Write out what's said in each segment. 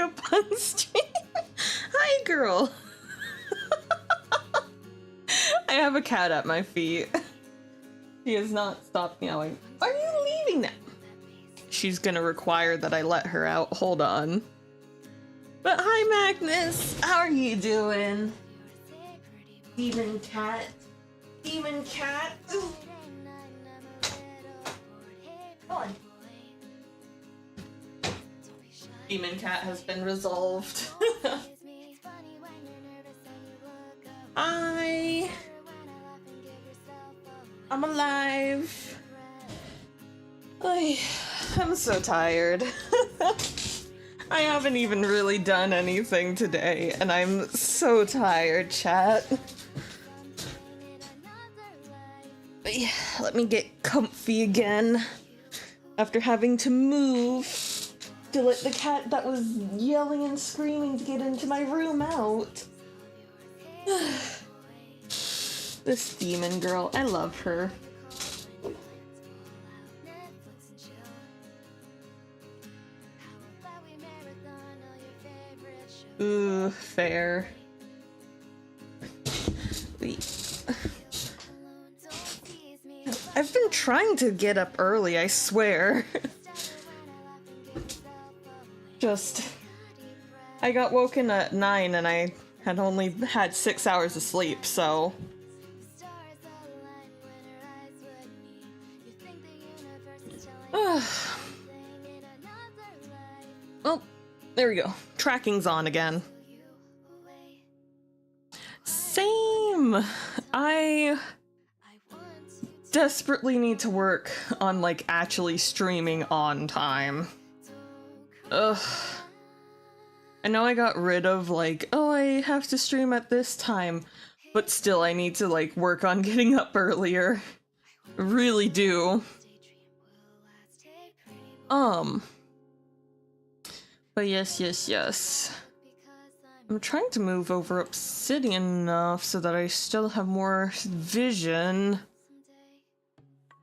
makeup on stream. Hi, girl. I have a cat at my feet. She has not stopped meowing. Are you leaving now? She's gonna require that I let her out. Hold on. But hi, Magnus. How are you doing? Demon cat. Demon cat. Come on. Demon cat has been resolved. I'm alive. I'm so tired. I haven't even really done anything today, and I'm so tired, chat. But yeah, let me get comfy again after having to move to let the cat that was yelling and screaming to get into my room out. This demon girl, I love her. Ooh, fair. Wait. I've been trying to get up early, I swear. I got woken at 9 and I had only had 6 hours of sleep, so... Oh, there we go. Tracking's on again. Same! I desperately need to work on, like, actually streaming on time. Ugh. I know I got rid of, like, oh, I have to stream at this time, but still I need to, like, work on getting up earlier. Really do. But yes. I'm trying to move over obsidian enough so that I still have more vision.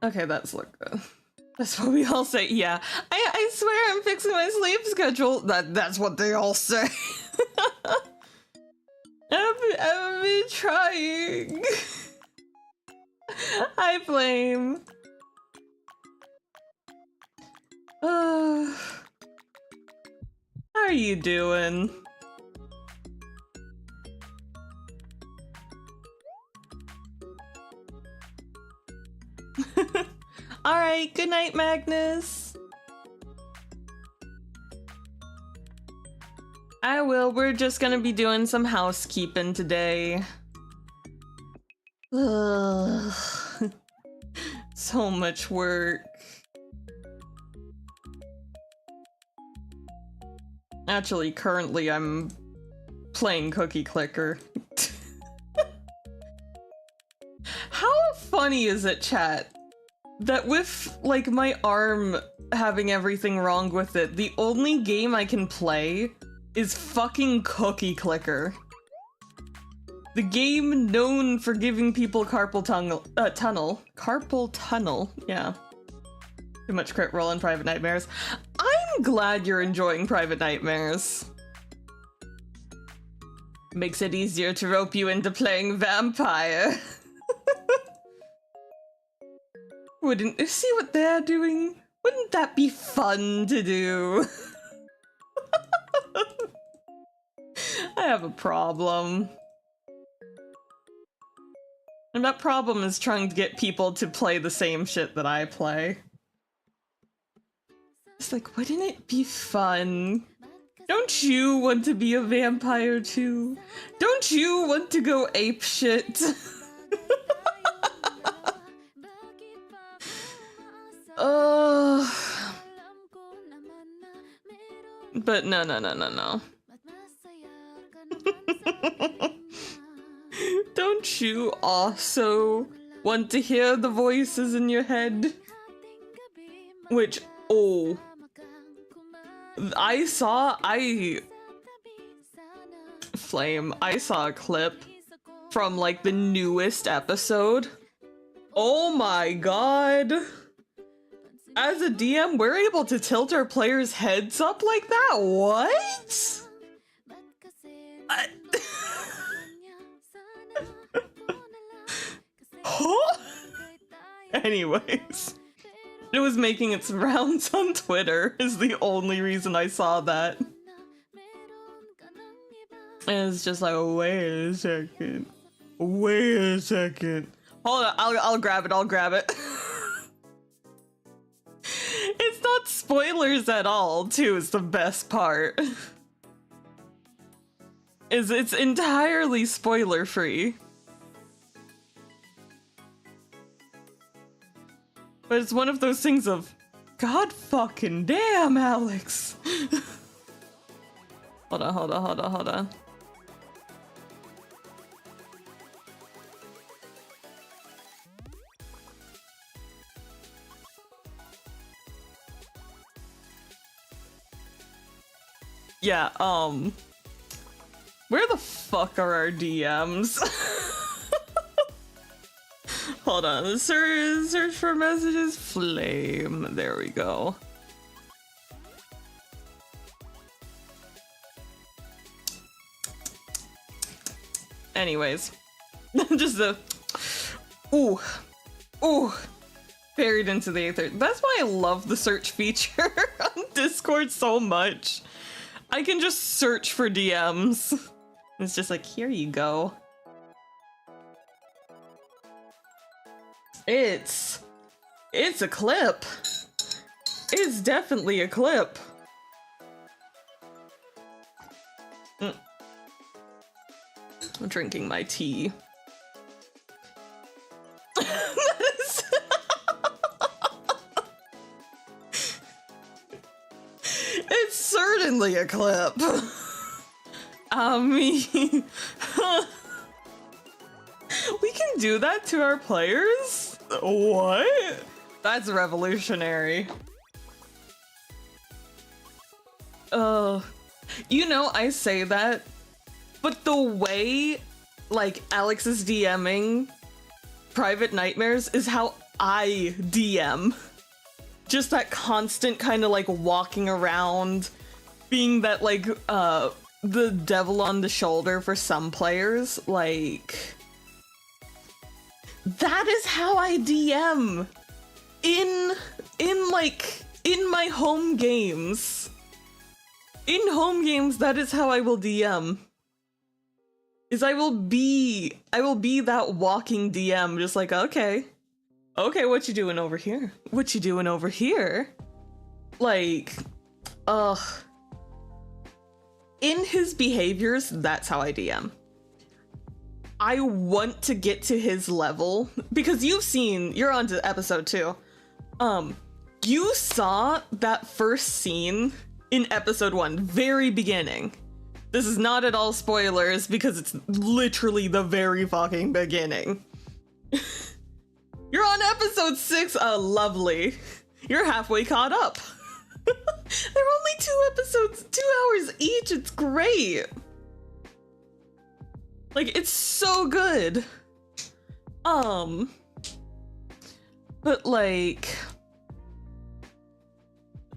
Okay, that's look good. That's what we all say. Yeah, I swear I'm fixing my sleep schedule. That's what they all say. I've been trying. Hi, Flame. How are you doing? Alright, good night, Magnus. I will. We're just gonna be doing some housekeeping today. Ugh. So much work. Actually, currently I'm playing Cookie Clicker. How funny is it, chat? That with, like, my arm having everything wrong with it, the only game I can play is fucking Cookie Clicker. The game known for giving people carpal tunnel. Carpal tunnel, yeah. Too much crit roll in Private Nightmares. I'm glad you're enjoying Private Nightmares. Makes it easier to rope you into playing vampire. Wouldn't you see what they're doing? Wouldn't that be fun to do? I have a problem. And that problem is trying to get people to play the same shit that I play. It's like, wouldn't it be fun? Don't you want to be a vampire too? Don't you want to go ape shit? But no. Don't you also want to hear the voices in your head? Which, oh, I saw a clip from, like, the newest episode. Oh my god. As a DM, we're able to tilt our players' heads up like that? What? Huh? Anyways, it was making its rounds on Twitter is the only reason I saw that. And it's just like, wait a second. Wait a second. Hold on, I'll grab it, I'll grab it. It's not spoilers at all, too, is the best part. It's entirely spoiler free. But it's one of those things of, God fucking damn, Alex. Hold on. Yeah, where the fuck are our DMs? Hold on, search for messages, flame, there we go. Anyways, just the, ooh, buried into the aether. That's why I love the search feature on Discord so much. I can just search for DMs. It's just like, here you go. It's a clip. It's definitely a clip. I'm drinking my tea. It's certainly a clip. I mean, we can do that to our players? What? That's revolutionary. You know, I say that, but the way, like, Alex is DMing Private Nightmares is how I DM. Just that constant kind of, like, walking around, being that, like, the devil on the shoulder for some players, like... That is how I DM in my home games. In home games, that is how I will DM. Is I will be that walking DM, just like, okay, what you doing over here? What you doing over here? Like, in his behaviors, that's how I DM. I want to get to his level because you're on to episode 2. You saw that first scene in episode 1, very beginning. This is not at all spoilers because it's literally the very fucking beginning. You're on episode 6, lovely. You're halfway caught up. There are only 2 episodes, 2 hours each, it's great. Like, it's so good. But like,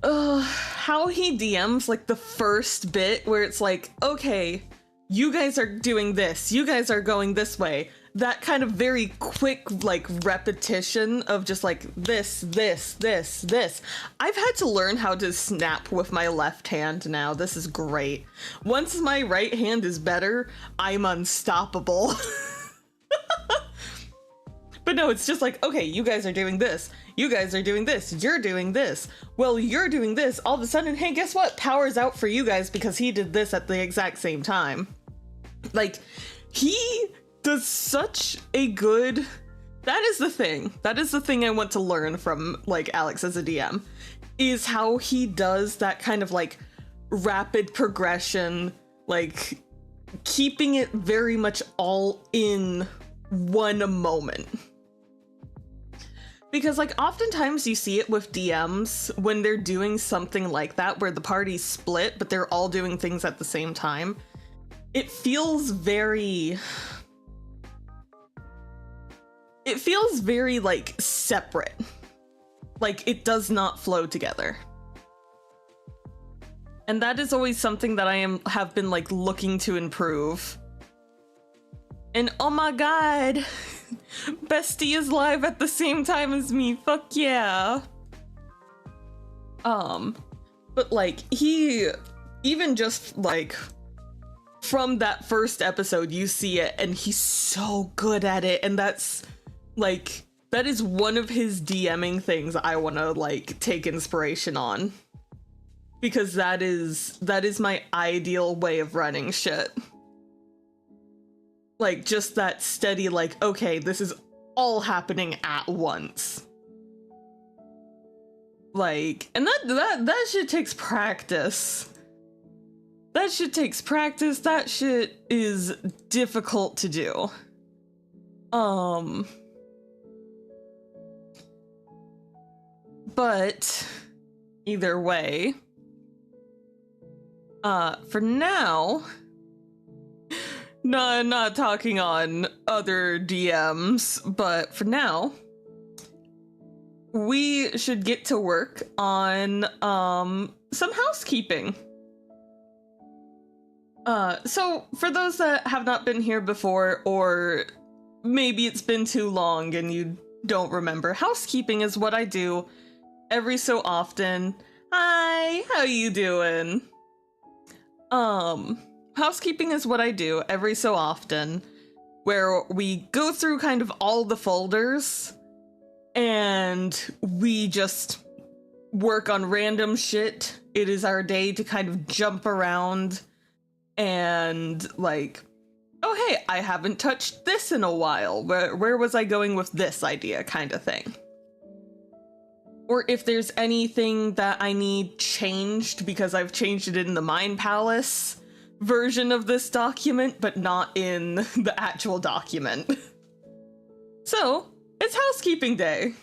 how he DMs, like, the first bit where it's like, okay, you guys are doing this, you guys are going this way. That kind of very quick, like, repetition of just like this. I've had to learn how to snap with my left hand now. This is great. Once my right hand is better, I'm unstoppable. But no, it's just like, okay, you guys are doing this. You guys are doing this. You're doing this. Well, you're doing this. All of a sudden, hey, guess what? Power's out for you guys because he did this at the exact same time. Like, he does such a good... That is the thing. That is the thing I want to learn from, like, Alex as a DM, is how he does that kind of, like, rapid progression, like, keeping it very much all in one moment. Because, like, oftentimes you see it with DMs when they're doing something like that, where the party's split, but they're all doing things at the same time. It feels very... like, separate. Like, it does not flow together. And that is always something that I have been like looking to improve. And oh my god, Bestie is live at the same time as me. Fuck yeah. But like he, even just like from that first episode, you see it and he's so good at it. And that's like, that is one of his DMing things I want to like take inspiration on. Because that is my ideal way of running shit. Like, just that steady, like, okay, this is all happening at once. Like, and that shit takes practice. That shit takes practice. That shit is difficult to do. But either way, for now, no, not talking on other DMs, but for now, we should get to work on some housekeeping. So for those that have not been here before, or maybe it's been too long and you don't remember, housekeeping is what I do every so often. Hi, how you doing? Housekeeping is what I do every so often, where we go through kind of all the folders and we just work on random shit. It is our day to kind of jump around and like, oh hey, I haven't touched this in a while. Where was I going with this idea kind of thing? Or if there's anything that I need changed because I've changed it in the Mind Palace version of this document, but not in the actual document. So, it's housekeeping day.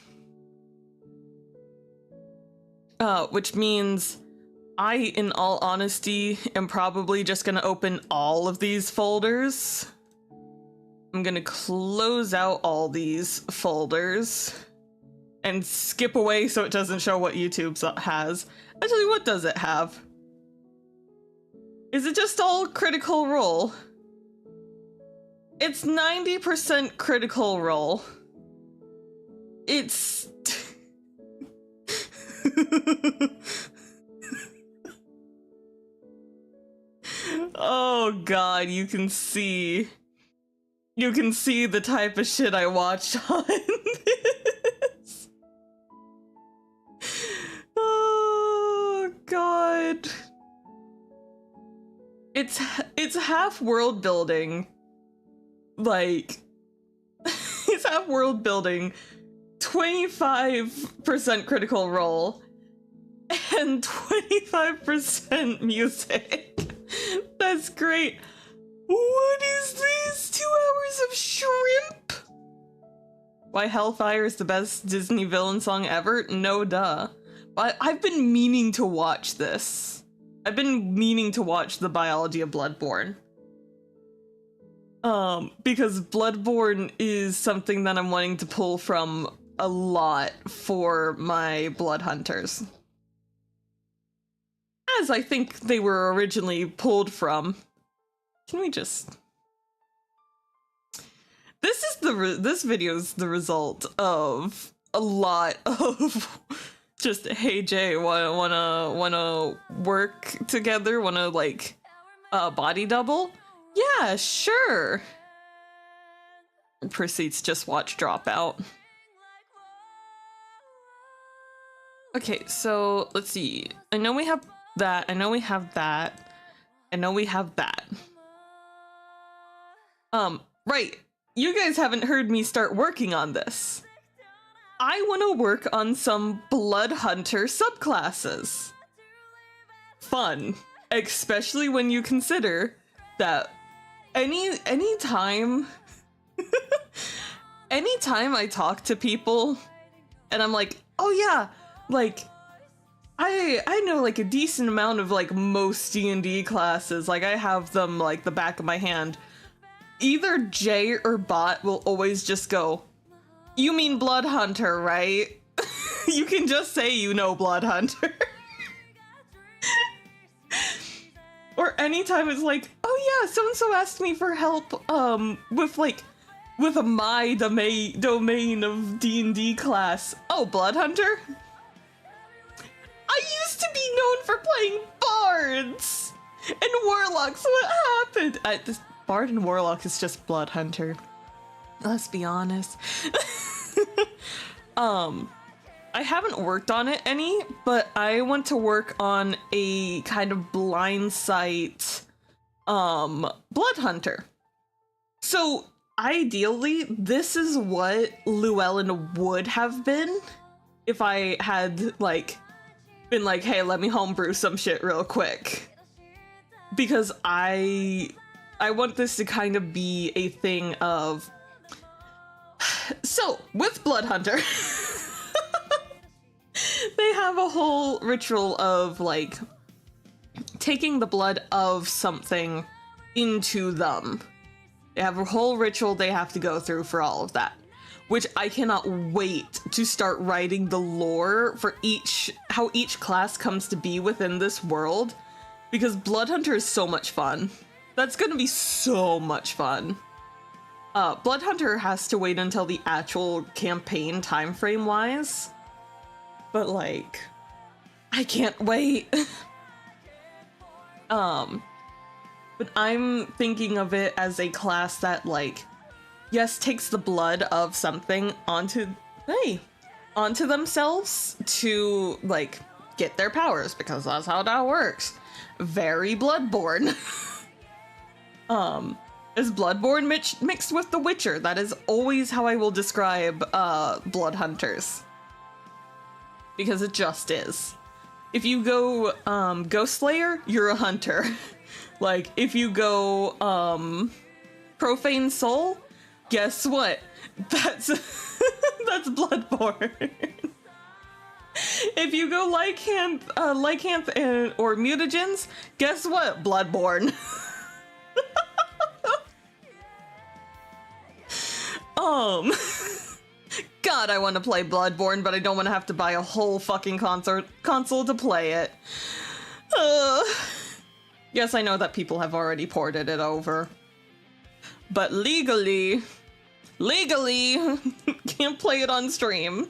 Which means I, in all honesty, am probably just gonna open all of these folders. I'm gonna close out all these folders and skip away so it doesn't show what YouTube has. Actually, what does it have? Is it just all Critical Role? It's 90% Critical Role. It's... Oh god, you can see the type of shit I watched on this. Oh god. It's half world building. Like it's half world building, 25% Critical Role, and 25% music. That's great. What is this? 2 hours of shrimp? Why Hellfire is the best Disney villain song ever? No duh. But I've been meaning to watch this. I've been meaning to watch the biology of Bloodborne. Because Bloodborne is something that I'm wanting to pull from a lot for my Blood Hunters. As I think they were originally pulled from. Can we just... This video is the result of a lot of just, hey Jay, wanna work together? Wanna like body double? Yeah, sure. Proceeds just watch Dropout. Okay, so let's see. I know we have that. I know we have that. I know we have that. Right. You guys haven't heard me start working on this. I want to work on some Blood Hunter subclasses. Fun. Especially when you consider that anytime I talk to people and I'm like, oh yeah, like I know like a decent amount of like most D&D classes, like I have them like the back of my hand. Either Jay or Bot will always just go, you mean Blood Hunter, right? You can just say you know Blood Hunter. Or anytime it's like, oh yeah, so-and-so asked me for help, with my domain of D&D class. Oh, Blood Hunter? I used to be known for playing bards and warlocks. What happened? This bard and warlock is just Blood Hunter. Let's be honest. I haven't worked on it any, but I want to work on a kind of blind sight, Blood Hunter. So ideally, this is what Llewellyn would have been if I had, like, been like, hey, let me homebrew some shit real quick. Because I want this to kind of be a thing of... So, with Blood Hunter, they have a whole ritual of, like, taking the blood of something into them. They have a whole ritual they have to go through for all of that, which I cannot wait to start writing the lore for how each class comes to be within this world, because Blood Hunter is so much fun. That's gonna be so much fun. Blood Hunter has to wait until the actual campaign time frame wise, but like, I can't wait. But I'm thinking of it as a class that, like, yes, takes the blood of something onto themselves to, like, get their powers, because that's how that works. Very Bloodborne. Is Bloodborne mixed with The Witcher. That is always how I will describe Blood Hunters. Because it just is. If you go Ghost Slayer, you're a hunter. Like, if you go Profane Soul, guess what? That's that's Bloodborne. If you go Lycanth or Mutagens, guess what? Bloodborne. God, I want to play Bloodborne, but I don't want to have to buy a whole fucking console to play it. Yes, I know that people have already ported it over. But legally, can't play it on stream.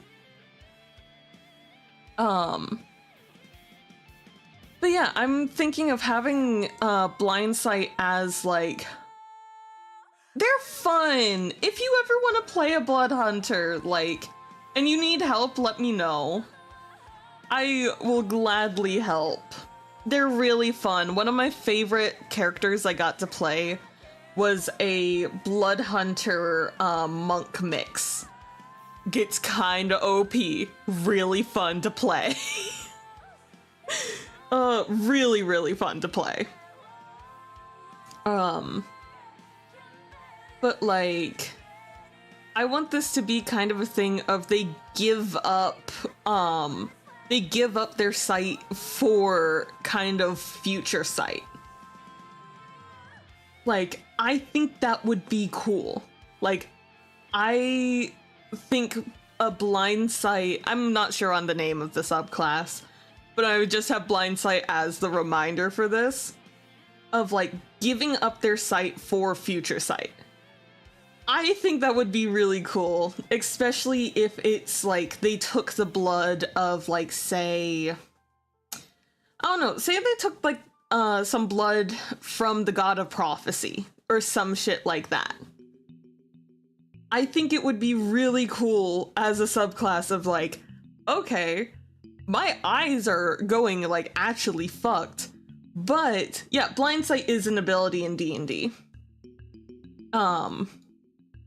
But yeah, I'm thinking of having Blind Sight as, like, they're fun. If you ever want to play a Blood Hunter, like, and you need help, let me know. I will gladly help. They're really fun. One of my favorite characters I got to play was a Blood Hunter monk mix. Gets kinda OP. Really fun to play. Really, really fun to play. But, like, I want this to be kind of a thing of they give up their sight for kind of future sight. Like, I think that would be cool. Like, I think a blind sight, I'm not sure on the name of the subclass, but I would just have blind sight as the reminder for this, of, like, giving up their sight for future sight. I think that would be really cool, especially if it's like they took the blood of, like, say, I don't know, say they took, like, some blood from the god of prophecy or some shit like that. I think it would be really cool as a subclass of, like, okay, my eyes are going, like, actually fucked, but yeah, blind sight is an ability in D&D.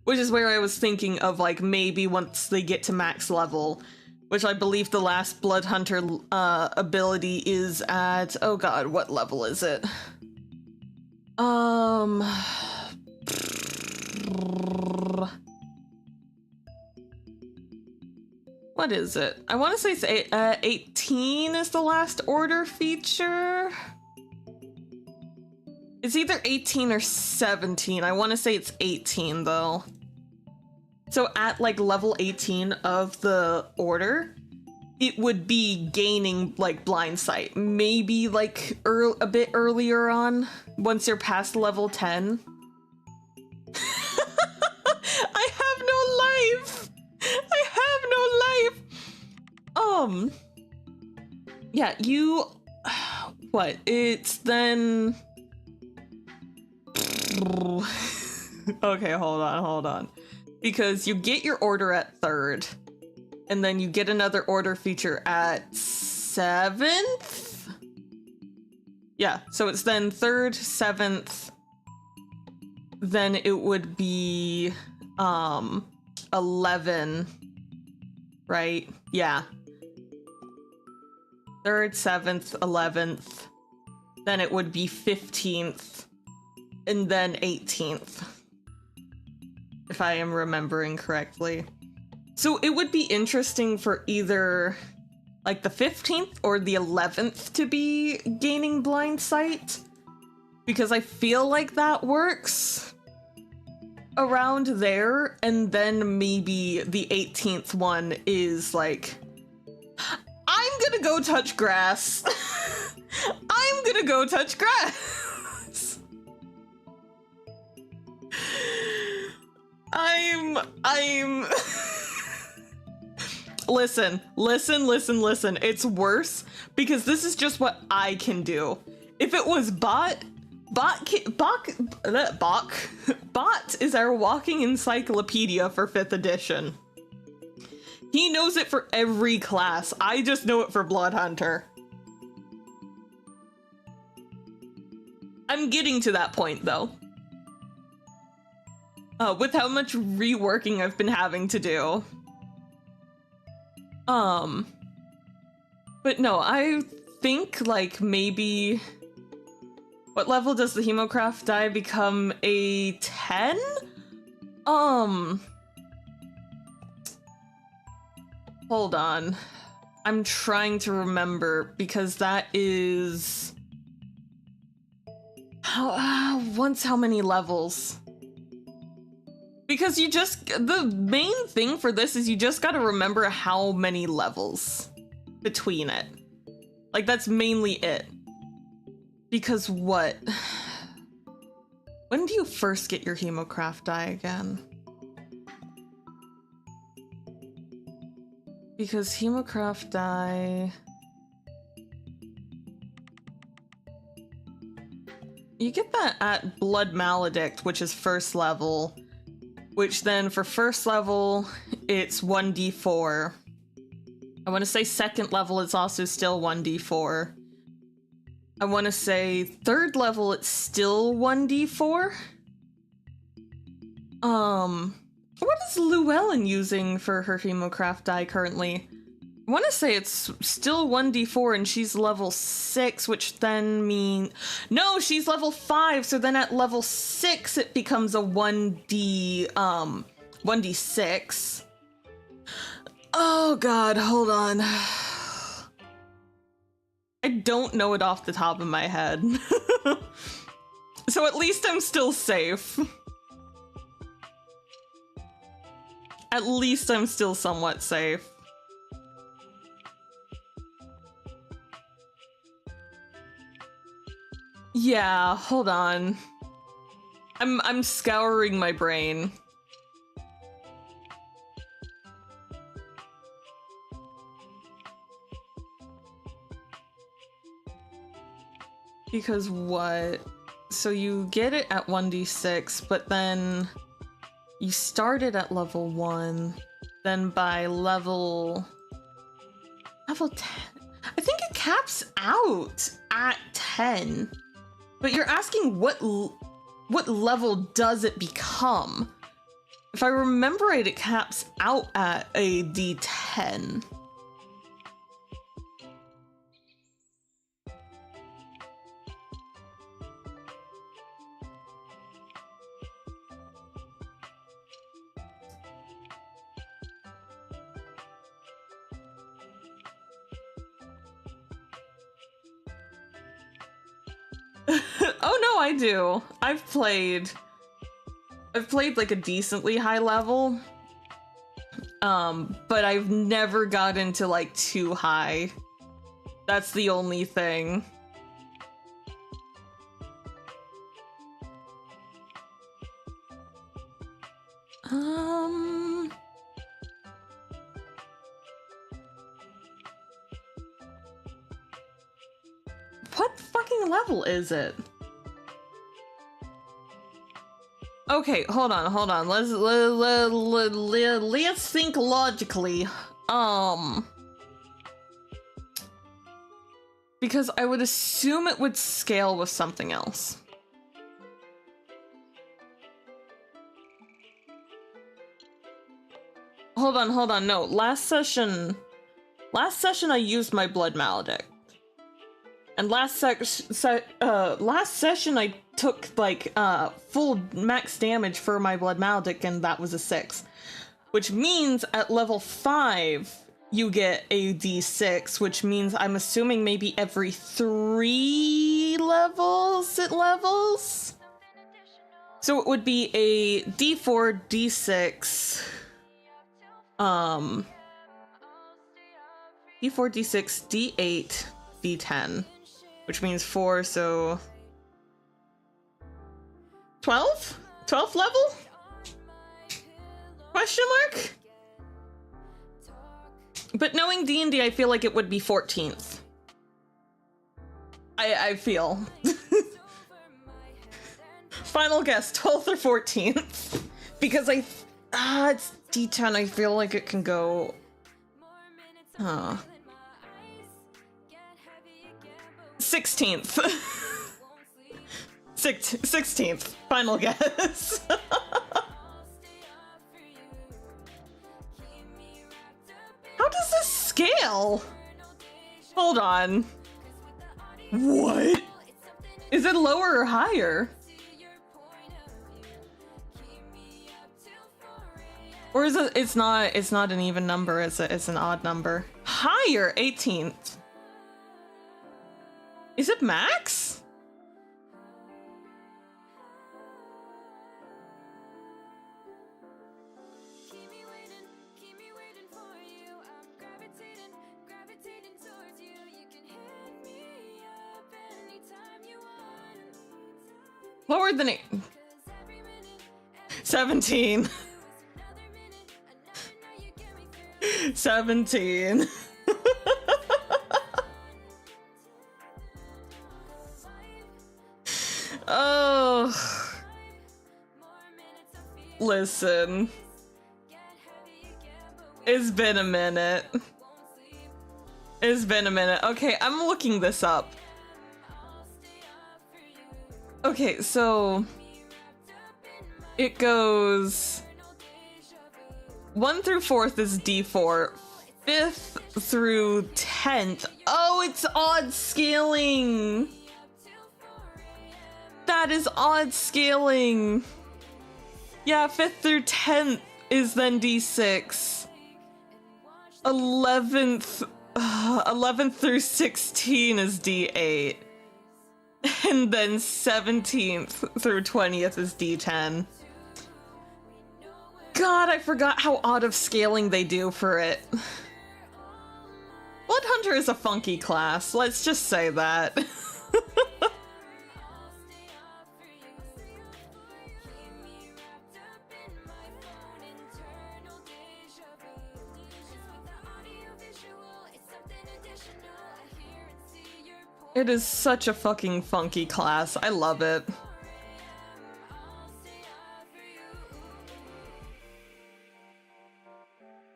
Which is where I was thinking of, like, maybe once they get to max level, which I believe the last Blood Hunter ability is at, oh god, what level is it? What is it? I want to say it's 18 is the last order feature. It's either 18 or 17. I want to say it's 18, though. So at, like, level 18 of the order, it would be gaining like blind sight. Maybe like a bit earlier on, once you're past level 10. I have no life. I have no life. Yeah, you, what? It's then. Okay, hold on. Because you get your order at 3rd, and then you get another order feature at 7th? Yeah, so it's then 3rd, 7th, then it would be 11, right? Yeah. 3rd, 7th, 11th, then it would be 15th, and then 18th. If I am remembering correctly. So it would be interesting for either like the 15th or the 11th to be gaining blind sight, because I feel like that works around there, and then maybe the 18th one is like, I'm gonna go touch grass. I'm gonna go touch grass. I'm listen. It's worse because this is just what I can do. If it was Bot is our walking encyclopedia for 5th edition. He knows it for every class. I just know it for Blood Hunter. I'm getting to that point though. With how much reworking I've been having to do. But no, I think like maybe, what level does the Hemocraft die become? A 10? Hold on. I'm trying to remember because that is once how many levels? Because you just, the main thing for this is you just gotta remember how many levels between it. Like, that's mainly it. Because what? When do you first get your Hemocraft die again? Because Hemocraft die... You get that at Blood Maledict, which is 1st level. Which then for 1st level, it's 1d4. I want to say 2nd level, it's also still 1d4. I want to say 3rd level, it's still 1d4. What is Llewellyn using for her Hemocraft die currently? I want to say it's still 1d4 and she's level 6, which then mean... No, she's level 5, so then at level 6 it becomes a 1d6. Oh god, hold on. I don't know it off the top of my head. So at least I'm still safe. At least I'm still somewhat safe. Yeah, hold on. I'm scouring my brain. Because what? So you get it at 1d6, but then you start it at level 1. Then by level 10. I think it caps out at 10. But you're asking what level does it become? If I remember right, it caps out at a D10. Oh no, I do. I've played like a decently high level. But I've never got into like too high. That's the only thing. What fucking level is it? Okay, hold on. Let's think logically. Because I would assume it would scale with something else. Hold on, no. Last session I used my blood maledict. And last session I took like full max damage for my blood maledict, and that was a 6. Which means at level 5 you get a d6, which means I'm assuming maybe every 3 levels it levels. So it would be a d4, d6, d4, d6, d8, d10, which means 4, so 12? 12th level? Question mark? But knowing D&D, I feel like it would be 14th. I feel. Final guess, 12th or 14th? Because it's D10, I feel like it can go... 16th. 16th. Final guess. How does this scale? Hold on. What? Is it lower or higher? Or is it, it's not an even number, it's an odd number. Higher, 18th. Is it max? Lower than 8. 17. 17. Oh. Listen. It's been a minute. It's been a minute. Okay, I'm looking this up. Okay, so it goes 1 through 4th is D4, 5th through 10th. Oh, it's odd scaling. That is odd scaling. Yeah, 5th through 10th is then D6. 11th through 16 is D8. And then 17th through 20th is D10. God, I forgot how odd of scaling they do for it. Blood Hunter is a funky class, let's just say that. It is such a fucking funky class. I love it.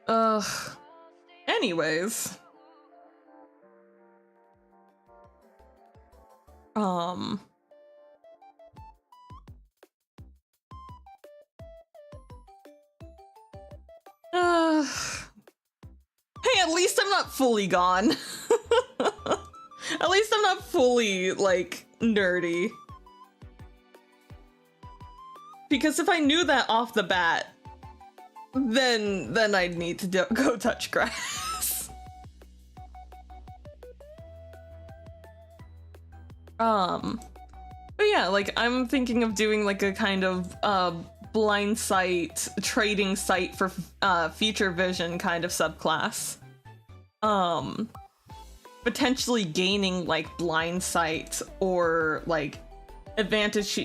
Ugh. Anyways. Hey, at least I'm not fully gone. At least I'm not fully, like, nerdy. Because if I knew that off the bat, then I'd need to go touch grass. But yeah, like, I'm thinking of doing, like, a kind of, blind sight trading site for future vision kind of subclass. Potentially gaining like blind sight or like advantage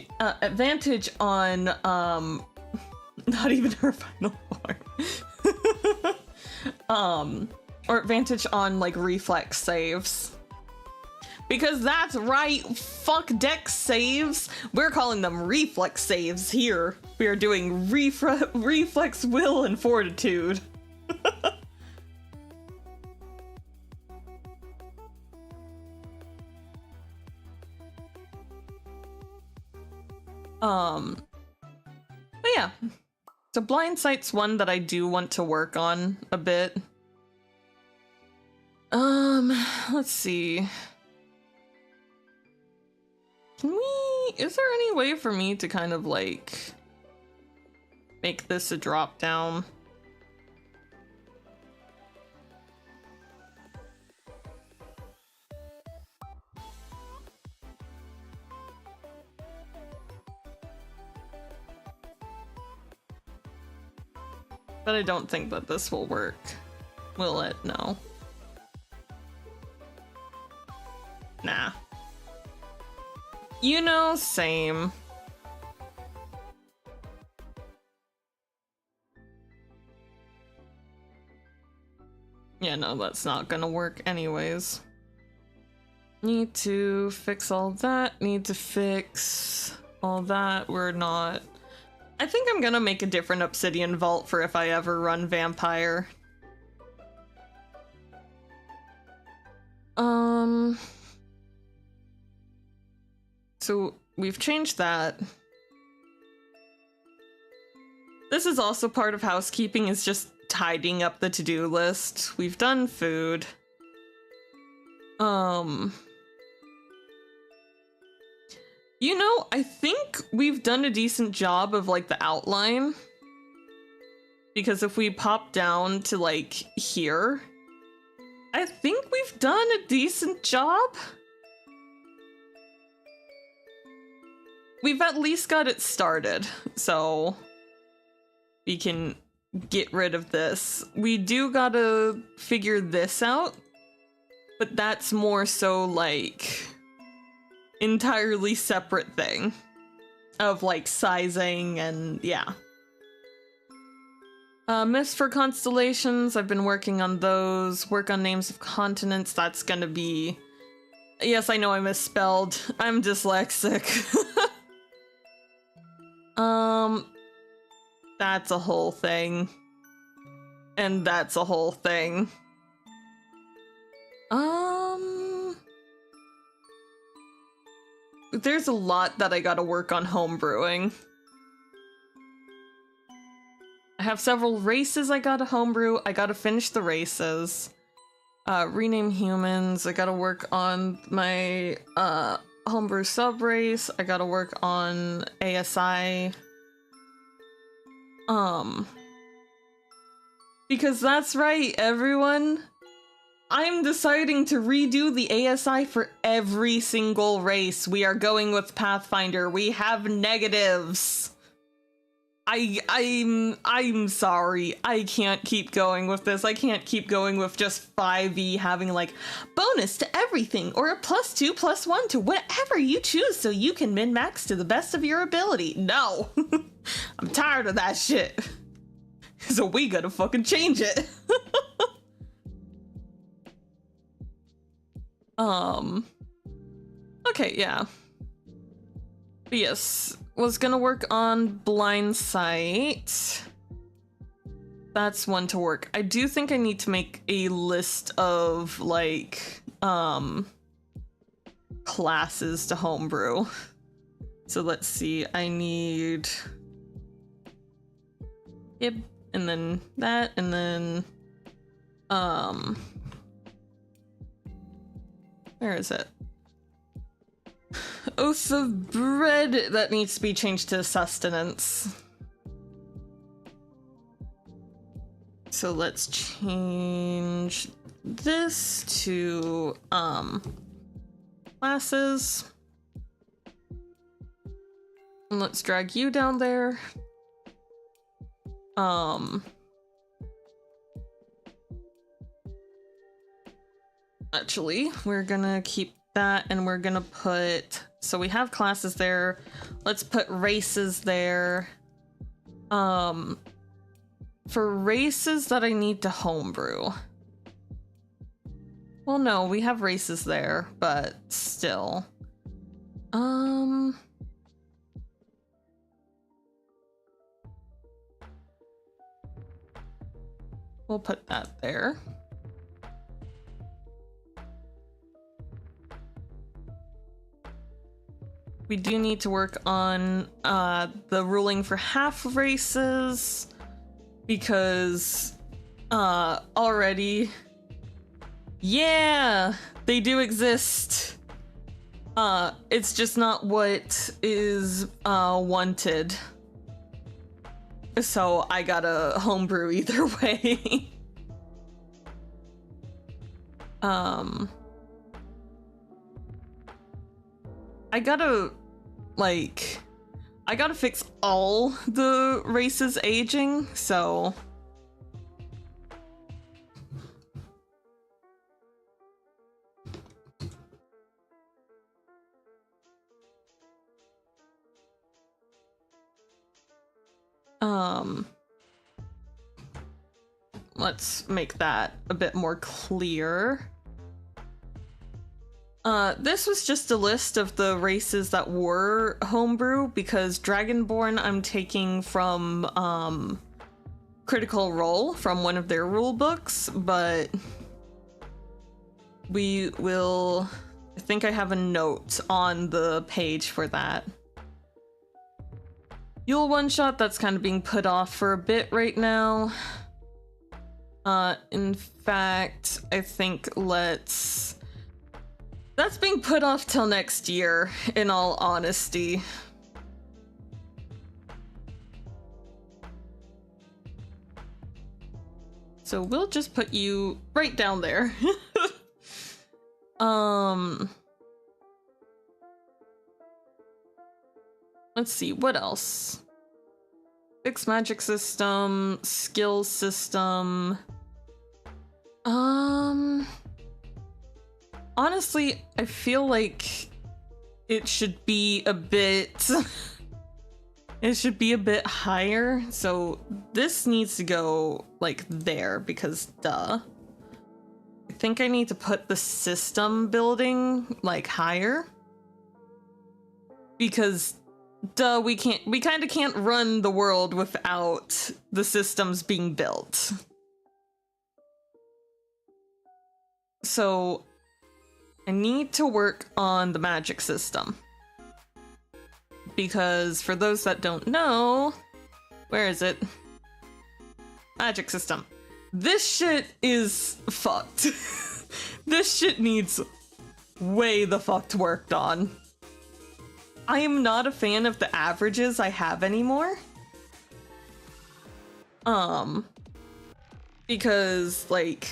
on not even her final form. Or advantage on like reflex saves. Because that's right, fuck dex saves. We're calling them reflex saves here. We are doing reflex will and fortitude. But yeah. So blind sight's one that I do want to work on a bit. Let's see. Is there any way for me to kind of like make this a drop down? But I don't think that this will work. Will it? No. Nah. You know, same. Yeah, no, that's not gonna work anyways. Need to fix all that. Need to fix all that. We're not... I think I'm gonna make a different obsidian vault for if I ever run vampire. So we've changed that. This is also part of housekeeping, is just tidying up the to-do list. We've done food. You know, I think we've done a decent job of like the outline. Because if we pop down to like here, I think we've done a decent job. We've at least got it started, so we can get rid of this. We do gotta figure this out, but that's more so like entirely separate thing of like sizing and yeah. Myths for constellations, I've been working on those. Work on names of continents, that's gonna be... Yes, I know I misspelled. I'm dyslexic. That's a whole thing. And that's a whole thing. There's a lot that I gotta work on homebrewing. I have several races I gotta homebrew. I gotta finish the races. Rename humans. I gotta work on my homebrew sub-race. I gotta work on ASI. Because that's right, everyone. I'm deciding to redo the ASI for every single race. We are going with Pathfinder. We have negatives. I'm sorry. I can't keep going with this. I can't keep going with just 5e having like bonus to everything or a +2/+1 to whatever you choose so you can min-max to the best of your ability. No. I'm tired of that shit. So we gotta fucking change it. Okay, yeah. But yes, was gonna work on blind sight. That's one to work. I do think I need to make a list of like classes to homebrew. So let's see, I need yep, and then that, and then where is it? Oath of bread, that needs to be changed to sustenance. So let's change this to classes. And let's drag you down there. Actually, we're gonna keep that and we're gonna put, so we have classes there. Let's put races there. For races that I need to homebrew. Well, no, we have races there, but still. We'll put that there. We do need to work on the ruling for half races because already, yeah, they do exist. It's just not what is wanted. So I gotta homebrew either way. I gotta, like, I gotta fix all the races aging, so... let's make that a bit more clear. This was just a list of the races that were homebrew, because Dragonborn I'm taking from, Critical Role, from one of their rule books, but we will... I think I have a note on the page for that. Yule one-shot, that's kind of being put off for a bit right now. In fact, I think that's being put off till next year, in all honesty. So we'll just put you right down there. Let's see, what else? Fixed magic system, skill system. Honestly, I feel like it should be a bit... it should be a bit higher, so this needs to go, like, there, because duh. I think I need to put the system building, like, higher. Because, duh, we kind of can't run the world without the systems being built. So... I need to work on the magic system. Because for those that don't know, where is it? Magic system. This shit is fucked. This shit needs way the fucked worked on. I am not a fan of the averages I have anymore. Because, like,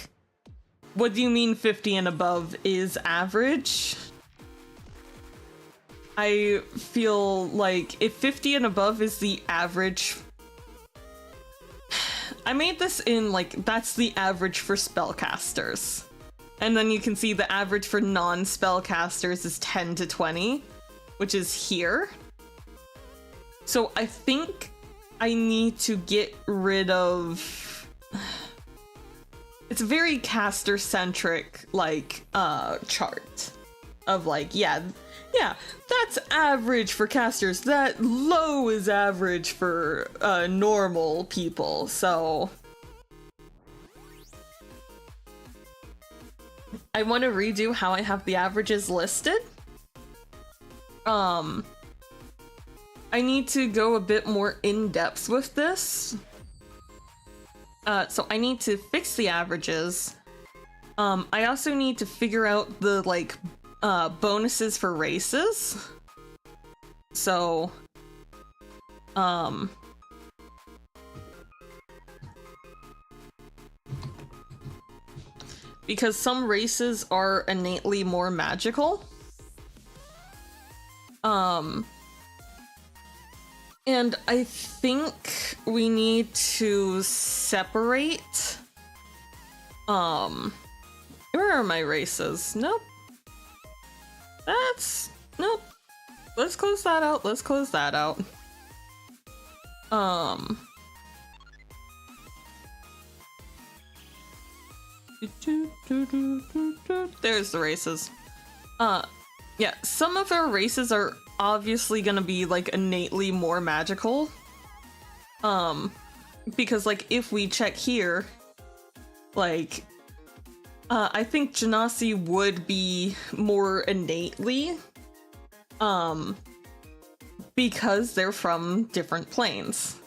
what do you mean 50 and above is average? I feel like if 50 and above is the average... I made this in, like, that's the average for spellcasters. And then you can see the average for non-spellcasters is 10 to 20, which is here. So I think I need to get rid of... It's a very caster-centric, like, chart. Of, like, yeah, that's average for casters. That low is average for, normal people, so... I want to redo how I have the averages listed. I need to go a bit more in-depth with this. So I need to fix the averages. I also need to figure out the, like, bonuses for races. So, because some races are innately more magical. And I think we need to separate. Where are my races? Nope. Nope. Let's close that out. Let's close that out. There's the races. Yeah, some of our races are obviously gonna be like innately more magical. Because like if we check here, like I think Genasi would be more innately, because they're from different planes.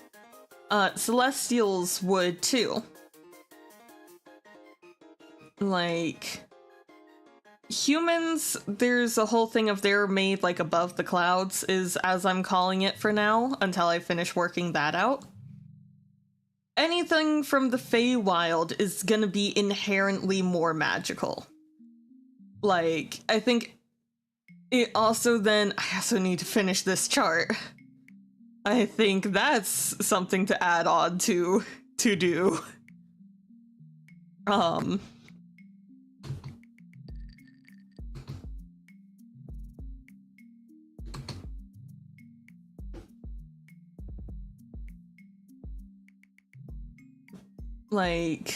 Celestials would too. Like humans, there's a whole thing of they're made like above the clouds, is as I'm calling it for now, until I finish working that out. Anything from the Feywild is gonna be inherently more magical. Like, I think it also then, I also need to finish this chart. I think that's something to add on to do. Like,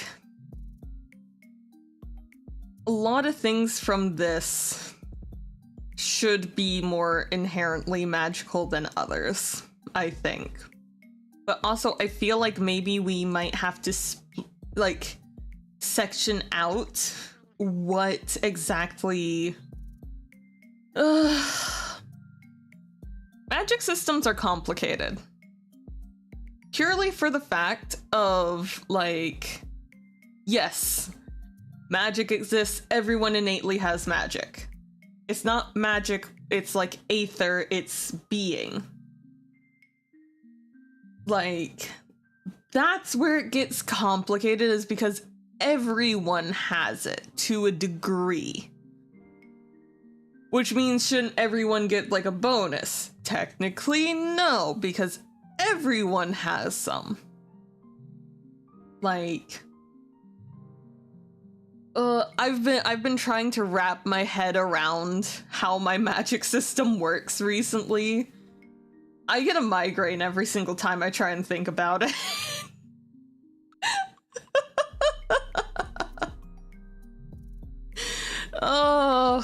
a lot of things from this should be more inherently magical than others, I think. But also, I feel like maybe we might have to, like, section out what exactly... Magic systems are complicated. Purely for the fact of, like, yes, magic exists, everyone innately has magic. It's not magic, it's like aether, it's being. Like, that's where it gets complicated, is because everyone has it to a degree. Which means, shouldn't everyone get, like, a bonus? Technically, no, because everyone has some. Like, I've been trying to wrap my head around how my magic system works recently. I get a migraine every single time I try and think about it. Oh.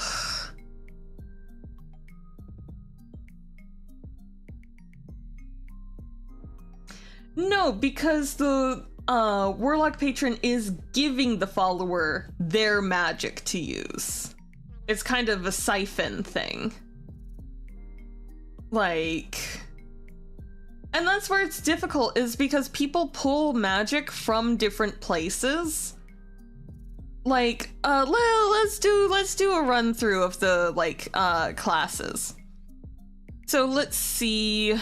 No, because the Warlock Patron is giving the follower their magic to use. It's kind of a siphon thing. Like... And that's where it's difficult, is because people pull magic from different places. Like, let's do a run through of the, like, classes. So let's see...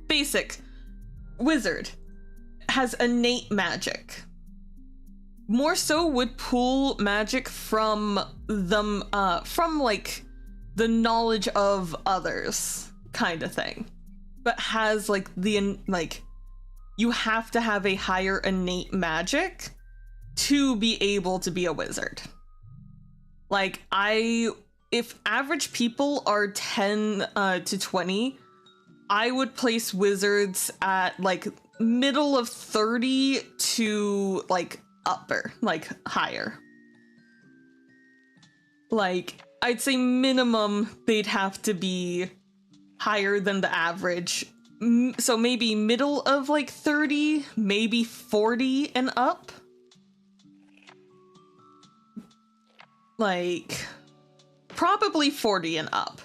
Basic. Wizard has innate magic. More so would pull magic from them, from like the knowledge of others kind of thing. But has like like, you have to have a higher innate magic to be able to be a wizard. Like, if average people are 10 to 20, I would place wizards at like middle of 30 to like upper, like higher. Like, I'd say minimum they'd have to be higher than the average. So maybe middle of like 30, maybe 40 and up. Like, probably 40 and up.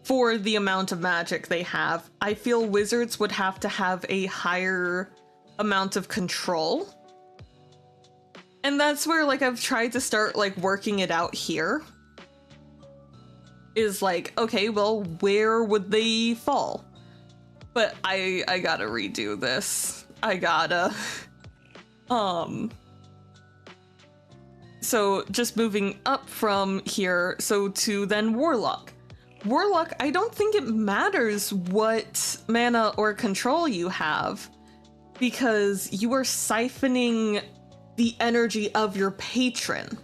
For the amount of magic they have. I feel wizards would have to have a higher amount of control. And that's where, like, I've tried to start, like, working it out here. Is like, okay, well, where would they fall? But I gotta redo this. I gotta. So just moving up from here, so to then Warlock. Warlock, I don't think it matters what mana or control you have, because you are siphoning the energy of your patron.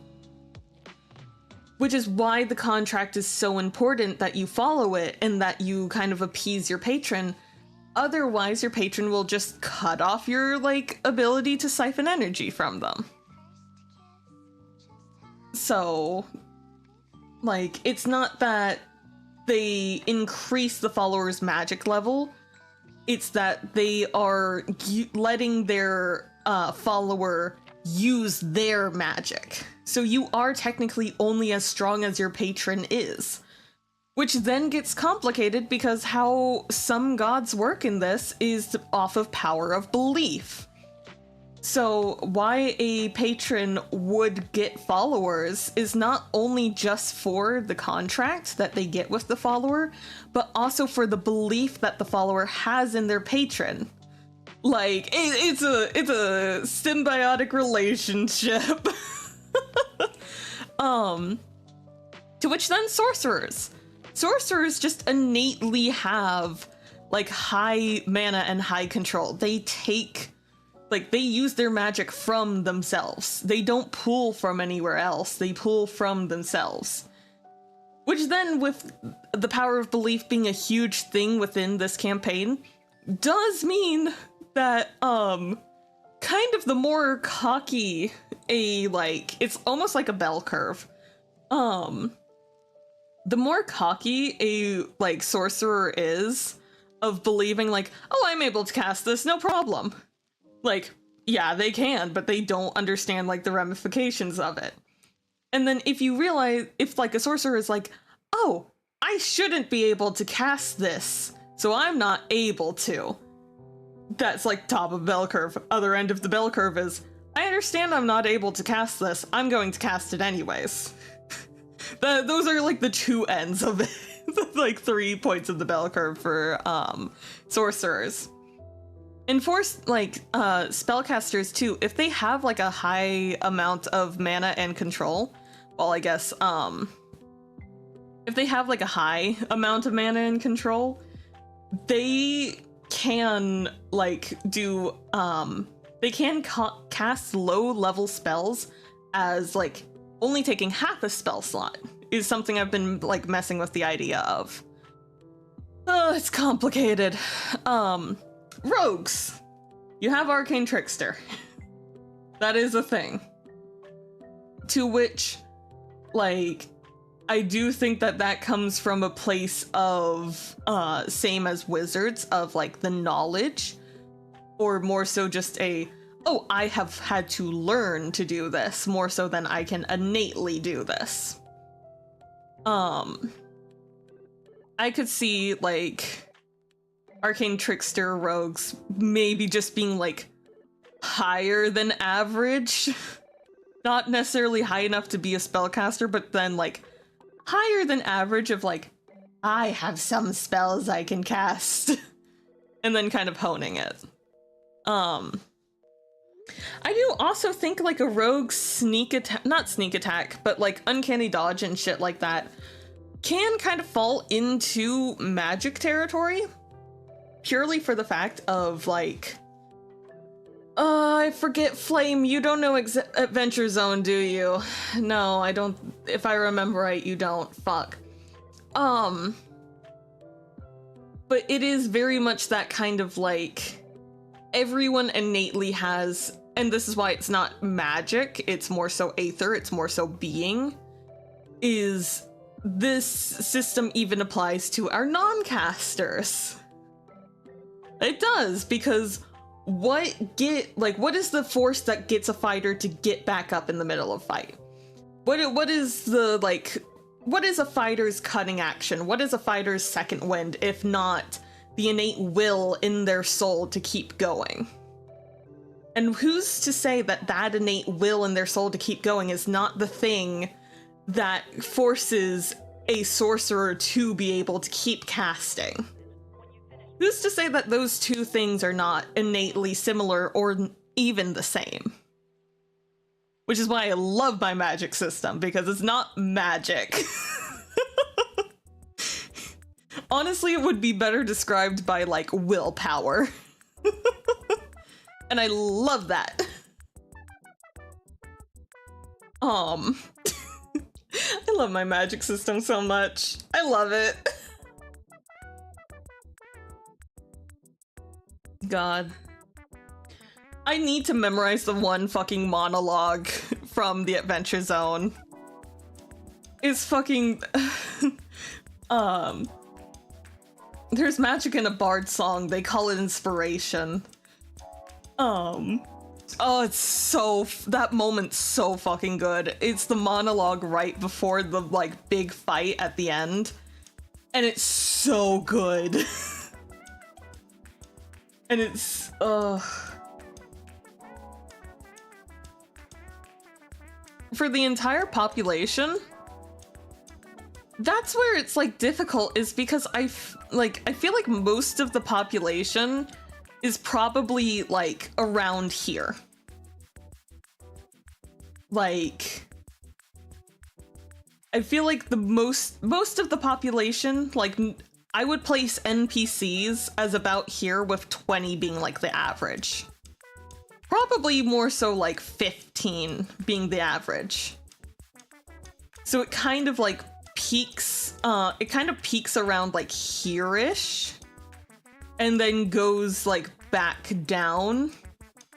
Which is why the contract is so important, that you follow it and that you kind of appease your patron. Otherwise, your patron will just cut off your, like, ability to siphon energy from them. So, like, it's not that they increase the follower's magic level, it's that they are letting their follower use their magic. So you are technically only as strong as your patron is. Which then gets complicated because how some gods work in this is off of power of belief. So why a patron would get followers is not only just for the contract that they get with the follower, but also for the belief that the follower has in their patron. Like, it's a symbiotic relationship. To which then sorcerers. Sorcerers just innately have, like, high mana and high control. They take, like, they use their magic from themselves. They don't pull from anywhere else. They pull from themselves. Which then, with the power of belief being a huge thing within this campaign, does mean that, kind of the more cocky it's almost like a bell curve. The more cocky a, like, sorcerer is of believing, like, oh, I'm able to cast this, no problem. Like, yeah, they can, but they don't understand, like, the ramifications of it. And then if you realize, if, like, a sorcerer is like, oh, I shouldn't be able to cast this, so I'm not able to. That's, like, top of bell curve. Other end of the bell curve is, I understand I'm not able to cast this, I'm going to cast it anyways. Those are, like, the two ends of it. Like, 3 points of the bell curve for sorcerers. And for, like, spellcasters too, if they have, like, a high amount of mana and control, well, I guess, if they have, like, a high amount of mana and control, they can, like, do, they can cast low-level spells as, like, only taking half a spell slot is something I've been, like, messing with the idea of. Oh, it's complicated. Rogues. You have Arcane Trickster. That is a thing. To which, like, I do think that that comes from a place of, same as wizards, of, like, the knowledge, or more so just oh, I have had to learn to do this, more so than I can innately do this. I could see, like, Arcane Trickster rogues maybe just being, like, higher than average. Not necessarily high enough to be a spellcaster, but then, like, higher than average of, like, I have some spells I can cast. And then kind of honing it. I do also think, like, a rogue sneak attack, not sneak attack, but, like, uncanny dodge and shit like that can kind of fall into magic territory, purely for the fact of, like, I forget, Flame, you don't know Adventure Zone, do you? No, I don't, if I remember right, you don't, fuck. But it is very much that kind of, like, everyone innately has, and this is why it's not magic, it's more so aether, it's more so being, is this system even applies to our non-casters. It does, because what is the force that gets a fighter to get back up in the middle of fight? What is the, like, what is a fighter's cutting action? What is a fighter's second wind, if not the innate will in their soul to keep going? And who's to say that that innate will in their soul to keep going is not the thing that forces a sorcerer to be able to keep casting? Who's to say that those two things are not innately similar or even the same? Which is why I love my magic system, because it's not magic. Honestly, it would be better described by, like, willpower. And I love that. I love my magic system so much. I love it. God. I need to memorize the one fucking monologue from the Adventure Zone. It's fucking... There's magic in a bard song. They call it inspiration. Oh, it's so... that moment's so fucking good. It's the monologue right before the, like, big fight at the end. And it's so good. And it's... For the entire population, that's where it's, like, difficult, is because I feel like most of the population is probably, like, around here. Like, I feel like the most of the population, like, I would place NPCs as about here, with 20 being, like, the average. Probably more so, like, 15 being the average. So it kind of, like, peaks, around, like, here-ish. And then goes, like, back down.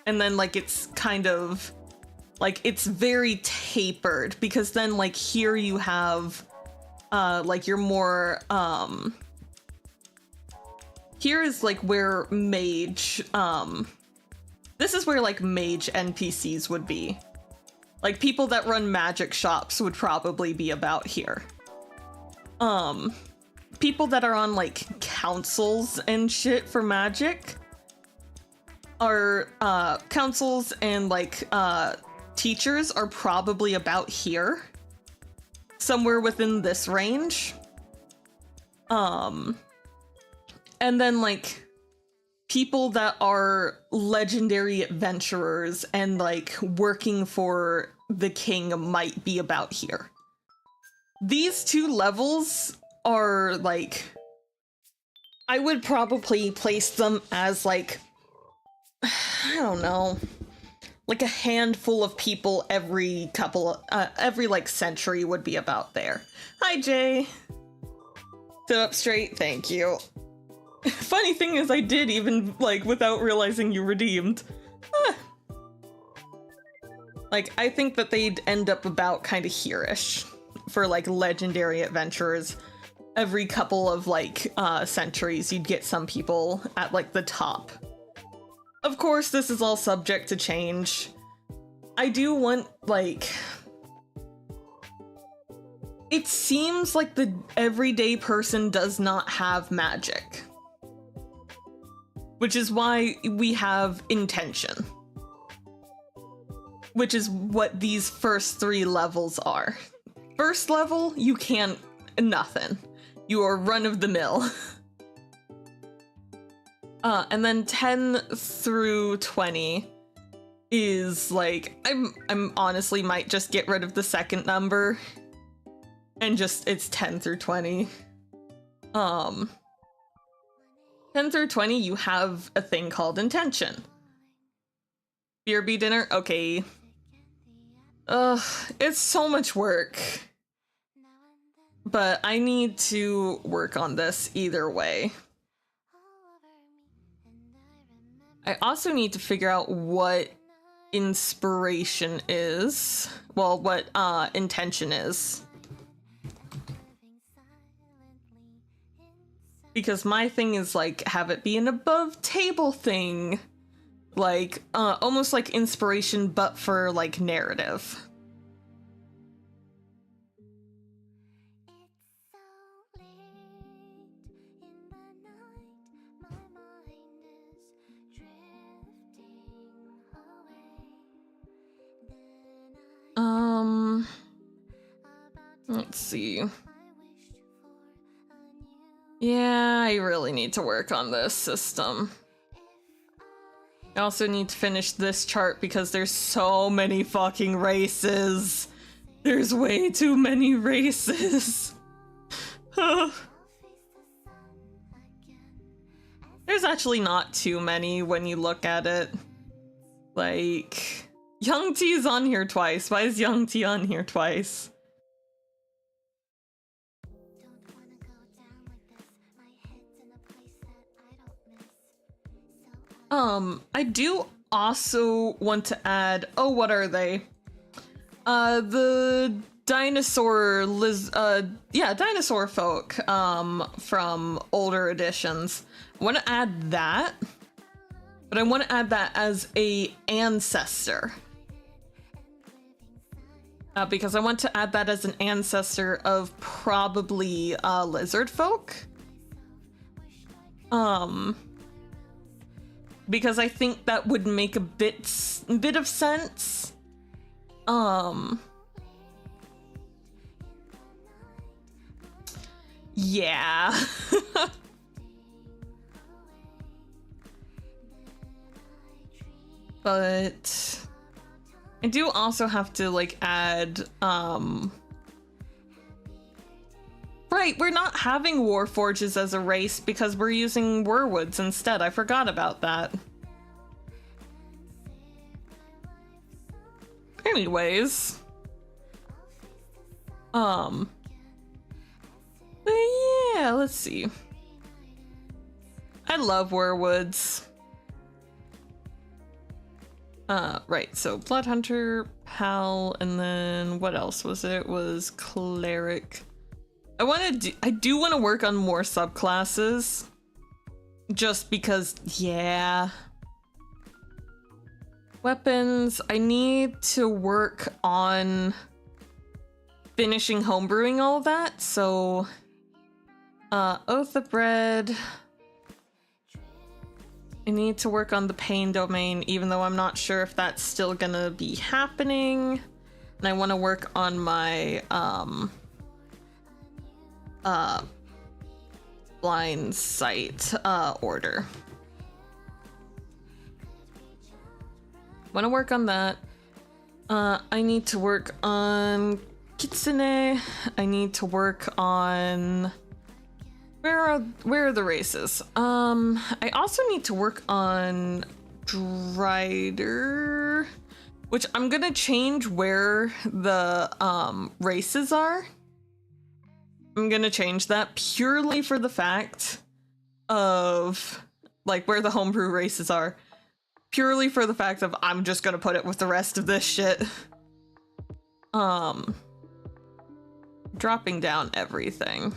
And then, like, it's kind of... like, it's very tapered, because then, like, here you have, like, your more, here is, like, where mage, this is where, like, mage NPCs would be. Like, people that run magic shops would probably be about here. People that are on, like, councils and shit for magic are, councils and, like, teachers are probably about here. Somewhere within this range. And then, like, people that are legendary adventurers and, like, working for the king might be about here. These two levels are, like... I would probably place them as, like... I don't know... like a handful of people every couple, every, like, century would be about there. Hi, Jay. Sit up straight, thank you. Funny thing is, I did, even, like, without realizing you redeemed. Like, I think that they'd end up about kind of here-ish for, like, legendary adventurers. Every couple of, like, centuries, you'd get some people at, like, the top. Of course, this is all subject to change. I do want, like... it seems like the everyday person does not have magic. Which is why we have intention. Which is what these first 3 levels are. First level, you can't... nothing. You are run-of-the-mill. And then 10 through 20 is, like, I'm honestly might just get rid of the second number and just, it's 10 through 20. 10 through 20, you have a thing called intention. BRB dinner? Okay. Ugh, it's so much work. But I need to work on this either way. I also need to figure out what inspiration is. Well, what intention is. Because my thing is, like, have it be an above table thing. Like, almost like inspiration, but for, like, narrative. Let's see. Yeah, I really need to work on this system. I also need to finish this chart because there's so many fucking races. There's way too many races. There's actually not too many when you look at it. Like, Young T is on here twice. Why is Young T on here twice? I do also want to add, oh, what are they? The dinosaur dinosaur folk, from older editions. I want to add that, but I want to add that as a ancestor. Because I want to add that as an ancestor of probably, lizard folk. Because I think that would make a bit of sense. Yeah. But I do also have to, like, add, right, we're not having Warforges as a race because we're using Werwoods instead. I forgot about that. Anyways. But yeah, let's see. I love Werwoods. Right, so Blood Hunter, Pal, and then what else was it? It was Cleric. I do want to work on more subclasses. Just because, yeah. Weapons, I need to work on finishing homebrewing all of that, so Oath of Bread. I need to work on the pain domain, even though I'm not sure if that's still gonna be happening. And I want to work on my blind sight order. Want to work on that. I need to work on Kitsune. I need to work on where are the races? I also need to work on Drider, which I'm gonna change where the races are. I'm gonna change that purely for the fact of, like, where the homebrew races are. Purely for the fact of I'm just gonna put it with the rest of this shit. Dropping down everything.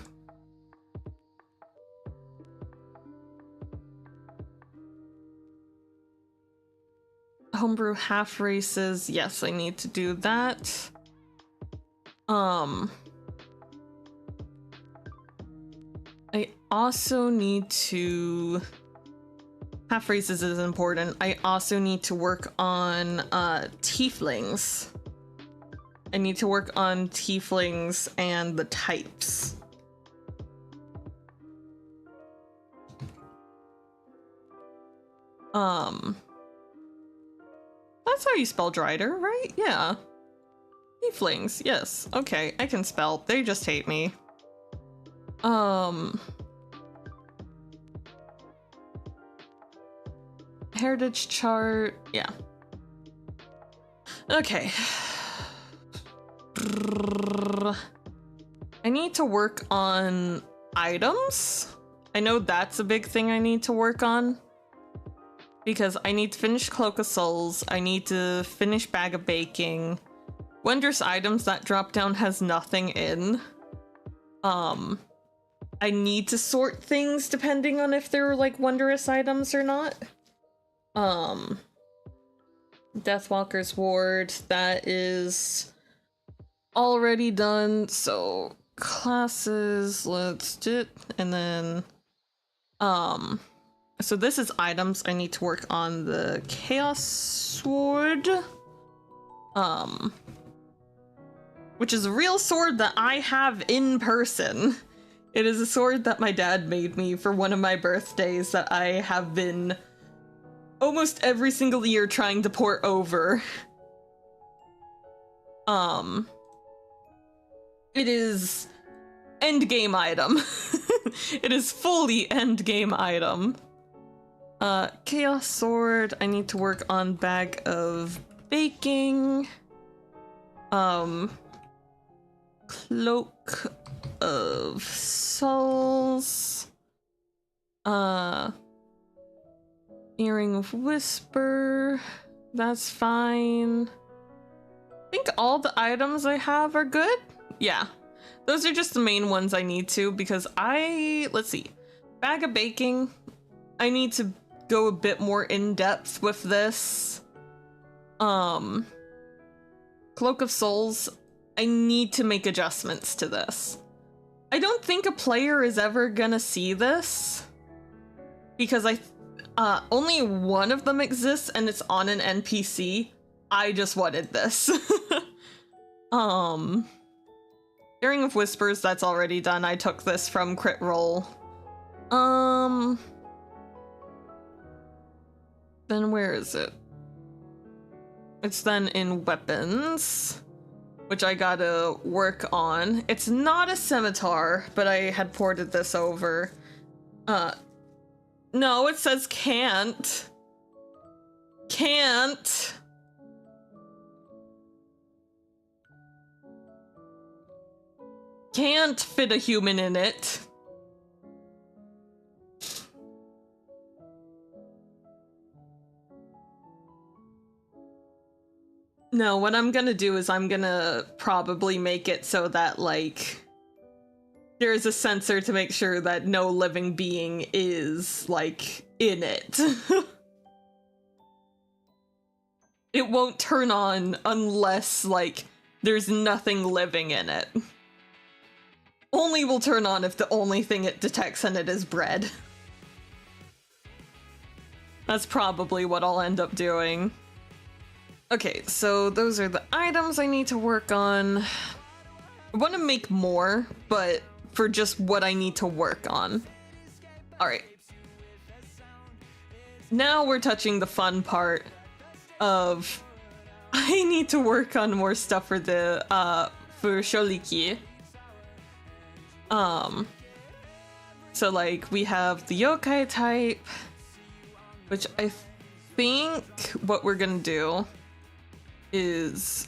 Homebrew half races, yes, I need to do that. I also need to... Half races is important. I also need to work on tieflings. I need to work on tieflings and the types. That's how you spell Drider, right? Yeah. Tieflings, yes. Okay, I can spell. They just hate me. Heritage chart, yeah. Okay. I need to work on items. I know that's a big thing I need to work on. Because I need to finish Cloak of Souls, I need to finish Bag of Baking. Wondrous items, that drop down has nothing in. I need to sort things depending on if they're like wondrous items or not. Deathwalker's Ward, that is already done, so classes, let's do it, and then, so this is items. I need to work on the Chaos Sword, which is a real sword that I have in person. It is a sword that my dad made me for one of my birthdays that I have been almost every single year trying to port over. It is endgame item. It is fully endgame item. Chaos Sword, I need to work on Bag of Baking. Cloak of Souls. Earring of Whisper. That's fine. I think all the items I have are good. Yeah. Those are just the main ones I need to, because let's see. Bag of Baking. I need to go a bit more in depth with this. Cloak of Souls. I need to make adjustments to this. I don't think a player is ever gonna see this, because only one of them exists and it's on an NPC. I just wanted this. Earring of Whispers, that's already done. I took this from Crit Roll. Then where is it? It's then in Weapons, which I gotta work on. It's not a scimitar, but I had ported this over. No, it says can't. Can't. Can't fit a human in it. No, what I'm gonna do is I'm gonna probably make it so that, like, there's a sensor to make sure that no living being is, like, in it. It won't turn on unless, like, there's nothing living in it. Only will turn on if the only thing it detects in it is bread. That's probably what I'll end up doing. Okay, so those are the items I need to work on. I want to make more, but for just what I need to work on. Alright. Now we're touching the fun part of I need to work on more stuff for the for Sholiki. So like we have the yokai type, which I think what we're gonna do is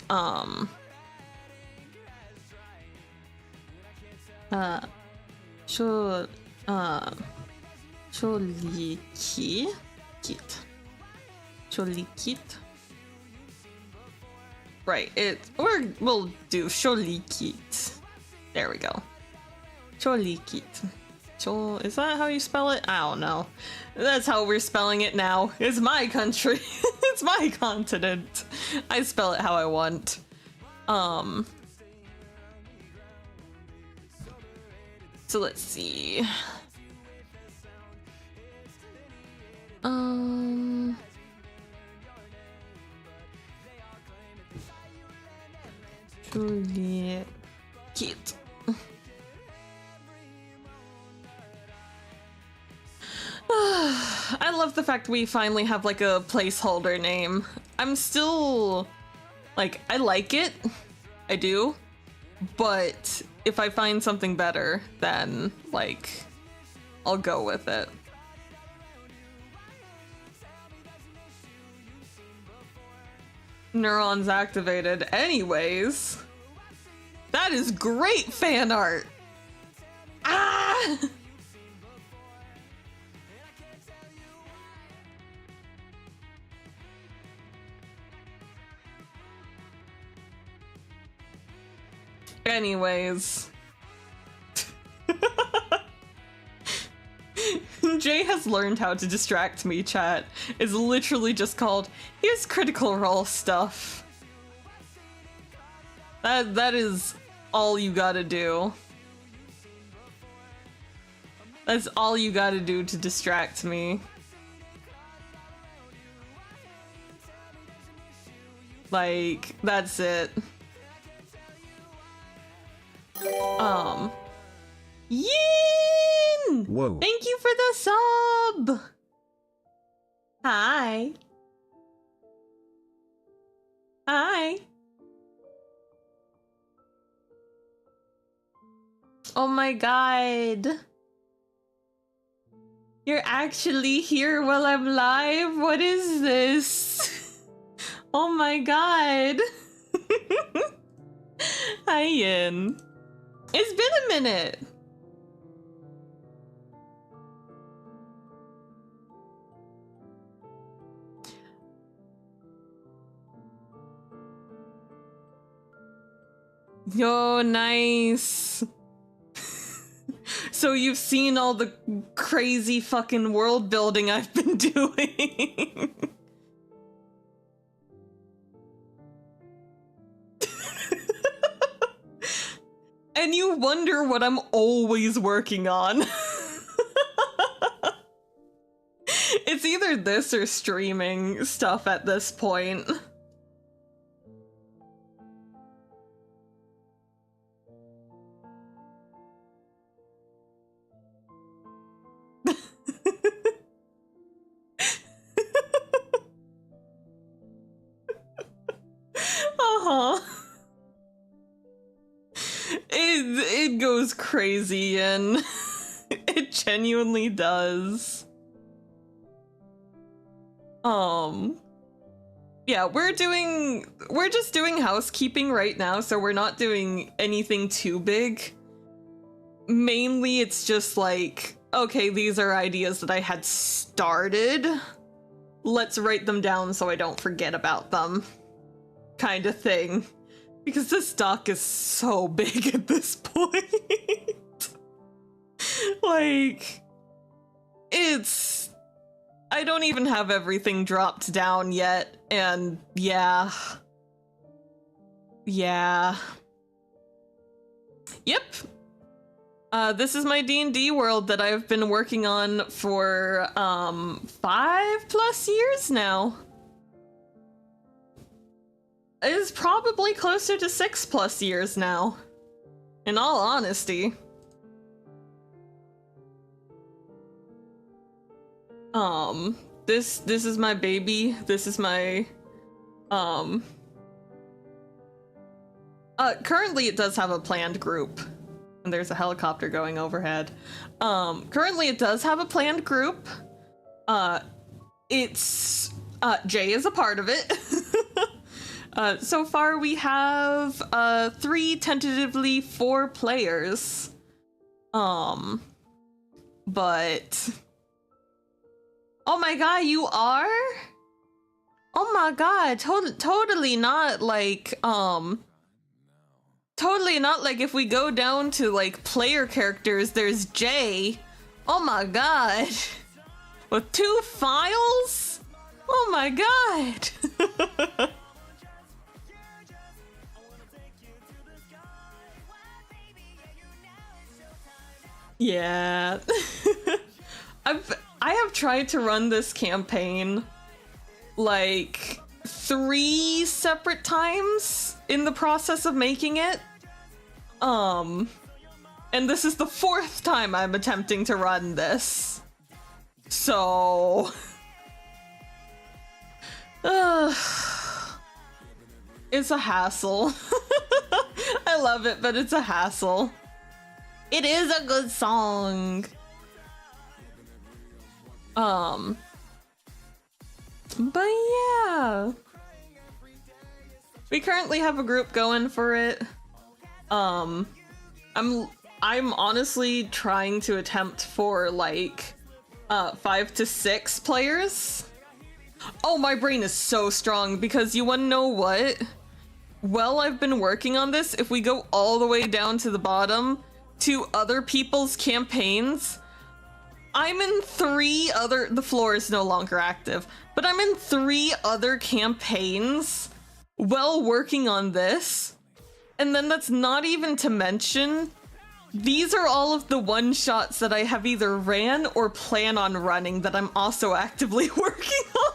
Cholikit. Right, we'll do Sholikit. There we go. Cholikit. Is that how you spell it? I don't know. That's how we're spelling it now. It's my country. It's my continent. I spell it how I want. So let's see. Cholikit. I love the fact we finally have like a placeholder name. I'm still like, I like it. I do. But if I find something better, then like I'll go with it. Neurons activated. Anyways, that is great fan art. Ah! Anyways. Jay has learned how to distract me, chat. It's literally just called, here's Critical Role stuff. That is all you gotta do. That's all you gotta do to distract me. Like, that's it. Yin! Whoa. Thank you for the sub! Hi. Hi. Oh my god. You're actually here while I'm live? What is this? Oh my god. Hi, Yin. It's been a minute. Yo, nice. So you've seen all the crazy fucking world building I've been doing. And you wonder what I'm always working on. It's either this or streaming stuff at this point. Uh-huh. It goes crazy, and it genuinely does. Yeah, we're just doing housekeeping right now, so we're not doing anything too big. Mainly it's just like, okay, these are ideas that I had started. Let's write them down so I don't forget about them. Kind of thing. Because this doc is so big at this point. Like, I don't even have everything dropped down yet, and yeah. Yeah. Yep. This is my D&D world that I've been working on for, 5+ years now. It is probably closer to 6+ years now, in all honesty. This is my baby. This is my, currently it does have a planned group. And there's a helicopter going overhead. Currently it does have a planned group. Jay is a part of it. So far we have 3, tentatively 4 players. But oh my god, you are? Oh my god, totally not like totally not like if we go down to like player characters, there's Jay. Oh my god. With 2 files? Oh my god. Yeah. I have tried to run this campaign like 3 separate times in the process of making it. And this is the 4th time I'm attempting to run this. So it's a hassle. I love it, but it's a hassle. It is a good song. But yeah. We currently have a group going for it. I'm honestly trying to attempt for like 5 to 6 players. Oh, my brain is so strong because you wanna know what? Well, I've been working on this. If we go all the way down to the bottom to other people's campaigns, I'm in 3 other, the floor is no longer active, but I'm in 3 other campaigns while working on this. And then that's not even to mention, these are all of the one-shots that I have either ran or plan on running that I'm also actively working on.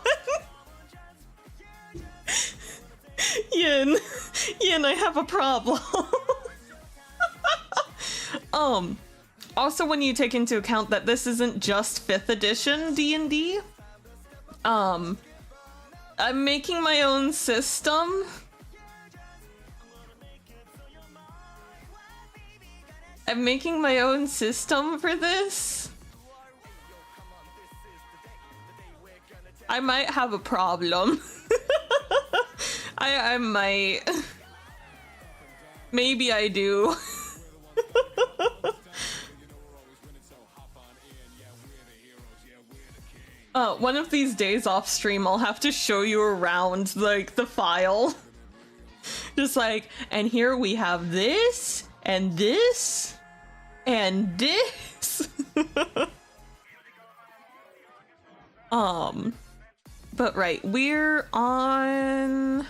Yin, I have a problem. Also, when you take into account that this isn't just 5th edition D&D, I'm making my own system. I'm making my own system for this. I might have a problem. I might. Maybe I do. One of these days off stream, I'll have to show you around, like, the file. Just like, and here we have this, and this, and this. But right, we're on...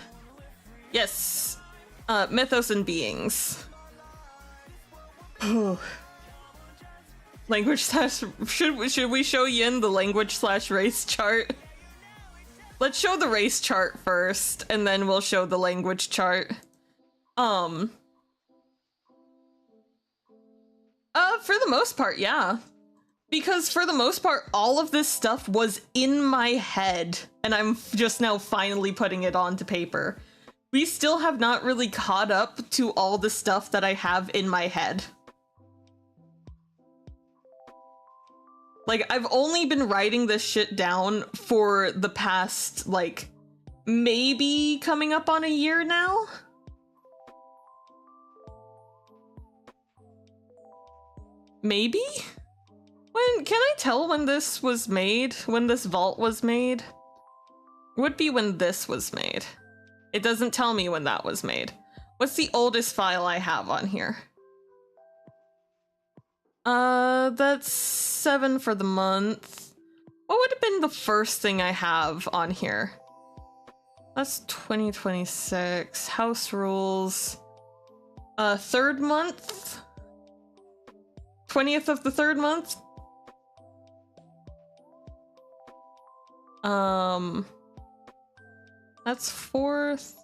Yes, Mythos and Beings. Language slash... Should we show Yin the language slash race chart? Let's show the race chart first, and then we'll show the language chart. For the most part, yeah. Because for the most part, all of this stuff was in my head, and I'm just now finally putting it onto paper. We still have not really caught up to all the stuff that I have in my head. Like, I've only been writing this shit down for the past, like, maybe coming up on a year now? Maybe? Can I tell when this was made? When this vault was made? It would be when this was made. It doesn't tell me when that was made. What's the oldest file I have on here? That's 7 for the month. What would have been the first thing I have on here? That's 2026. House rules. Third month? 20th of the third month? That's 4th.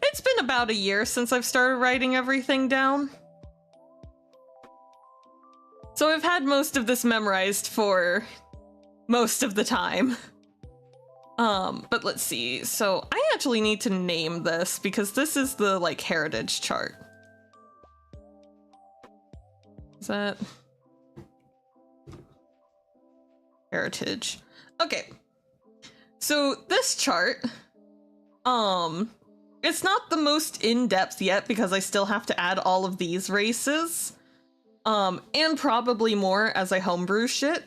It's been about a year since I've started writing everything down. So I've had most of this memorized for most of the time. But let's see. So I actually need to name this because this is the, like, heritage chart. Is that... heritage. Okay. So this chart, it's not the most in-depth yet because I still have to add all of these races. And probably more as I homebrew shit.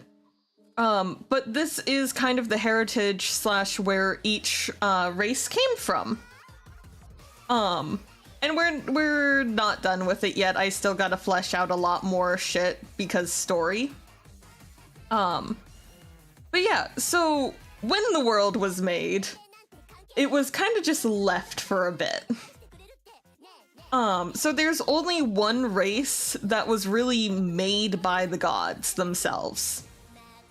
But this is kind of the heritage slash where each race came from. And we're not done with it yet. I still gotta flesh out a lot more shit because story. But yeah, so when the world was made, it was kind of just left for a bit. So there's only one race that was really made by the gods themselves.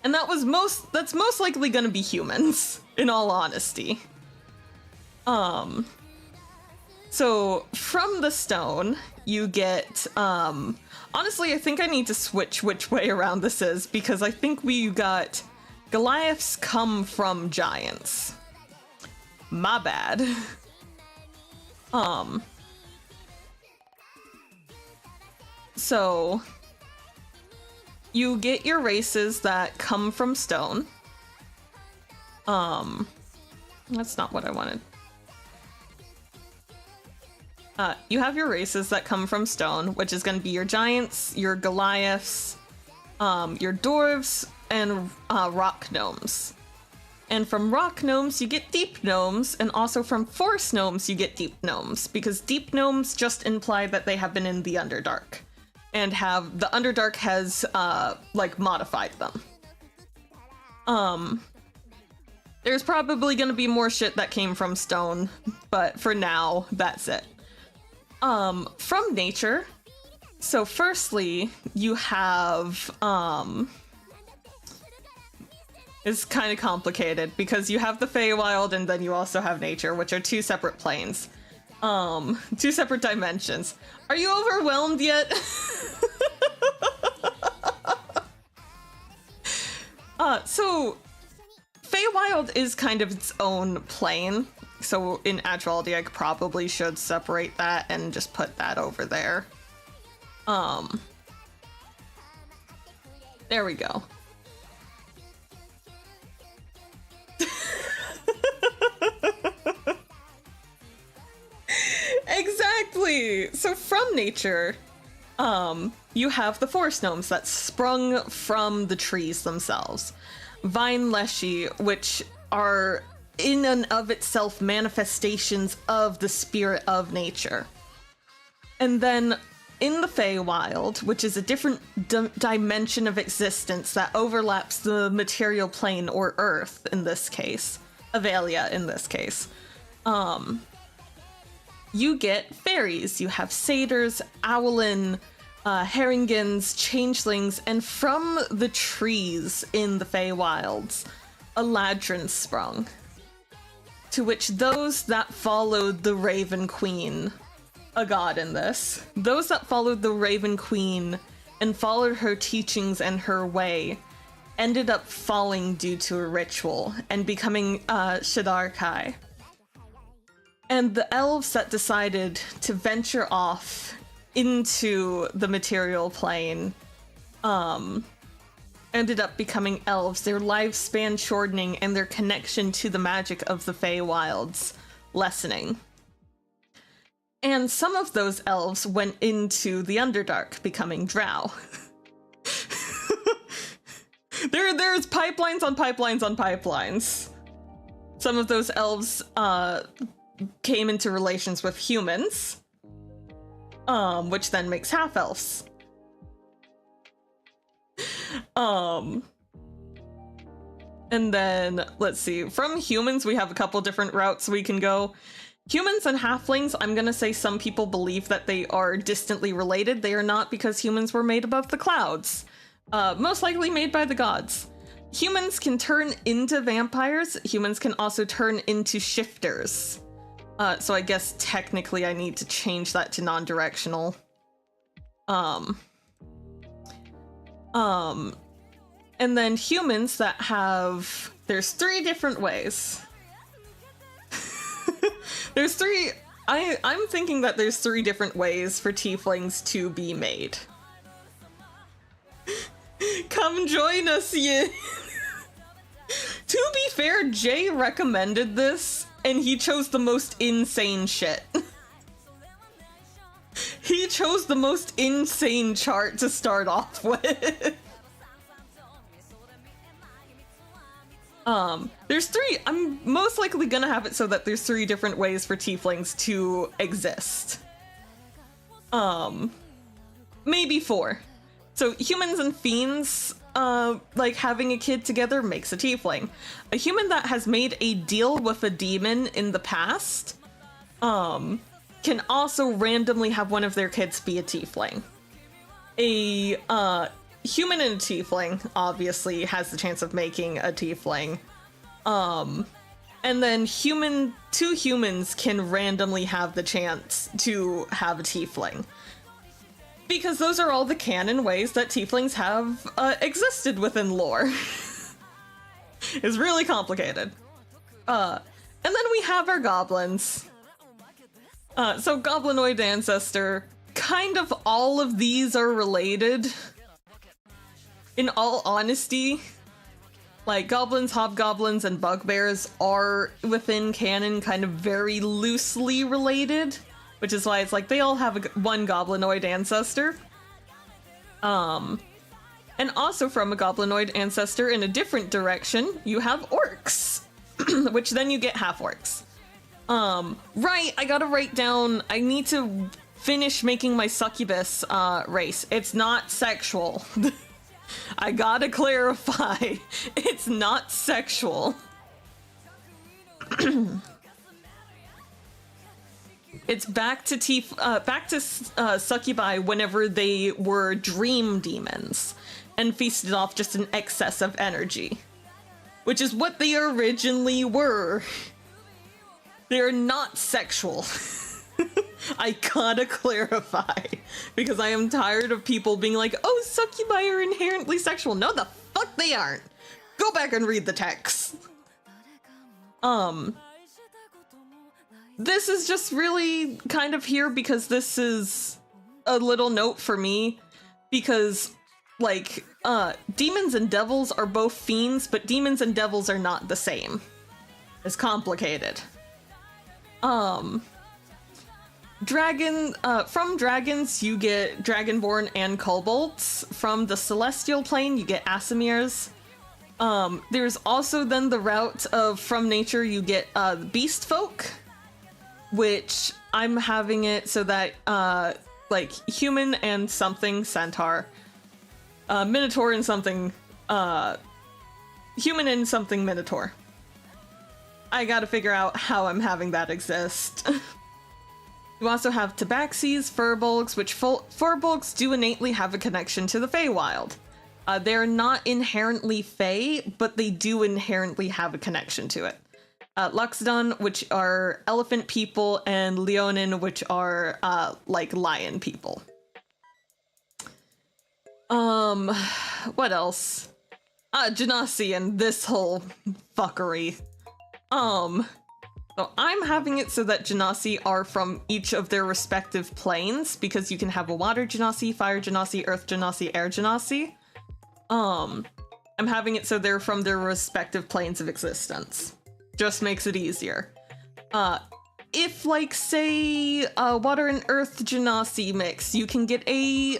And that's most likely gonna be humans, in all honesty. So from the stone, you get, honestly, I think I need to switch which way around this is, because I think we got Goliaths come from giants. My bad. So you get your races that come from stone. That's not what I wanted. You have your races that come from stone, which is going to be your giants, your Goliaths, your dwarves, and rock gnomes. And from rock gnomes, you get deep gnomes, and also from forest gnomes, you get deep gnomes, because deep gnomes just imply that they have been in the Underdark, and the Underdark has, like, modified them. There's probably gonna be more shit that came from stone, but for now, that's it. From nature, so firstly, you have, it's kind of complicated because you have the Feywild and then you also have nature, which are two separate planes. Two separate dimensions. Are you overwhelmed yet? So Feywild is kind of its own plane. So in actuality, I probably should separate that and just put that over there. There we go. Exactly! So from nature, you have the forest gnomes that sprung from the trees themselves. Vine leshy, which are in and of itself manifestations of the spirit of nature. And then in the Feywild, which is a different dimension of existence that overlaps the material plane or Earth in this case, Avelia in this case, you get fairies. You have satyrs, owlin, herringans, changelings, and from the trees in the Feywilds, Eladrin sprung. To which those that followed the Raven Queen, a god in this, those that followed the Raven Queen and followed her teachings and her way, ended up falling due to a ritual and becoming Shadar Kai. And the elves that decided to venture off into the material plane ended up becoming elves, their lifespan shortening and their connection to the magic of the Feywilds lessening. And some of those elves went into the Underdark, becoming drow. There's pipelines on pipelines on pipelines. Some of those elves came into relations with humans, which then makes half-elves. And then, let's see, from humans we have a couple different routes we can go. Humans and halflings, I'm gonna say some people believe that they are distantly related. They are not, because humans were made above the clouds. Most likely made by the gods. Humans can turn into vampires. Humans can also turn into shifters. So I guess technically I need to change that to non-directional. And then humans that have... There's 3 different ways. There's 3... I'm thinking that there's 3 different ways for tieflings to be made. Come join us, Yin! To be fair, Jay recommended this, and he chose the most insane shit. He chose the most insane chart to start off with. There's 3. I'm most likely gonna have it so that there's 3 different ways for tieflings to exist. Maybe 4. So humans and fiends, like having a kid together makes a tiefling. A human that has made a deal with a demon in the past, can also randomly have one of their kids be a tiefling. A, human and a tiefling obviously has the chance of making a tiefling. And then 2 humans can randomly have the chance to have a tiefling. Because those are all the canon ways that tieflings have existed within lore. It's really complicated. And then we have our goblins. So goblinoid ancestor, kind of all of these are related. In all honesty, like goblins, hobgoblins, and bugbears are within canon kind of very loosely related, which is why it's like they all have one goblinoid ancestor. And also from a goblinoid ancestor in a different direction, you have orcs, which then you get half-orcs. Right, I gotta write down, I need to finish making my succubus race. It's not sexual. I gotta clarify, it's not sexual. It's back to succubi whenever they were dream demons and feasted off just an excess of energy, which is what they originally were. They're not sexual. I gotta clarify, because I am tired of people being like, oh, succubi are inherently sexual. No, the fuck they aren't. Go back and read the text. This is just really kind of here because this is a little note for me, because, like, demons and devils are both fiends, but demons and devils are not the same. It's complicated. From dragons, you get Dragonborn and Kobolds. From the Celestial Plane, you get Asimirs. There's also then the route of from nature, you get Beast Folk, which I'm having it so that like human and something centaur, Minotaur and something human and something Minotaur. I gotta figure out how I'm having that exist. You also have Tabaxis, Furbolgs, which Furbolgs do innately have a connection to the Feywild. They're not inherently Fey, but they do inherently have a connection to it. Luxdun, which are elephant people, and Leonin, which are like lion people. What else? Genasi and this whole fuckery. So I'm having it so that Genasi are from each of their respective planes, because you can have a water Genasi, fire Genasi, earth Genasi, air Genasi. I'm having it so they're from their respective planes of existence. Just makes it easier. If, like, say, water and earth Genasi mix, you can get a,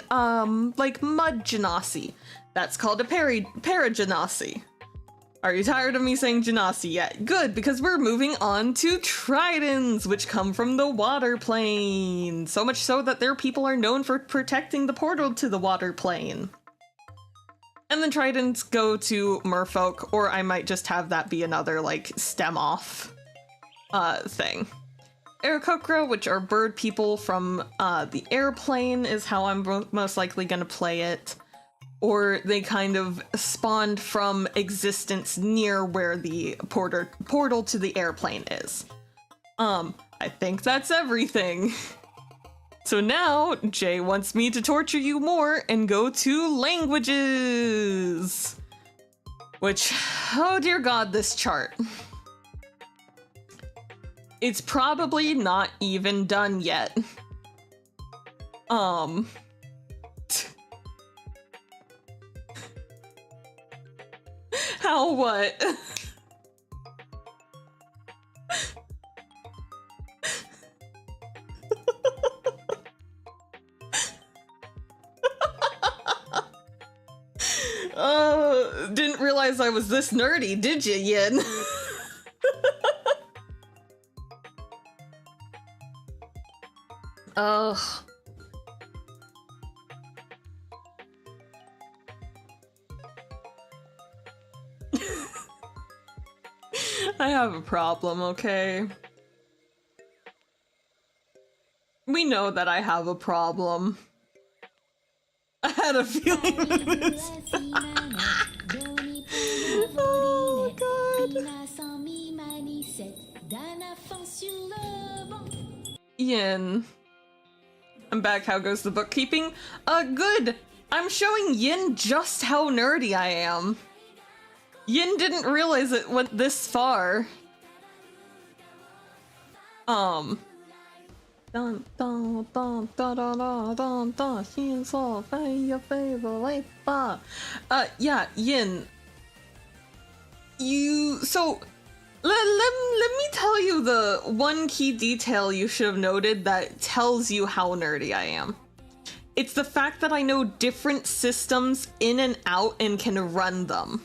like, mud Genasi. That's called a Paragenasi. Are you tired of me saying Genasi yet? Good, because we're moving on to Tridents, which come from the water plane. So much so that their people are known for protecting the portal to the water plane. And then Tridents go to Merfolk, or I might just have that be another, like, stem off thing. Aarakocra, which are bird people from the airplane, is how I'm most likely going to play it. Or they kind of spawned from existence near where the portal to the airplane is. I think that's everything. So now, Jay wants me to torture you more and go to languages. Which, oh dear God, this chart. It's probably not even done yet. How what? Didn't realize I was this nerdy, did you, Yin? Ugh. I have a problem, okay? We know that I have a problem. I had a feeling of this. Oh, God. Yin. I'm back. How goes the bookkeeping? Good. I'm showing Yin just how nerdy I am. Yin didn't realize it went this far. Yeah, Yin. Let me tell you the one key detail you should have noted that tells you how nerdy I am. It's the fact that I know different systems in and out and can run them.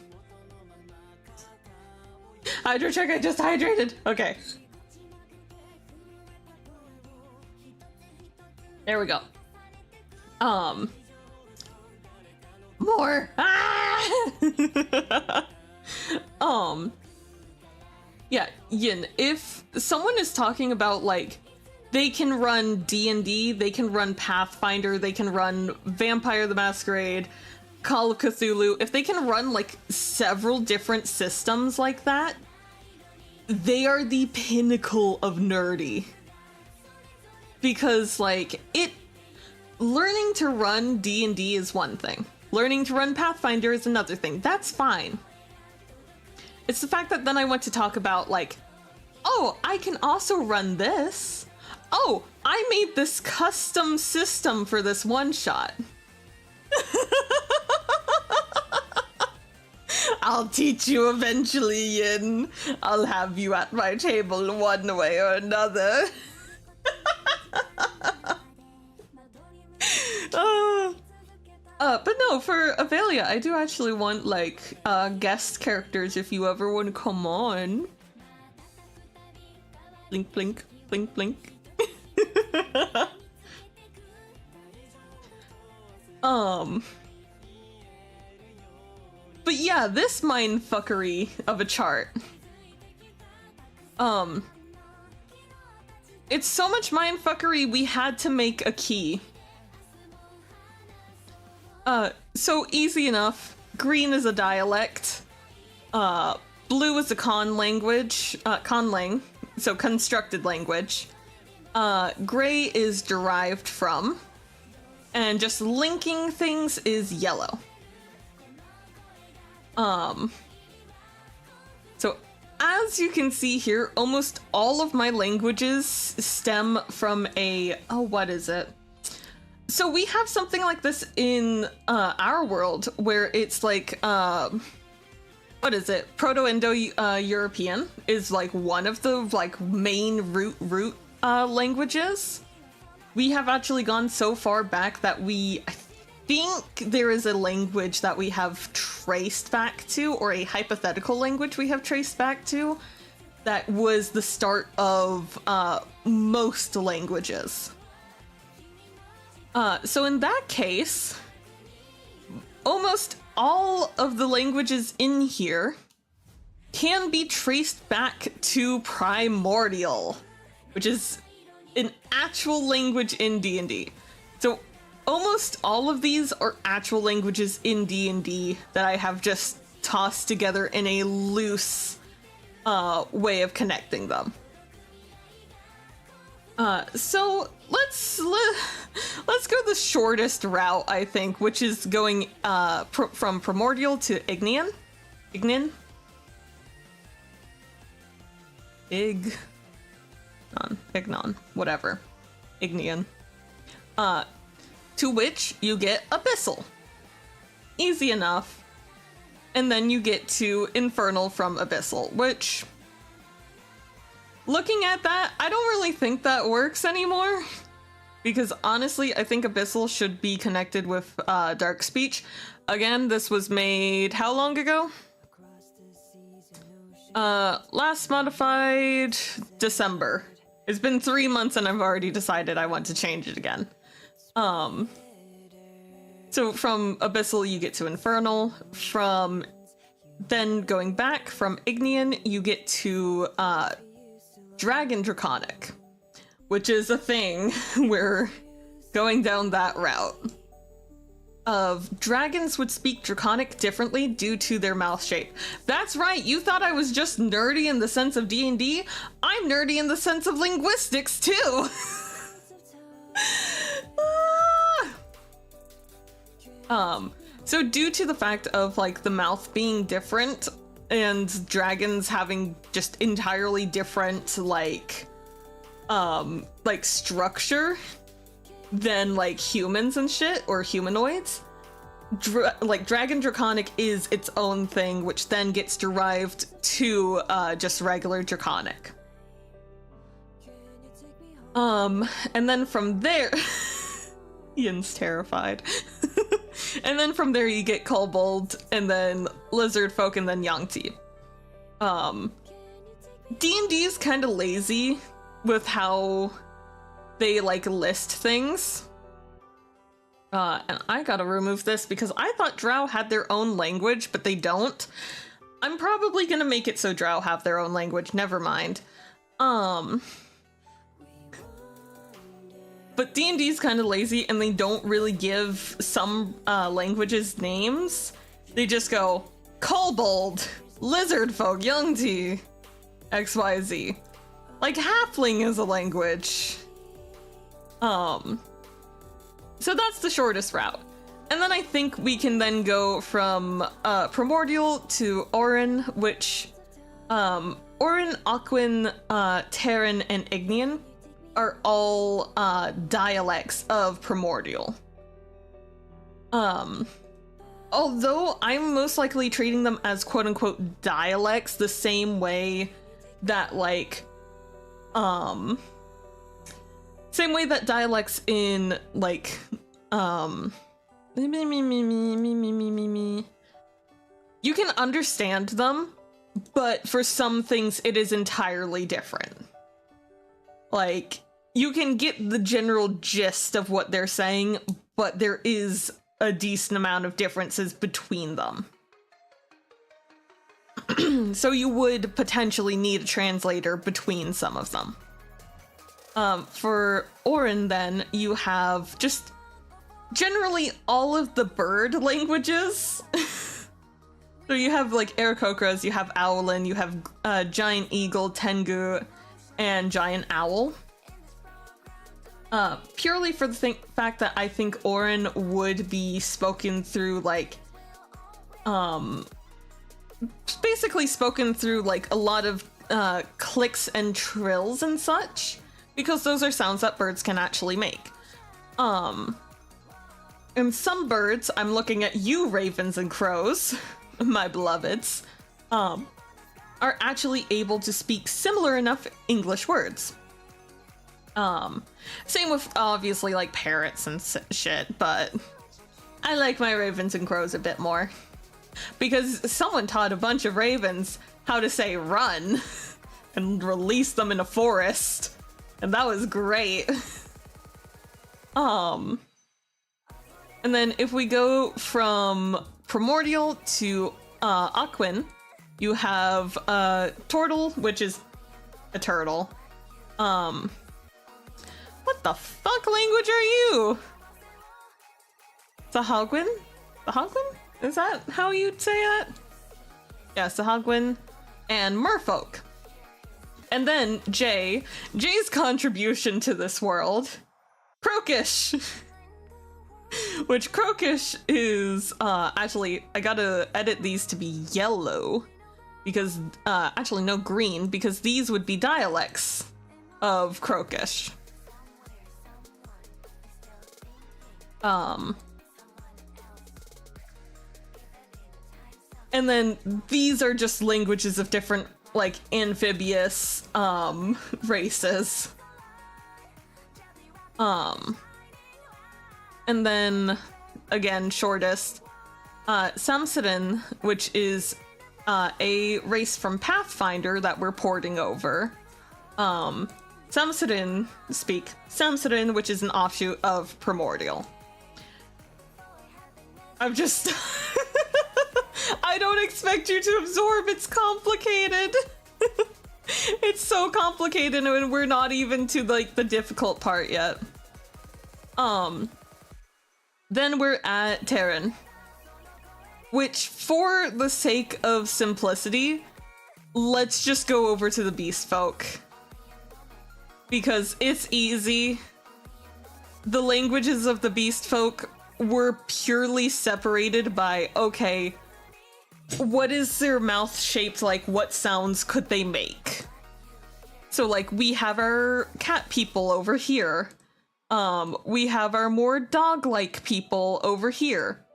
Hydro check, I just hydrated. Okay. There we go. More. Ah! Yeah, Yin, if someone is talking about, like, they can run D&D, they can run Pathfinder, they can run Vampire the Masquerade, Call of Cthulhu, if they can run, like, several different systems like that, they are the pinnacle of nerdy. Because, like, learning to run D&D is one thing. Learning to run Pathfinder is another thing. That's fine. It's the fact that then I went to talk about, like, oh, I can also run this. Oh, I made this custom system for this one-shot. I'll teach you eventually, Yin. I'll have you at my table one way or another. But no, for Avelia, I do actually want, like, guest characters if you ever want to come on. Blink, blink, blink, blink. But yeah, this mindfuckery of a chart. It's so much mindfuckery, we had to make a key. So easy enough. Green is a dialect. Blue is a con language. Conlang. So constructed language. Gray is derived from. And just linking things is yellow. So as you can see here, almost all of my languages stem from a, oh, what is it? So we have something like this in our world where it's like, what is it? Proto-Indo-European is like one of the like main root languages. We have actually gone so far back that I think there is a language that we have traced back to, or a hypothetical language we have traced back to, that was the start of most languages. So in that case, almost all of the languages in here can be traced back to primordial, which is an actual language in D&D. So almost all of these are actual languages in D&D that I have just tossed together in a loose way of connecting them. So let's go the shortest route, I think, which is going from primordial to Ignean. Ignon, whatever. Ignean. To which you get abyssal. Easy enough. And then you get to infernal from abyssal, which, looking at that, I don't really think that works anymore. Because honestly, I think abyssal should be connected with dark speech. Again, this was made how long ago? Last modified December. It's been 3 months and I've already decided I want to change it again. So from abyssal you get to infernal. From then going back from Ignean you get to dragon draconic, which is a thing. We're going down that route of dragons would speak draconic differently due to their mouth shape. That's right, you thought I was just nerdy in the sense of D&D? I'm nerdy in the sense of linguistics too. So due to the fact of like the mouth being different and dragons having just entirely different like structure than like humans and shit, or humanoids, like dragon draconic is its own thing, which then gets derived to just regular draconic. And then from there Ian's terrified. And then from there you get kobold, and then lizard folk, and then Yangti. D&D is kind of lazy with how they like list things. And I gotta remove this because I thought drow had their own language, but they don't. I'm probably gonna make it so drow have their own language, never mind. But D&D is kind of lazy, and they don't really give some languages names. They just go, kobold, lizard folk, Yangti, XYZ. Like, halfling is a language. So that's the shortest route. And then I think we can then go from primordial to Orin, which Orin, Aquin, Terran, and Ignean are all dialects of primordial. Although I'm most likely treating them as quote-unquote dialects the same way that like same way that dialects in like You can understand them, but for some things it is entirely different. Like, you can get the general gist of what they're saying, but there is a decent amount of differences between them. So you would potentially need a translator between some of them. For Orin, then, you have just generally all of the bird languages. So you have like Aarakocras, you have Owlin, you have Giant Eagle, Tengu, and Giant Owl. Purely for the fact that I think Orin would be spoken through like, basically spoken through like a lot of clicks and trills and such, because those are sounds that birds can actually make. And some birds, I'm looking at you, ravens and crows, my beloveds, are actually able to speak similar enough English words. Same with obviously like parrots and shit, but I like my ravens and crows a bit more. Because someone taught a bunch of ravens how to say run and release them in a forest. And that was great. And then if we go from Primordial to Aquin, you have Tortle, which is a turtle. What the fuck language are you? Sahagwin? Sahagwin? Is that how you'd say that? Yeah, Sahagwin and Merfolk. And then Jay's contribution to this world, Croakish. Which Croakish is, actually, I gotta edit these to be yellow. Because, actually no, green, because these would be dialects of Croakish. And then these are just languages of different, like, amphibious, races. And then, again, shortest, Samsudin, which is, a race from Pathfinder that we're porting over. Samsudin speak Samsudin, which is an offshoot of Primordial. I'm just... I don't expect you to absorb, it's complicated. It's so complicated and we're not even to like the difficult part yet. Then we're at Terran, which for the sake of simplicity, let's just go over to the beast folk. Because it's easy. The languages of the beast folk were purely separated by, okay, what is their mouth shaped like? What sounds could they make? So like we have our cat people over here. We have our more dog-like people over here.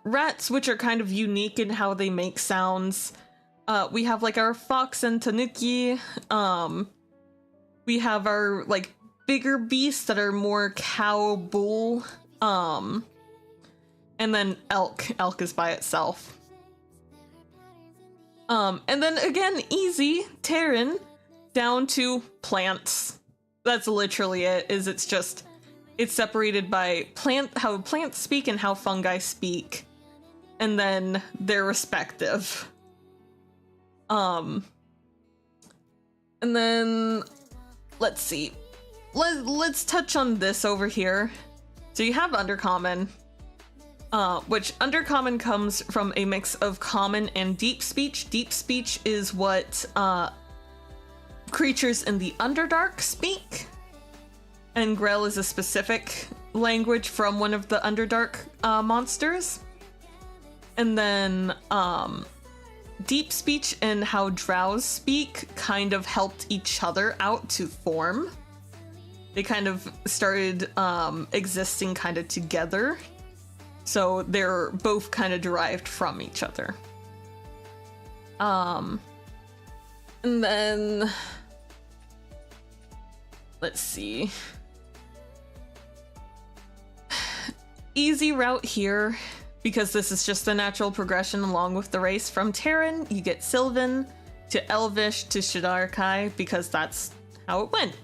Rats, which are kind of unique in how they make sounds. We have like our fox and tanuki. We have our like bigger beasts that are more cow, bull. And then elk. Elk is by itself. And then again, easy, Terran, down to plants. That's literally it, it's separated by how plants speak and how fungi speak. And then their respective. And then, let's see. Let's touch on this over here. So you have Undercommon. Which Undercommon comes from a mix of Common and Deep Speech. Deep Speech is what creatures in the Underdark speak, and Grell is a specific language from one of the Underdark monsters. And then Deep Speech and how Drows speak kind of helped each other out to form. They kind of started existing kind of together. So they're both kind of derived from each other. And then, let's see. easy route here, because this is just the natural progression along with the race. From Terran, you get Sylvan, to Elvish, to Shidarkai, because that's how it went.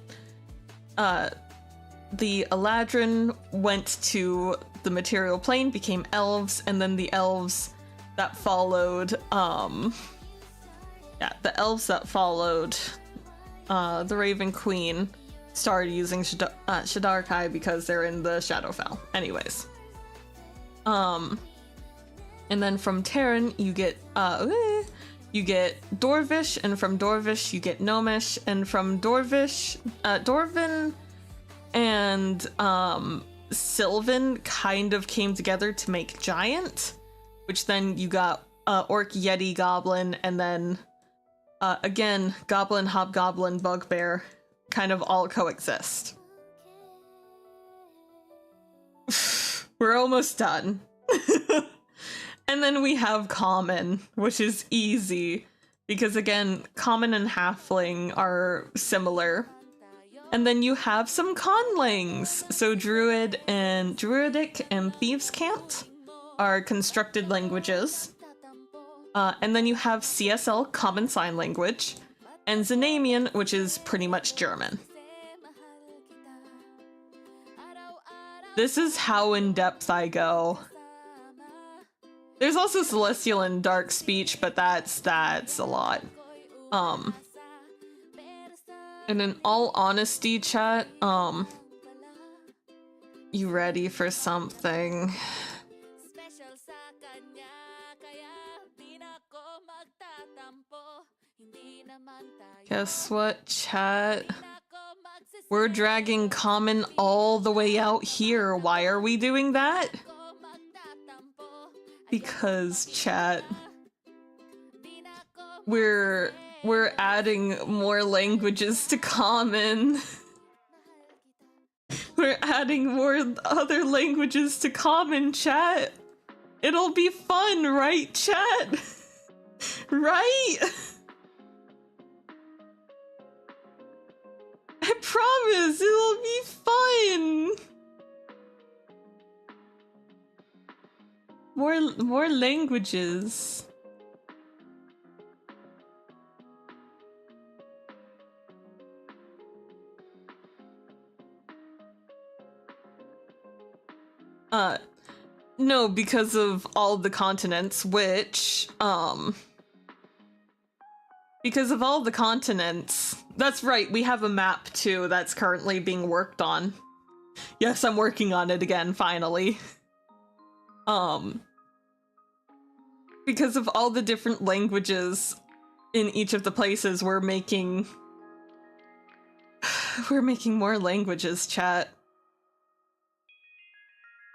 The Eladrin went to the material plane, became elves, and then the elves that followed, the elves that followed the Raven Queen started using Shidarkai because they're in the Shadowfell. Anyways. And then from Terran, you get Dorvish, and from Dorvish you get Gnomish, and from Dorvish, Dorvin and Sylvan kind of came together to make Giant, which then you got Orc, Yeti, Goblin, and then again, Goblin, Hobgoblin, Bugbear kind of all coexist. We're almost done. And then we have Common, which is easy, because again, Common and Halfling are similar. And then you have some Conlings. So Druidic and Thieves' Cant are constructed languages. And then you have CSL, Common Sign Language, and Zanamian, which is pretty much German. This is how in-depth I go. There's also Celestial and Dark Speech, but that's a lot. And in all honesty, chat, you ready for something? Guess what, chat? We're dragging Common all the way out here. Why are we doing that? Because, chat, we're adding more languages to Common. We're adding more other languages to Common, chat. It'll be fun, right, chat? Right? I promise, it'll be fun. More languages. No, because of all the continents, which, because of all the continents, that's right, we have a map too that's currently being worked on. Yes, I'm working on it again, finally. Because of all the different languages in each of the places, we're making more languages, chat.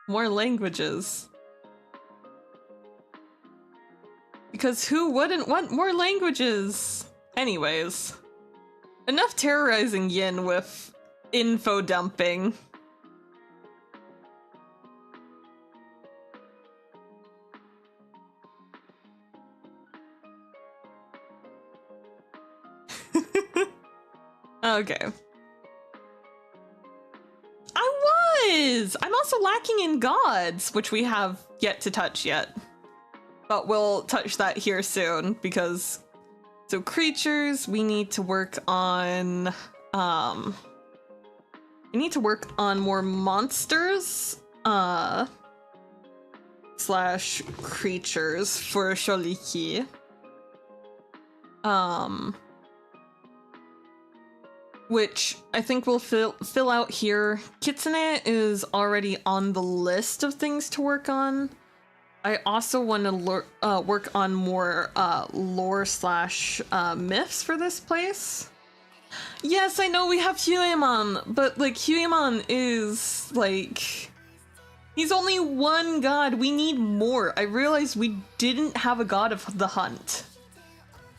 More languages. Because who wouldn't want more languages? Anyways. Enough terrorizing Yin with info dumping. Okay. I'm also lacking in gods, which we have yet to touch yet. But we'll touch that here soon, because... So creatures, we need to work on... we need to work on more monsters, slash creatures for Sholiki. Which I think we'll fill out here. Kitsune is already on the list of things to work on. I also want to work on more lore slash myths for this place. Yes, I know we have Huemon, but like Huemon is like... He's only one god. We need more. I realized we didn't have a god of the hunt.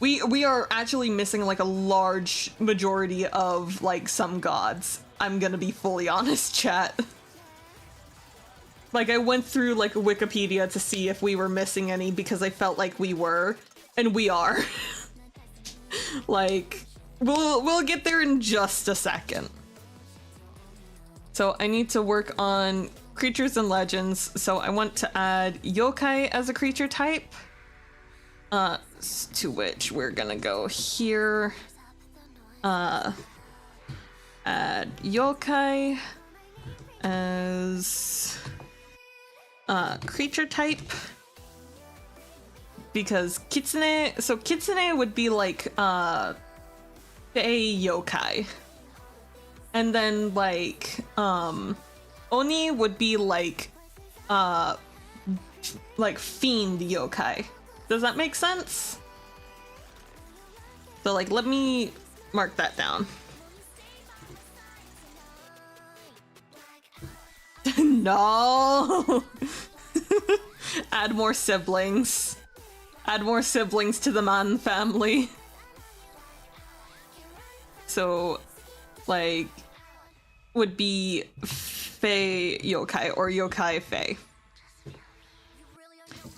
We are actually missing like a large majority of like some gods. I'm gonna be fully honest, chat. Like I went through like Wikipedia to see if we were missing any because I felt like we were, and we are. Like we'll get there in just a second. So I need to work on creatures and legends, so I want to add yokai as a creature type. To which we're gonna go here. Add yokai as creature type. Because kitsune, so kitsune would be like a yokai. And then like oni would be like fiend yokai. Does that make sense? So like let me mark that down. No. Add more siblings. Add more siblings to the man family. So, like, would be Fey yokai or yokai Fey.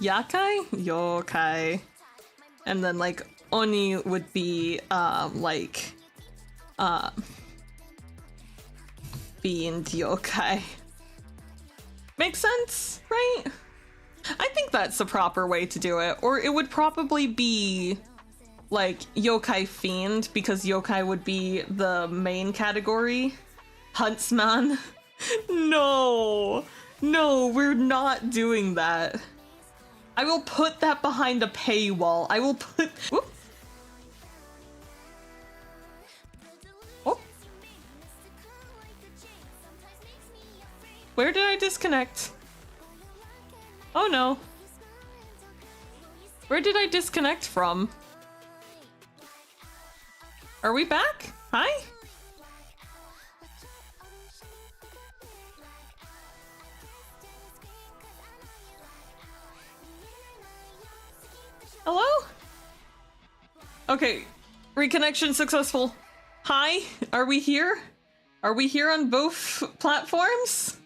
Yakai? Yokai. And then, like, Oni would be, fiend yokai. Makes sense, right? I think that's the proper way to do it. Or it would probably be like yokai fiend, because yokai would be the main category. Huntsman. No, we're not doing that. I will put that behind a paywall. I will put... Whoop. Oh. Where did I disconnect? Oh no. Where did I disconnect from? Are we back? Hi? Hello? Okay, reconnection successful. Hi, are we here? Are we here on both platforms?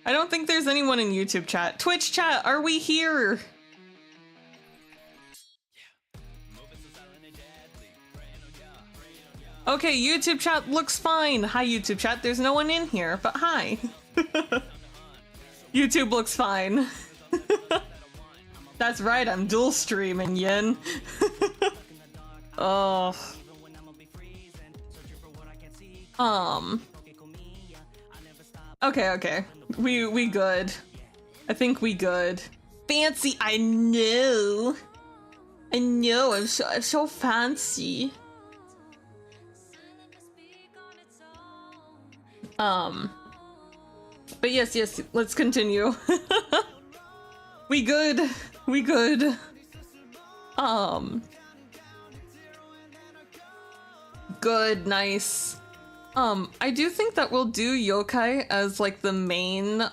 I don't think there's anyone in YouTube chat. Twitch chat, are we here? Okay, YouTube chat looks fine. Hi, YouTube chat. There's no one in here, but hi. YouTube looks fine. That's right, I'm dual streaming, Yin. Oh. Okay. We good. I think we good. Fancy, I know. I'm so fancy. But yes, let's continue. We good. Good, nice. I do think that we'll do yokai as like the main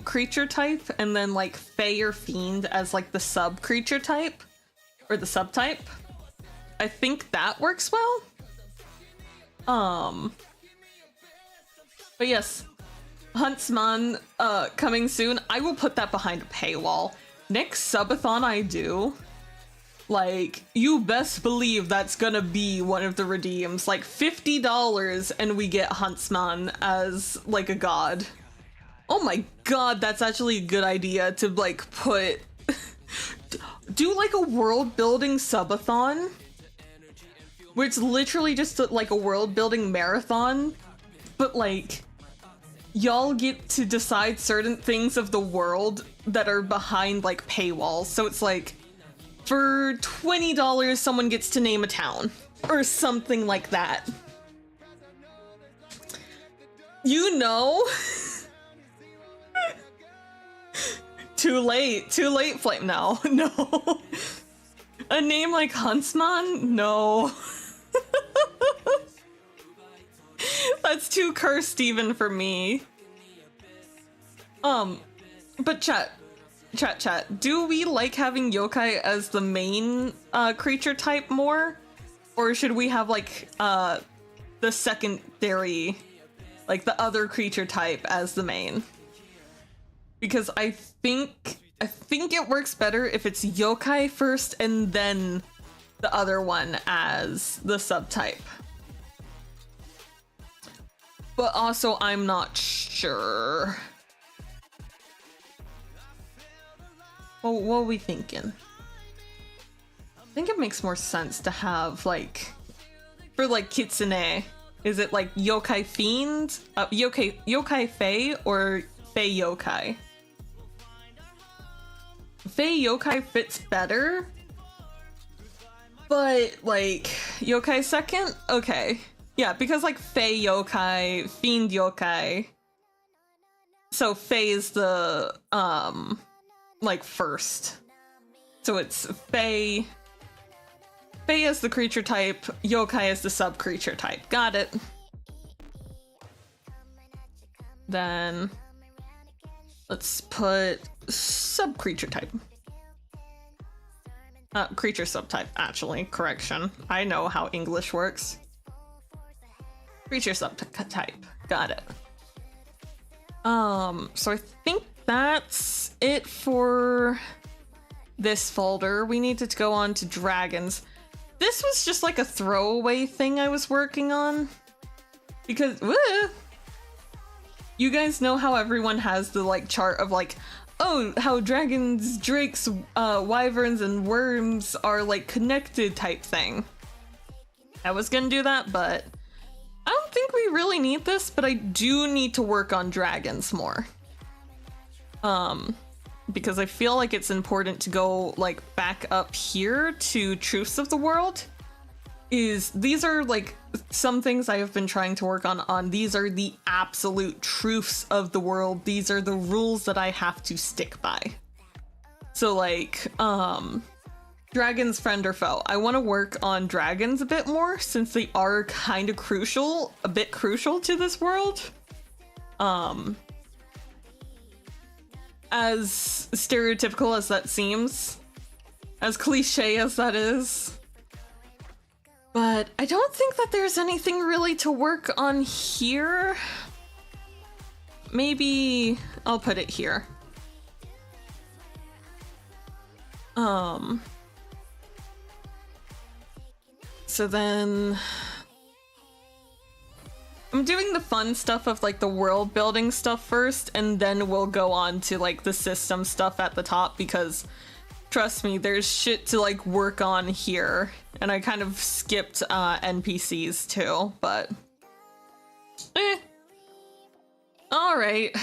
creature type, and then like Fey or Fiend as like the sub creature type or the subtype. I think that works well. But yes, Huntsman coming soon. I will put that behind a paywall. Next subathon I do, like, you best believe that's gonna be one of the redeems. Like $50 and we get Huntsman as like a god. Oh my god, that's actually a good idea to like put... do like a world building subathon, where it's literally just like a world building marathon, but like y'all get to decide certain things of the world that are behind like paywalls. So it's like, for $20 someone gets to name a town or something like that. You know? Too late, Flame. No. A name like Huntsman? No. That's too cursed even for me. But chat. Do we like having yokai as the main creature type more? Or should we have like the secondary, like the other creature type as the main? Because I think it works better if it's yokai first and then the other one as the subtype. But also, I'm not sure. Well, what are we thinking? I think it makes more sense to have, like, for, like, kitsune, is it, like, yokai fiend? Yokai fae or fae yokai? Fae yokai fits better, but, like, yokai second? Okay. Yeah, because, like, fae yokai, fiend yokai. So fae is the, like, first. So it's fae as the creature type, yokai as the sub-creature type. Got it. Then let's put sub-creature type. Creature subtype, actually. Correction. I know how English works. Creature subtype. Got it. So I think that's it for this folder. We needed to go on to dragons. This was just like a throwaway thing I was working on. Because, you guys know how everyone has the, like, chart of, like, oh, how dragons, drakes, wyverns, and worms are, like, connected type thing. I was gonna do that, but I don't think we really need this, but I do need to work on dragons more. Because I feel like it's important to go, like, back up here to Truths of the World. These are, like, some things I have been trying to work on. These are the absolute truths of the world. These are the rules that I have to stick by. So, like, dragons, friend or foe. I want to work on dragons a bit more since they are kind of crucial, a bit crucial to this world. As stereotypical as that seems, as cliche as that is. But I don't think that there's anything really to work on here. Maybe I'll put it here. So then I'm doing the fun stuff of, like, the world building stuff first, and then we'll go on to, like, the system stuff at the top, because trust me, there's shit to, like, work on here. And I kind of skipped NPCs too, but alright.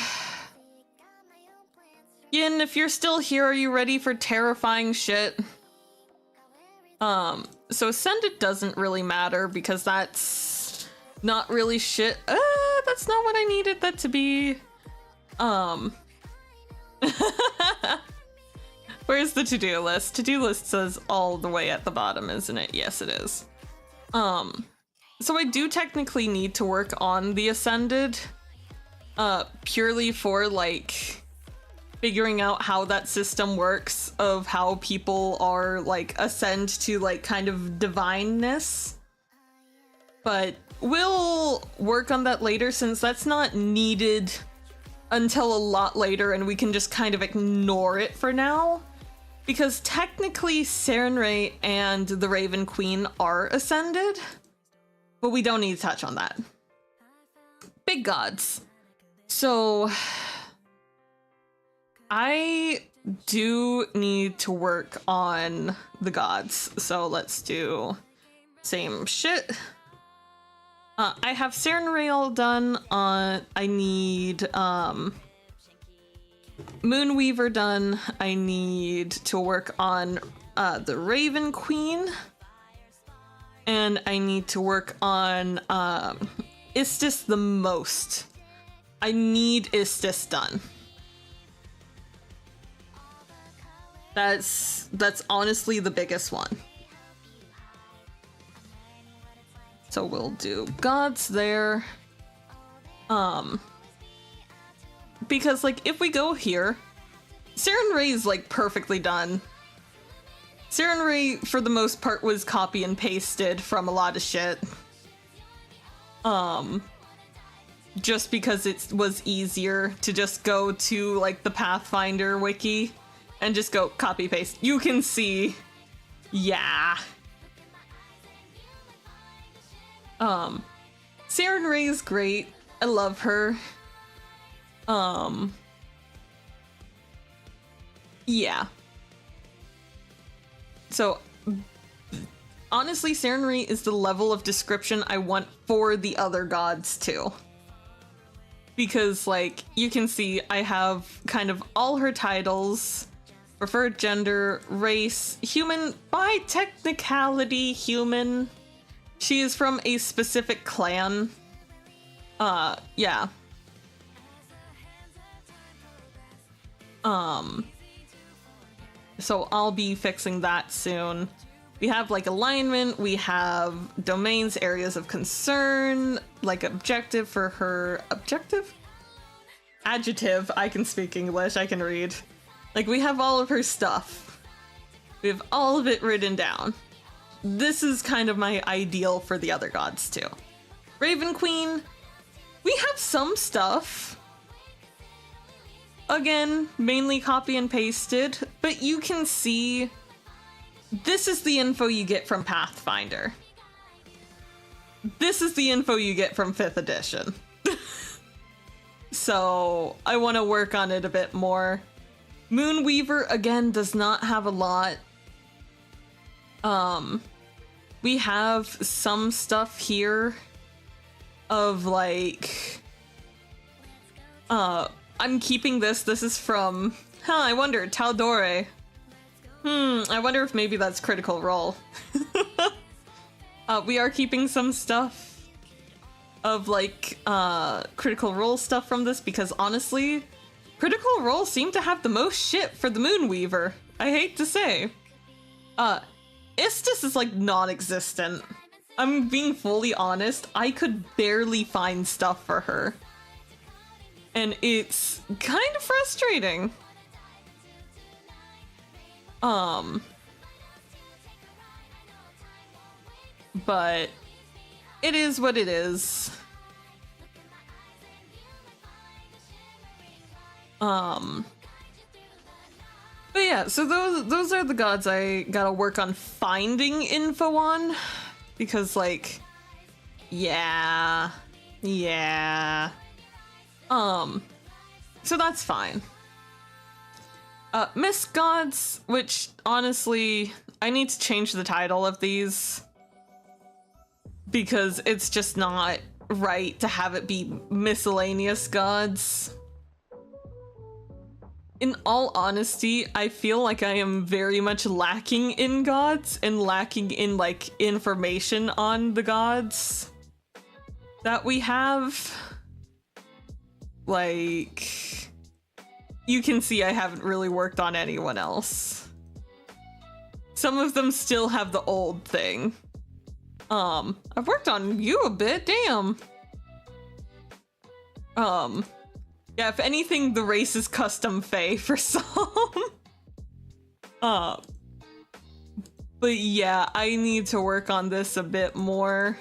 Yin, if you're still here, are you ready for terrifying shit? So Ascended doesn't really matter because that's not really shit. That's not what I needed that to be. Where's the to-do list? To-do list says all the way at the bottom, isn't it? Yes, it is. So I do technically need to work on the Ascended, purely for, like, figuring out how that system works of how people are, like, ascend to, like, kind of divineness. But we'll work on that later since that's not needed until a lot later and we can just kind of ignore it for now. Because technically Sarenrae and the Raven Queen are ascended, but we don't need to touch on that. Big gods. So I do need to work on the gods. So let's do same shit. I have Sarenrae all done. I need Moonweaver done. I need to work on the Raven Queen. And I need to work on Istis the most. I need Istis done. That's honestly the biggest one. So we'll do gods there. Because, like, if we go here, Sarenrae's, like, perfectly done. Sarenrae, for the most part, was copy and pasted from a lot of shit. Just because it was easier to just go to, like, the Pathfinder wiki and just go copy paste. You can see, yeah. Sarenrae is great. I love her. Yeah. So, honestly, Serenry is the level of description I want for the other gods too. Because, like, you can see I have kind of all her titles, preferred gender, race, human, by technicality human. She is from a specific clan. Yeah. So I'll be fixing that soon. We have like alignment, we have domains, areas of concern, like objective for her. Objective? Adjective. I can speak English, I can read. Like, we have all of her stuff. We have all of it written down. This is kind of my ideal for the other gods too. Raven Queen, we have some stuff. Again, mainly copy and pasted, but you can see this is the info you get from Pathfinder. This is the info you get from 5th edition. So I want to work on it a bit more. Moonweaver, again, does not have a lot. We have some stuff here of like, I'm keeping this. This is from, I wonder, Taldore. I wonder if maybe that's Critical Role. We are keeping some stuff of like, Critical Role stuff from this because honestly, Critical Role seem to have the most shit for the Moonweaver. I hate to say. Istis is like non-existent. I'm being fully honest. I could barely find stuff for her. And it's kind of frustrating. But it is what it is. But yeah, so those are the gods I gotta work on finding info on. Because, like, yeah. So that's fine. Miss Gods, which, honestly, I need to change the title of these. Because it's just not right to have it be miscellaneous gods. In all honesty, I feel like I am very much lacking in gods and lacking in, like, information on the gods that we have. Like, you can see I haven't really worked on anyone else. Some of them still have the old thing. I've worked on you a bit, damn. Yeah, if anything, the race is custom Fae for some. But yeah, I need to work on this a bit more.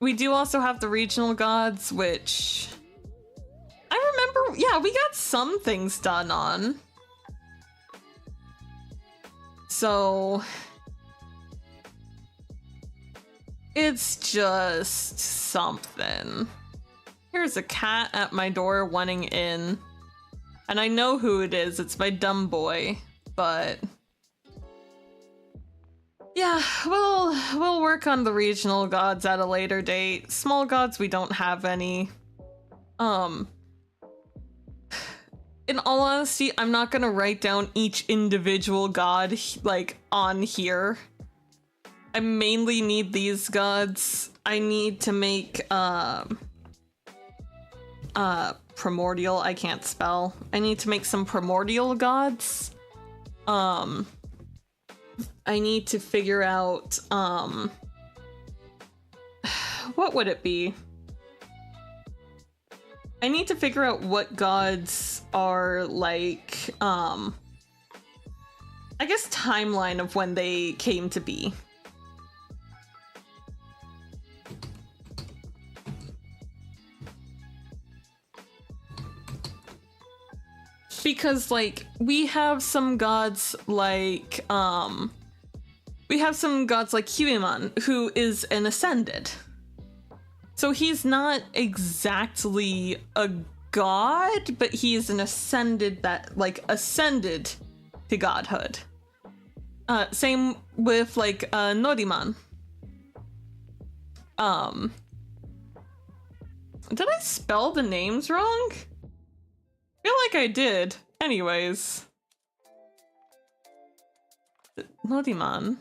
We do also have the regional gods, which I remember, yeah, we got some things done on. So it's just something. Here's a cat at my door wanting in. And I know who it is, it's my dumb boy, but yeah, we'll work on the regional gods at a later date. Small gods, we don't have any. In all honesty, I'm not gonna write down each individual god, like, on here. I mainly need these gods. I need to make, primordial, I can't spell. I need to make some primordial gods. I need to figure out, what would it be? I need to figure out what gods are, like, I guess timeline of when they came to be. Because, like, we have some gods like, Huiman, who is an ascended. So he's not exactly a god, but he is an ascended to godhood. Same with like Noriman. Did I spell the names wrong? I feel like I did. Anyways. Noriman.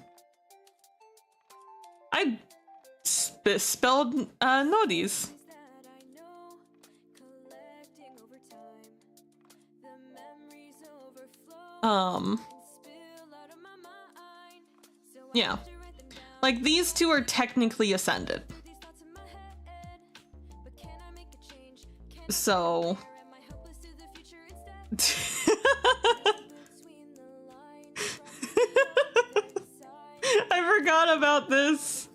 I spelled Nodis. Yeah. Like, these two are technically ascended. So... I forgot about this.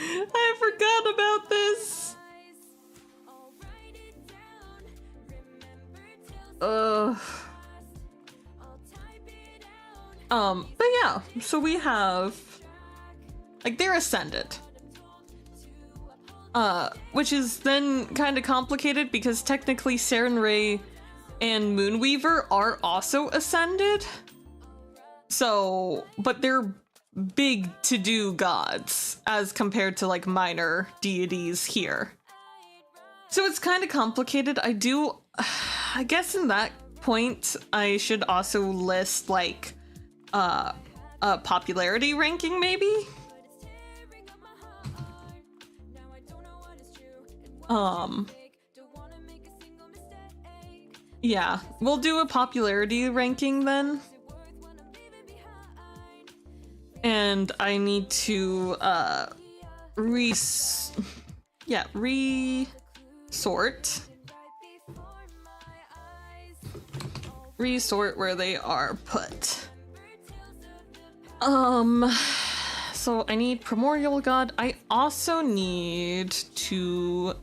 I forgot about this. But yeah, so we have, like, they're ascended. Which is then kind of complicated because technically Sarenrae and Moonweaver are also ascended. So, but they're big to-do gods as compared to like minor deities here. So it's kind of complicated. I guess in that point, I should also list like a popularity ranking maybe? Yeah, we'll do a popularity ranking then. And I need to resort where they are put. So I need primordial god. I also need to,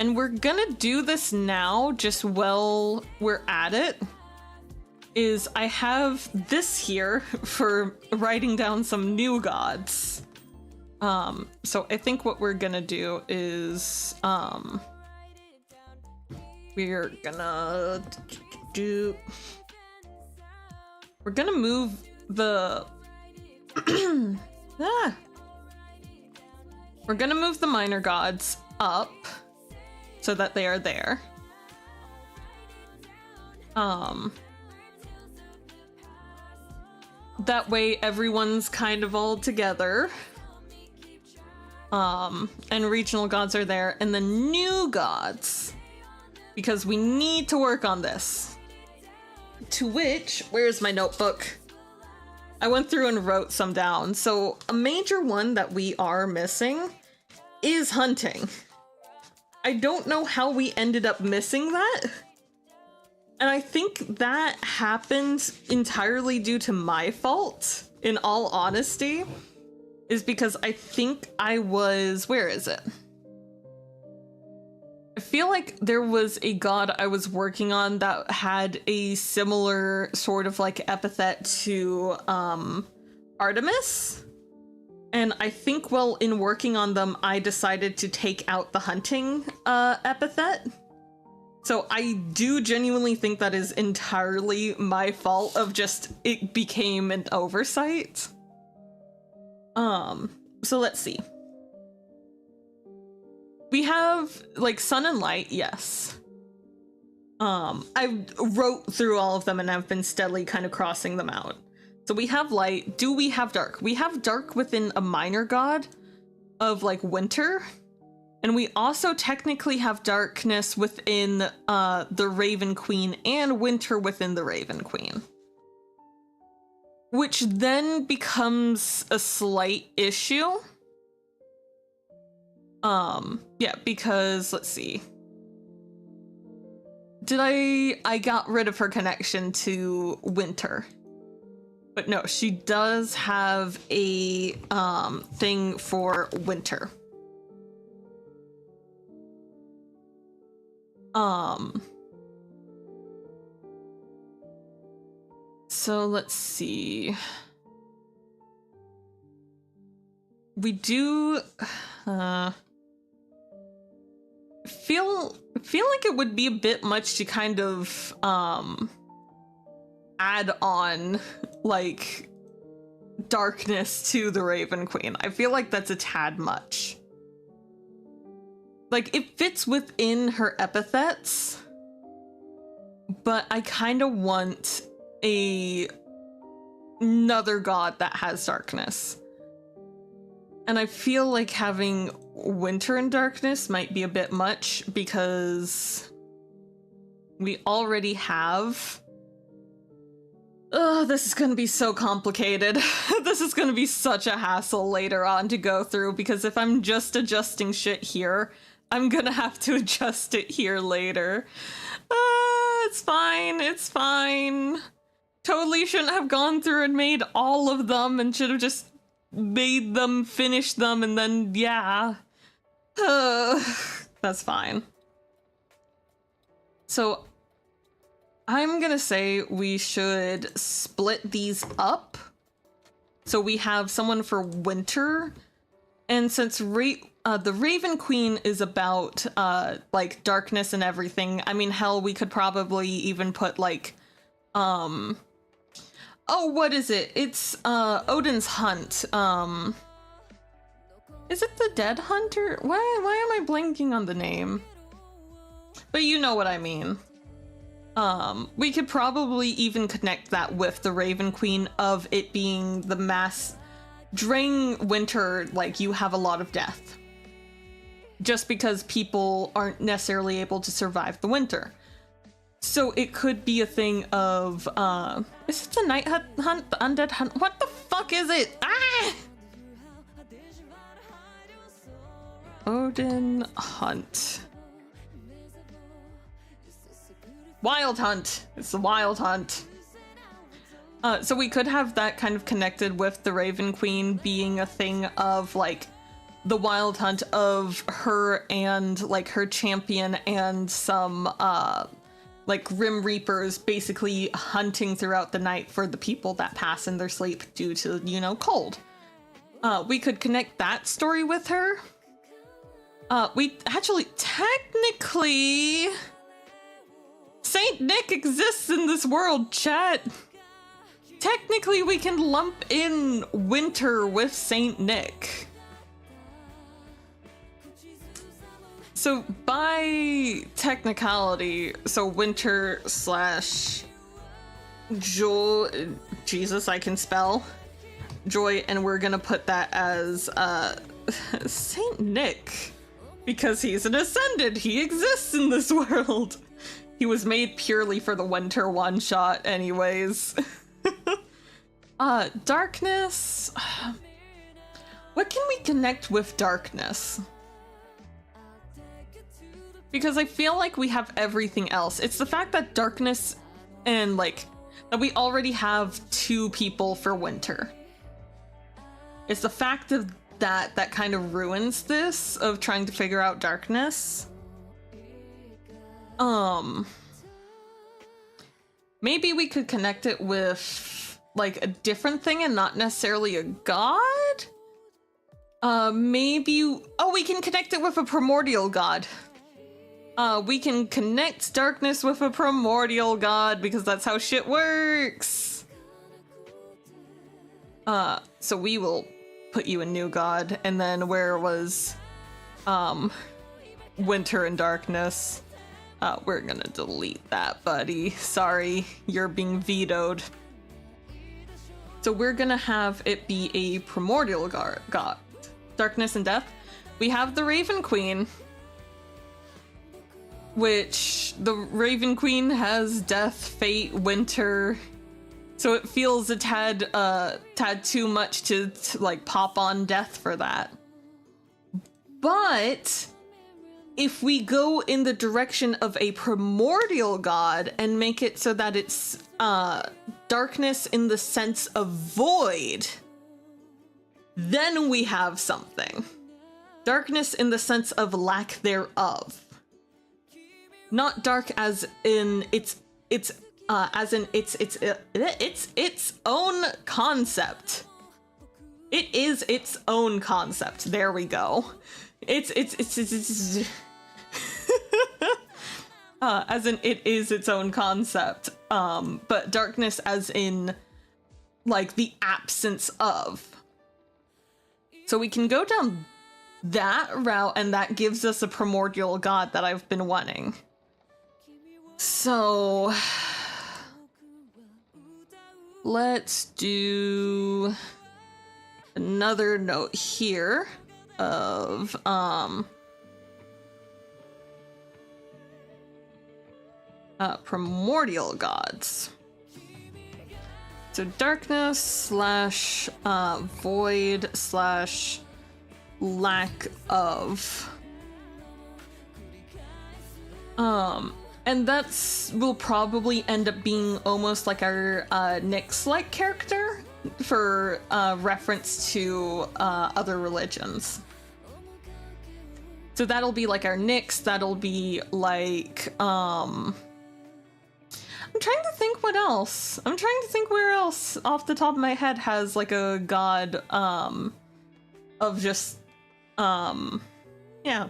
and we're gonna do this now just while we're at it, is I have this here for writing down some new gods. So I think what we're gonna do is, we're gonna move the, we're gonna move the minor gods up so that they are there. That way everyone's kind of all together. And regional gods are there, and the new gods, because we need to work on this. To which, where's my notebook? I went through and wrote some down. So a major one that we are missing is hunting. I don't know how we ended up missing that. And I think that happened entirely due to my fault, in all honesty, is because I think I was, where is it? I feel like there was a god I was working on that had a similar sort of like epithet to Artemis. And I think while in working on them, I decided to take out the hunting epithet. So I do genuinely think that is entirely my fault of just, it became an oversight. So let's see. We have like sun and light, yes. I wrote through all of them and I've been steadily kind of crossing them out. So we have light. Do we have dark? We have dark within a minor god of like winter. And we also technically have darkness within the Raven Queen and winter within the Raven Queen. Which then becomes a slight issue. Yeah, because let's see. I got rid of her connection to winter. But no, she does have a thing for winter. So let's see. We do feel like it would be a bit much to kind of add on like darkness to the Raven Queen. I feel like that's a tad much. Like, it fits within her epithets, but I kind of want another god that has darkness. And I feel like having winter and darkness might be a bit much because we already have... Ugh, this is gonna be so complicated. This is gonna be such a hassle later on to go through, because if I'm just adjusting shit here, I'm gonna have to adjust it here later. It's fine, it's fine. Totally shouldn't have gone through and made all of them, and should have just made them, finish them, and then, yeah. That's fine. So, I'm gonna say we should split these up. So we have someone for winter, and since the Raven Queen is about, like, darkness and everything, I mean, hell, we could probably even put, like, oh, what is it? It's, Odin's Hunt. Is it the Dead Hunter? Why am I blanking on the name? But you know what I mean. We could probably even connect that with the Raven Queen of it being the mass... During winter, like, you have a lot of death. Just because people aren't necessarily able to survive the winter. So it could be a thing of, is it the Night Hunt? The Undead Hunt? What the fuck is it? Ah! Odin Hunt. Wild Hunt. It's the Wild Hunt. So we could have that kind of connected with the Raven Queen being a thing of, like, the Wild Hunt of her and, like, her champion and some, like, Grim Reapers basically hunting throughout the night for the people that pass in their sleep due to, you know, cold. We could connect that story with her. We actually, technically... Saint Nick exists in this world, chat. Technically, we can lump in winter with Saint Nick. So by technicality, so winter slash joy, Jesus, I can spell joy, and we're gonna put that as Saint Nick because he's an ascendant. He exists in this world. He was made purely for the winter one shot anyways. Darkness. What can we connect with darkness? Because I feel like we have everything else. It's the fact that darkness and, like, that we already have 2 people for winter. It's the fact of that kind of ruins this, of trying to figure out darkness. Maybe we could connect it with, like, a different thing and not necessarily a god? Maybe... Oh, we can connect it with a primordial god. We can connect darkness with a primordial god because that's how shit works. So we will put you a new god, and then where was, winter and darkness? We're gonna delete that, buddy. Sorry, you're being vetoed. So we're gonna have it be a primordial god. Darkness and death. We have the Raven Queen, which the Raven Queen has death, fate, winter. So it feels a tad too much to like pop on death for that. But if we go in the direction of a primordial god and make it so that it's darkness in the sense of void, then we have something. Darkness in the sense of lack thereof. Not dark as in its own concept. It is its own concept. There we go. It's as in it is its own concept, but darkness as in like the absence of. So we can go down that route, and that gives us a primordial god that I've been wanting. So let's do another note here of primordial gods. So darkness slash void slash lack of. And that's will probably end up being almost like our Nyx-like character for reference to other religions. So that'll be like our Nyx, that'll be like, I'm trying to think what else. I'm trying to think where else off the top of my head has like a god of just, yeah.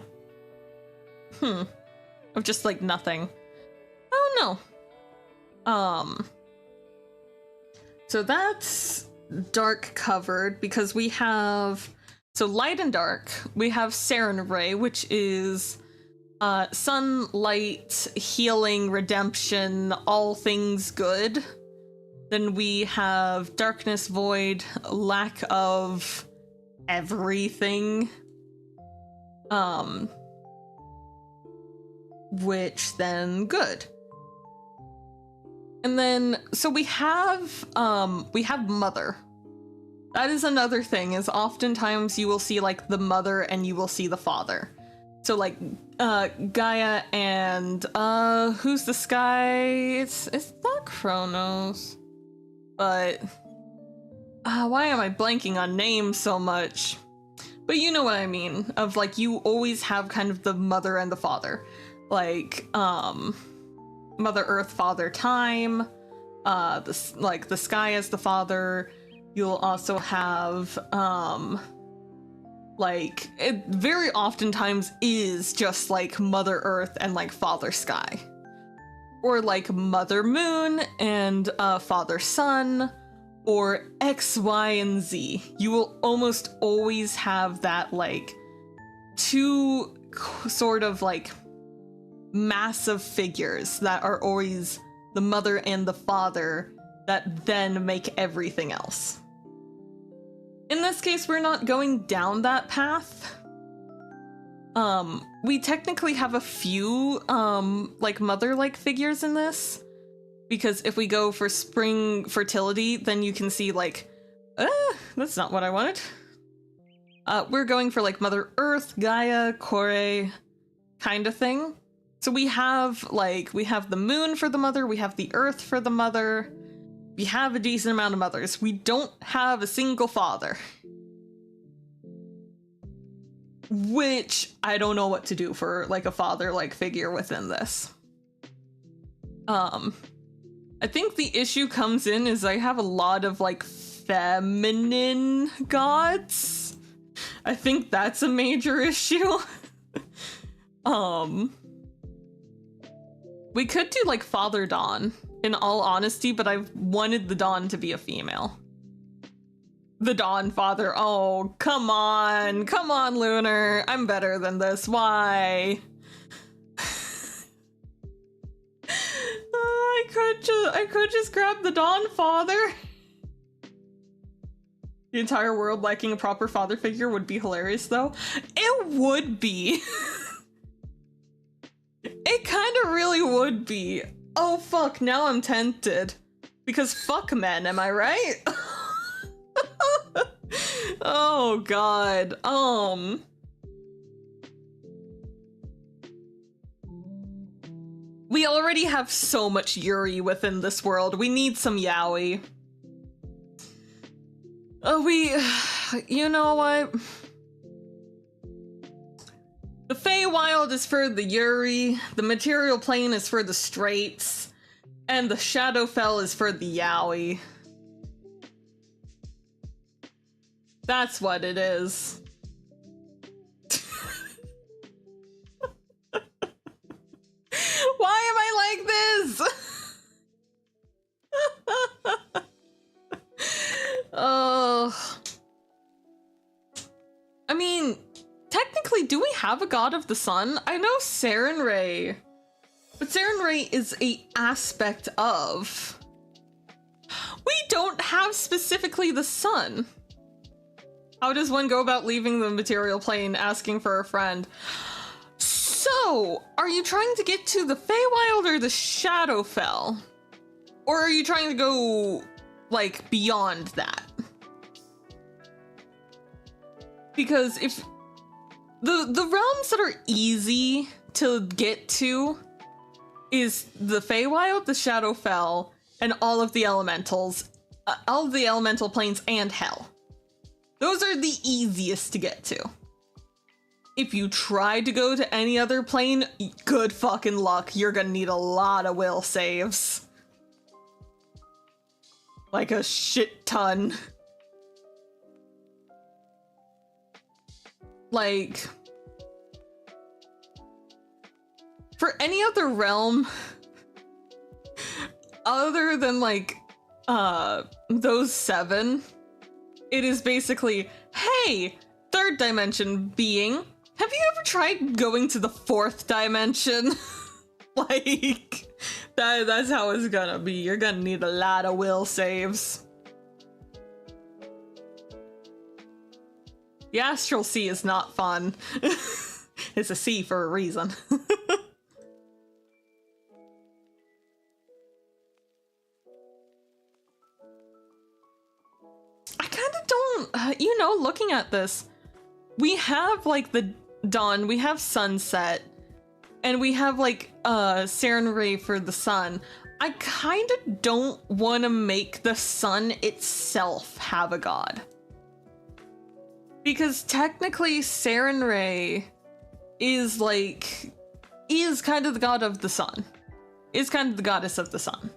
Of just like nothing. Oh no. So that's dark covered because we have, so light and dark, we have Saren Ray, which is sun, light, healing, redemption, all things good. Then we have darkness, void, lack of everything. Which then good. And then, so we have mother. That is another thing, is oftentimes you will see like the mother and you will see the father. So like Gaia and who's the sky? It's not Kronos. But why am I blanking on names so much? But you know what I mean, of like you always have kind of the mother and the father. Like Mother Earth, Father Time, the sky as the father. You'll also have like it very oftentimes is just like Mother Earth and like Father Sky, or like Mother Moon and Father Sun, or X, Y, and Z. You will almost always have that like two sort of like massive figures that are always the mother and the father that then make everything else. In this case, we're not going down that path. We technically have a few like mother-like figures in this, because if we go for spring fertility, then you can see like, that's not what I wanted. We're going for like Mother Earth, Gaia, Kore kind of thing. So we have the moon for the mother, we have the earth for the mother, we have a decent amount of mothers. We don't have a single father. Which I don't know what to do for like a father-like figure within this. I think the issue comes in is I have a lot of like feminine gods. I think that's a major issue. We could do like Father Dawn, in all honesty, but I've wanted the Dawn to be a female. The Dawn Father. Oh, come on, Lunar. I'm better than this. Why? I could just grab the Dawn Father. The entire world lacking a proper father figure would be hilarious, though. It would be. It kind of really would be. Oh fuck, now I'm tempted. Because fuck men, am I right? Oh god. We already have so much Yuri within this world. We need some yaoi. You know what? The Feywild is for the Yuri, the Material Plane is for the Straits, and the Shadowfell is for the Yaoi. That's what it is. Why have a god of the sun? I know Sarenrae, but Sarenrae is a aspect of. We don't have specifically the sun. How does one go about leaving the material plane, asking for a friend? So, are you trying to get to the Feywild or the Shadowfell? Or are you trying to go, like, beyond that? Because if the realms that are easy to get to is the Feywild, the Shadowfell, and all of the elementals, all of the elemental planes, and Hell. Those are the easiest to get to. If you try to go to any other plane, good fucking luck. You're gonna need a lot of will saves. Like a shit ton. Like, for any other realm other than like those 7, it is basically, hey, 3rd dimension being, have you ever tried going to the 4th dimension? Like, that's how it's gonna be. You're gonna need a lot of will saves. The Astral Sea is not fun. It's a sea for a reason. I kind of don't, you know, looking at this, we have like the dawn, we have sunset, and we have like Sarenrae for the sun. I kind of don't want to make the sun itself have a god. Because technically Sarenrae is kind of the god of the sun. Is kind of the goddess of the sun.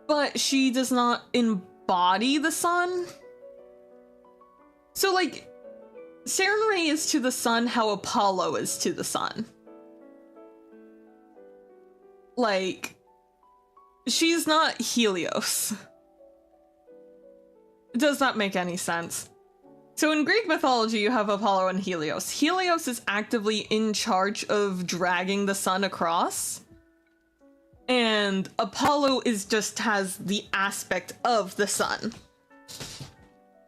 But she does not embody the sun. So like, Sarenrae is to the sun how Apollo is to the sun. Like, she's not Helios. It does not make any sense. So in Greek mythology, you have Apollo and Helios. Helios is actively in charge of dragging the sun across. And Apollo has the aspect of the sun.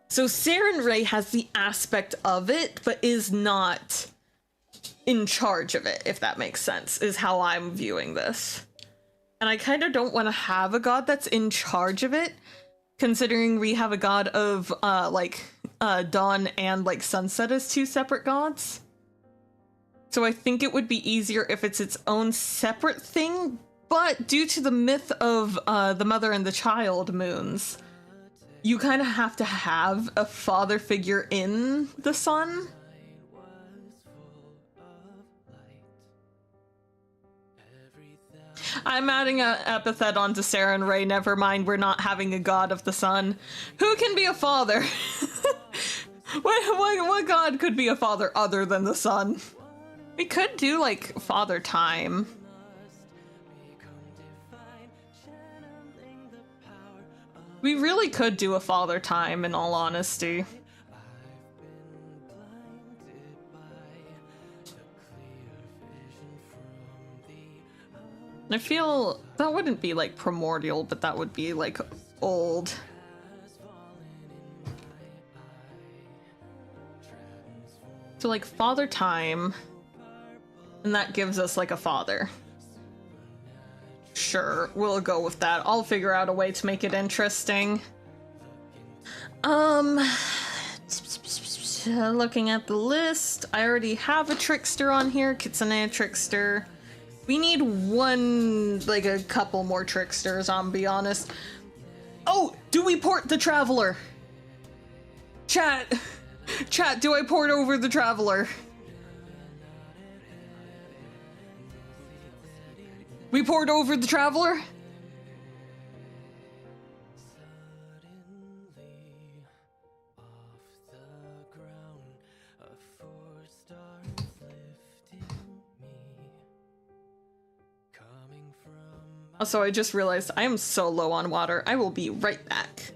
So Sarenrae has the aspect of it, but is not in charge of it, if that makes sense, is how I'm viewing this. And I kind of don't want to have a god that's in charge of it, considering we have a god of, dawn and, like, sunset as 2 separate gods. So I think it would be easier if it's its own separate thing, but due to the myth of the mother and the child moons, you kind of have to have a father figure in the sun. I'm adding an epithet onto Sarenrae. Never mind, we're not having a god of the sun. Who can be a father? What god could be a father other than the sun? We could do, like, father time. We really could do a father time, in all honesty. I feel that wouldn't be like primordial, but that would be like old. So like father time, and that gives us like a father. Sure, we'll go with that. I'll figure out a way to make it interesting. Looking at the list, I already have a trickster on here, Kitsune trickster. We need a couple more tricksters, I'll be honest. Oh, do we port the Traveler? Chat, do I port over the Traveler? We port over the Traveler? Also, I just realized I am so low on water. I will be right back.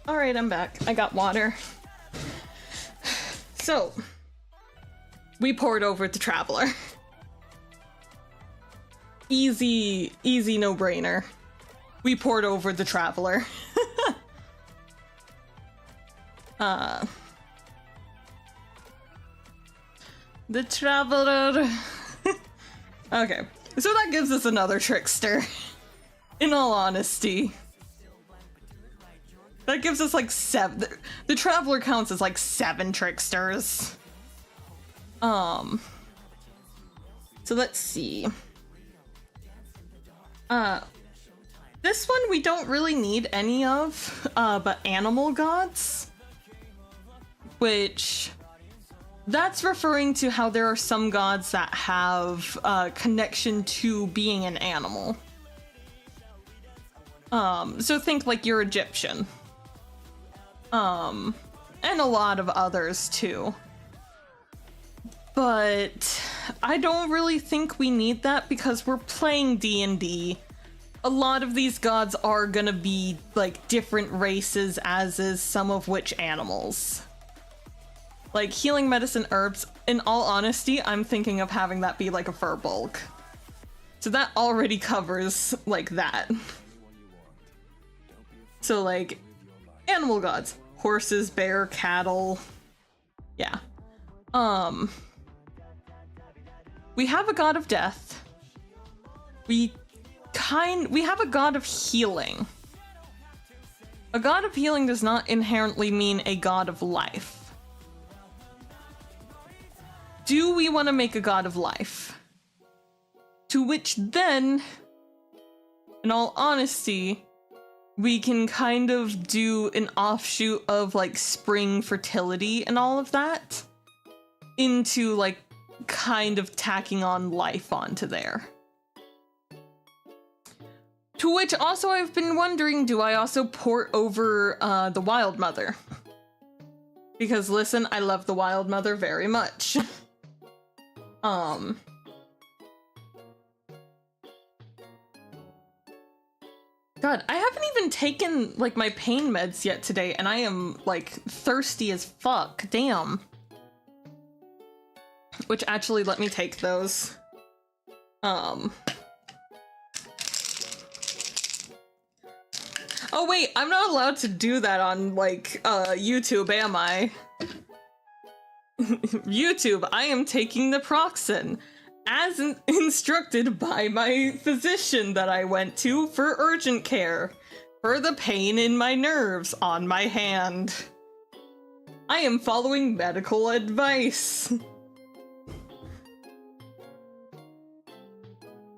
All right, I'm back. I got water. So, we poured over the Traveler. Easy no-brainer. We poured over the Traveler. The Traveler. Okay, so that gives us another trickster. In all honesty. That gives us like 7. The Traveler counts as like 7 tricksters. So let's see. This one we don't really need any of, but animal gods. Which, that's referring to how there are some gods that have connection to being an animal. So think like your Egyptian. And a lot of others too. But I don't really think we need that because we're playing D&D. A lot of these gods are gonna be like different races, as is some of which animals. Like healing medicine herbs, in all honesty, I'm thinking of having that be like a fur bulk. So that already covers like that. So like animal gods, horses, bear, cattle. Yeah. We have a god of death. We have a god of healing. A god of healing does not inherently mean a god of life. Do we want to make a god of life? To which then, in all honesty, we can kind of do an offshoot of like spring fertility and all of that into like kind of tacking on life onto there. To which also I've been wondering, do I also port over the Wild Mother? Because listen, I love the Wild Mother very much. God, I haven't even taken like my pain meds yet today, and I am like thirsty as fuck. Damn. Which actually, let me take those. Oh wait, I'm not allowed to do that on like YouTube, am I? YouTube, I am taking naproxen as instructed by my physician that I went to for urgent care for the pain in my nerves on my hand. I am following medical advice.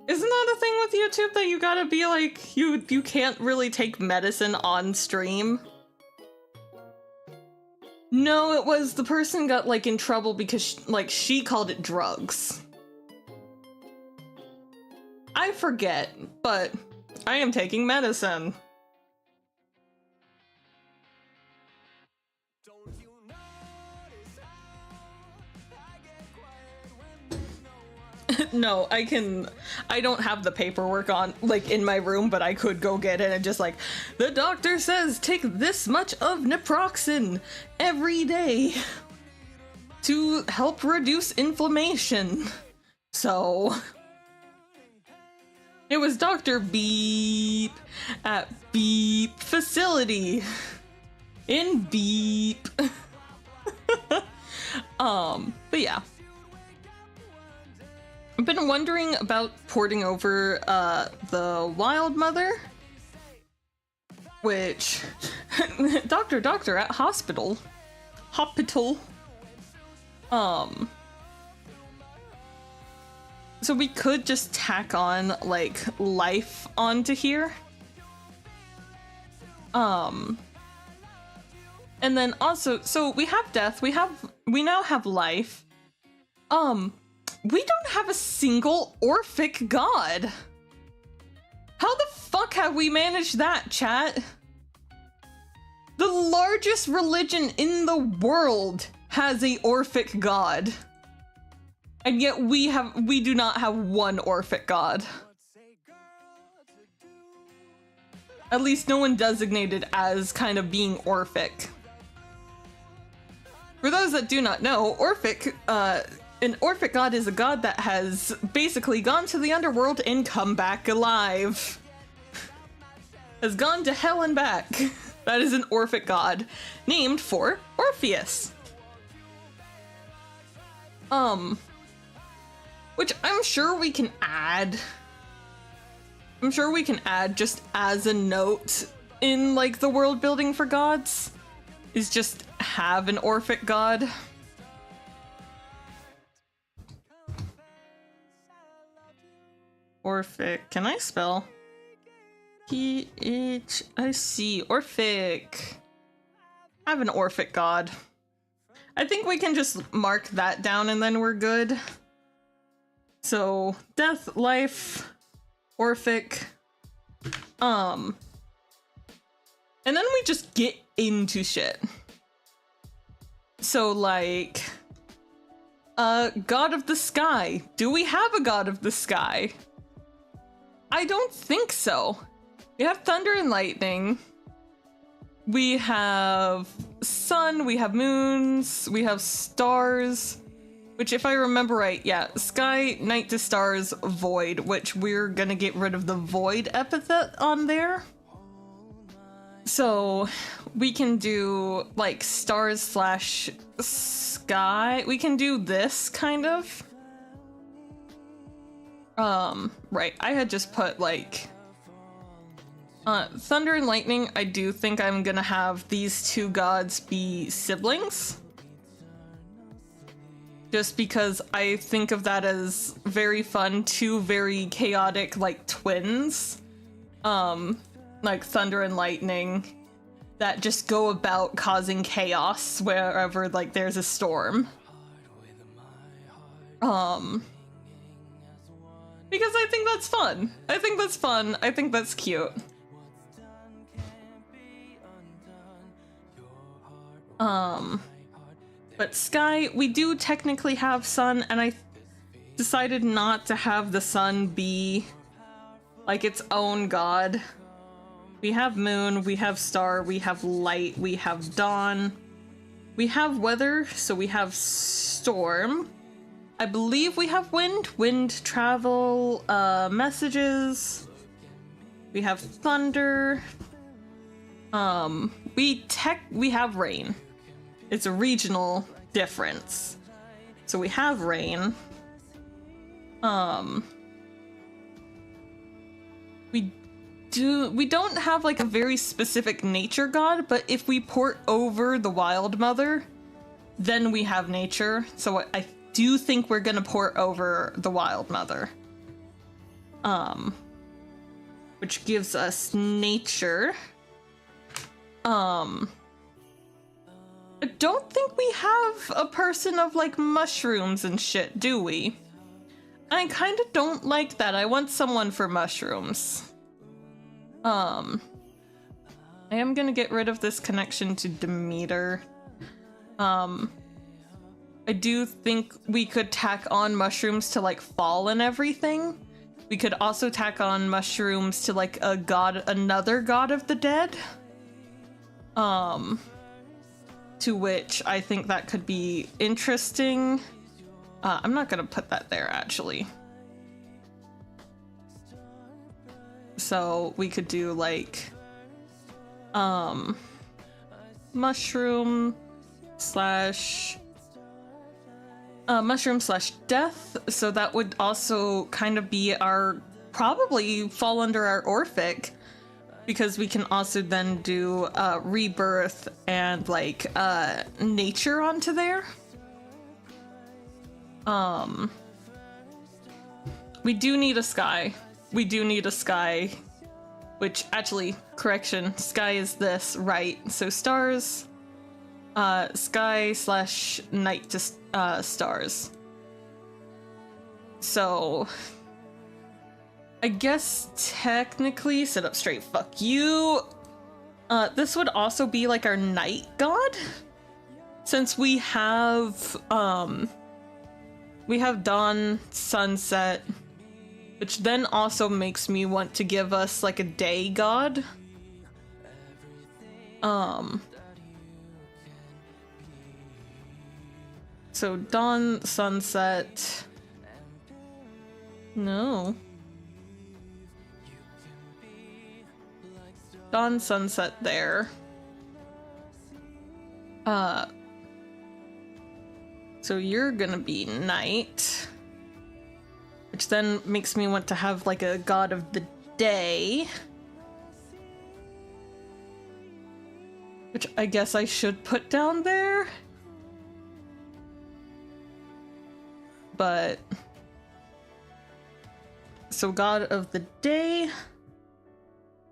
Isn't that a thing with YouTube that you gotta be like, you can't really take medicine on stream? No, it was the person got like in trouble because she called it drugs. I forget, but I am taking medicine. No, I don't have the paperwork on, like, in my room, but I could go get it and just like, the doctor says take this much of naproxen every day to help reduce inflammation. So, it was Dr. Beep at Beep Facility in Beep. But yeah. I've been wondering about porting over the Wild Mother, which doctor at hospital. So we could just tack on like life onto here. And then also, so we have death, we now have life. We don't have a single Orphic god. How the fuck have we managed that, chat? The largest religion in the world has a Orphic god. And yet we do not have one Orphic god. At least no one designated as kind of being Orphic. For those that do not know, Orphic, an Orphic god is a god that has basically gone to the underworld and come back alive. Has gone to hell and back. That is an Orphic god, named for Orpheus. Which I'm sure we can add. I'm sure we can add just as a note in like the world building for gods, is just have an Orphic god. Orphic, can I spell? P-H-I-C, Orphic. Have an Orphic god. I think we can just mark that down and then we're good. So, death, life, Orphic. And then we just get into shit. So, like, God of the Sky. Do we have a God of the Sky? I don't think so. We have thunder and lightning. We have sun, we have moons, we have stars, which if I remember right, yeah, sky, night to stars, void, which we're gonna get rid of the void epithet on there. So we can do like stars slash sky. We can do this kind of. Right, I had just put like thunder and lightning. I do think I'm gonna have these two gods be siblings. Just because I think of that as very fun, two very chaotic like twins. Like thunder and lightning that just go about causing chaos wherever like there's a storm. Because I think that's fun. I think that's fun. I think that's cute. But sky, we do technically have sun, and I decided not to have the sun be like its own god. We have moon, we have star, we have light, we have dawn, we have weather, so we have storm. I believe we have wind, travel, messages. We have thunder. We have rain. It's a regional difference. So we have rain. We don't have like a very specific nature god, but if we port over the Wild Mother, then we have nature. So I do think we're gonna port over the Wild Mother. Which gives us nature. I don't think we have a person of like mushrooms and shit, do we? I kind of don't like that. I want someone for mushrooms. I am gonna get rid of this connection to Demeter. I do think we could tack on mushrooms to like fall and everything. We could also tack on mushrooms to like a god, another god of the dead. To which I think that could be interesting. I'm not gonna put that there actually. So we could do like mushroom slash death. So that would also kind of be our, probably fall under our Orphic, because we can also then do rebirth and like nature onto there. We do need a sky. We do need a sky, which actually, correction, sky is this, right? So stars, sky slash night to stars. So I guess technically, sit up straight, fuck you. This would also be like our night god, since we have dawn, sunset, which then also makes me want to give us like a day god. So dawn, sunset. No. Dawn, sunset there. So you're gonna be night. Which then makes me want to have like a god of the day. Which I guess I should put down there. But so god of the day.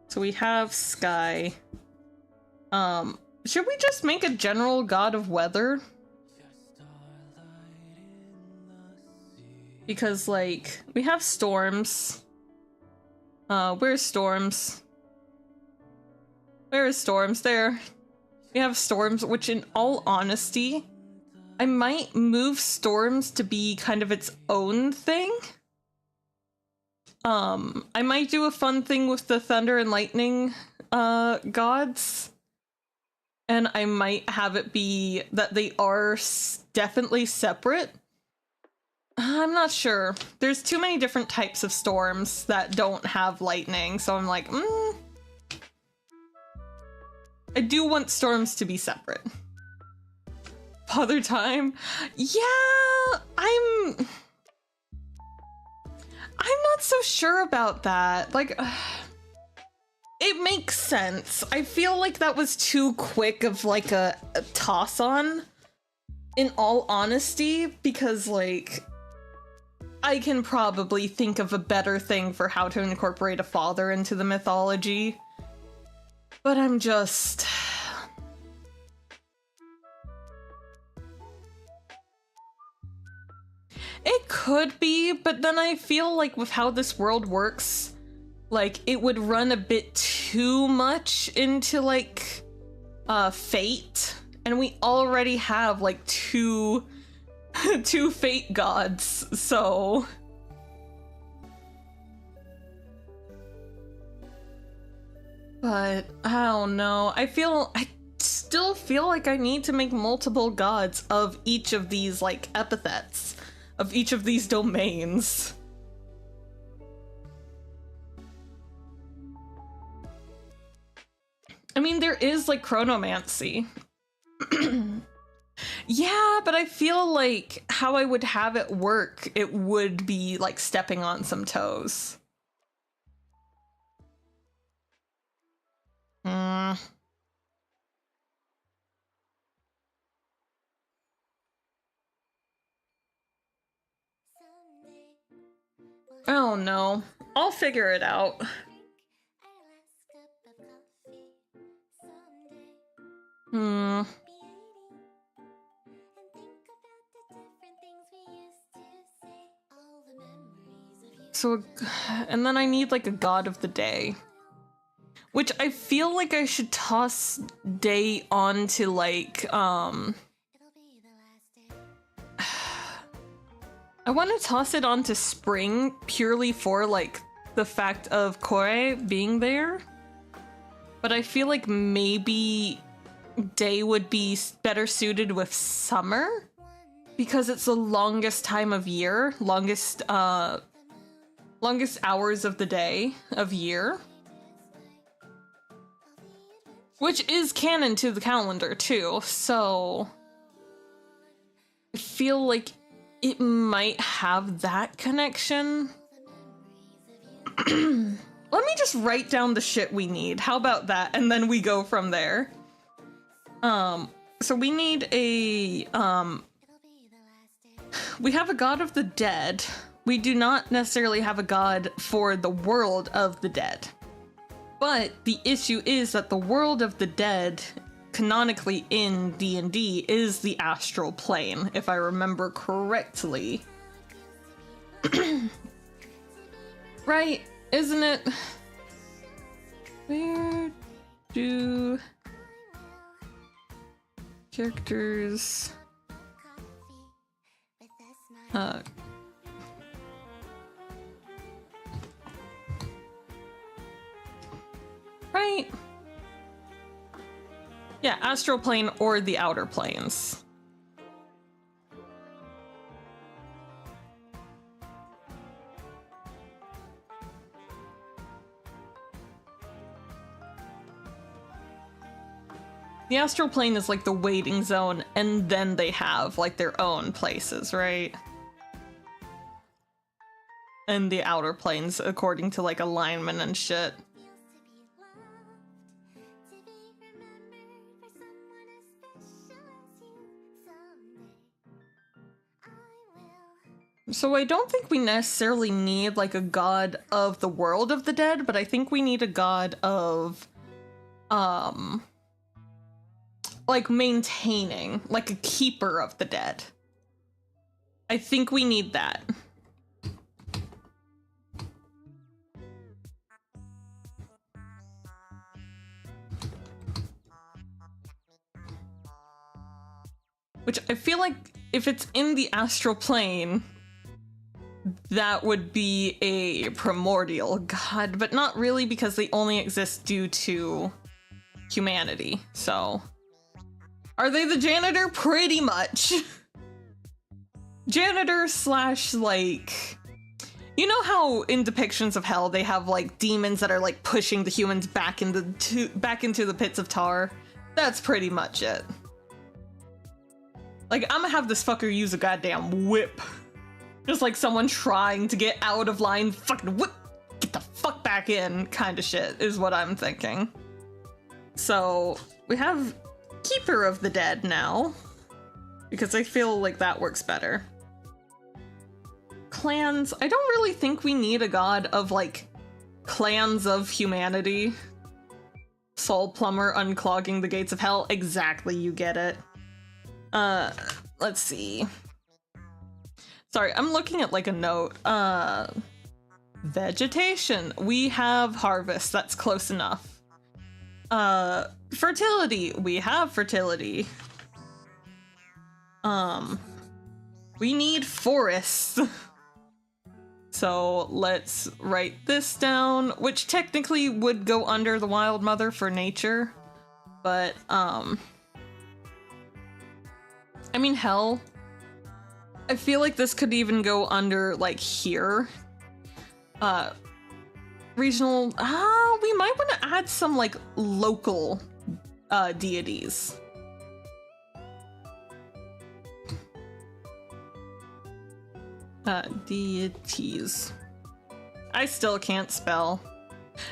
So we have sky. Should we just make a general god of weather? Because like we have storms. Where's storms? Where is storms? There. We have storms, which in all honesty, I might move storms to be kind of its own thing. I might do a fun thing with the thunder and lightning gods. And I might have it be that they are definitely separate. I'm not sure. There's too many different types of storms that don't have lightning, so I'm like, I do want storms to be separate. Father Time? Yeah, I'm not so sure about that. Like, it makes sense. I feel like that was too quick of like a toss on, in all honesty, because like, I can probably think of a better thing for how to incorporate a father into the mythology. But I'm just... It could be, but then I feel like with how this world works, like, it would run a bit too much into, like, fate. And we already have, like, two fate gods, so... But, I don't know. I still feel like I need to make multiple gods of each of these, like, epithets. Of each of these domains. I mean, there is, like, chronomancy. Yeah, but I feel like how I would have it work, it would be, like, stepping on some toes. I don't know. I'll figure it out. So, and then I need like a god of the day. Which I feel like I should toss day onto like, I want to toss it onto spring purely for like the fact of Kore being there. But I feel like maybe day would be better suited with summer because it's the longest time of year, longest hours of the day of year. Which is canon to the calendar too, so I feel like it might have that connection. Let me just write down the shit we need. How about that? And then we go from there. So we need a, we have a god of the dead. We do not necessarily have a god for the world of the dead. But the issue is that the world of the dead, canonically in D&D, is the astral plane, if I remember correctly. Right, isn't it? Where do characters... Right. Yeah, astral plane or the outer planes. The astral plane is like the waiting zone, and then they have like their own places, right? And the outer planes according to like alignment and shit. So I don't think we necessarily need like a god of the world of the dead, but I think we need a god of like maintaining, like a keeper of the dead. I think we need that. Which I feel like if it's in the astral plane, that would be a primordial god, but not really because they only exist due to humanity, so... Are they the janitor? Pretty much. Janitor slash, like... You know how in depictions of hell they have, like, demons that are, like, pushing the humans back into the pits of tar? That's pretty much it. Like, I'm gonna have this fucker use a goddamn whip. Just like someone trying to get out of line, fucking whip, get the fuck back in kind of shit is what I'm thinking. So, we have Keeper of the Dead now, because I feel like that works better. Clans, I don't really think we need a god of, like, clans of humanity. Soul Plumber unclogging the gates of hell, exactly, you get it. Let's see. Sorry, I'm looking at, like, a note. Vegetation, we have harvest, that's close enough. Fertility, we have fertility. We need forests. So let's write this down, which technically would go under the Wild Mother for nature, but, I mean, hell, I feel like this could even go under, like, here. Regional, we might want to add some, like, local, deities. Deities. I still can't spell.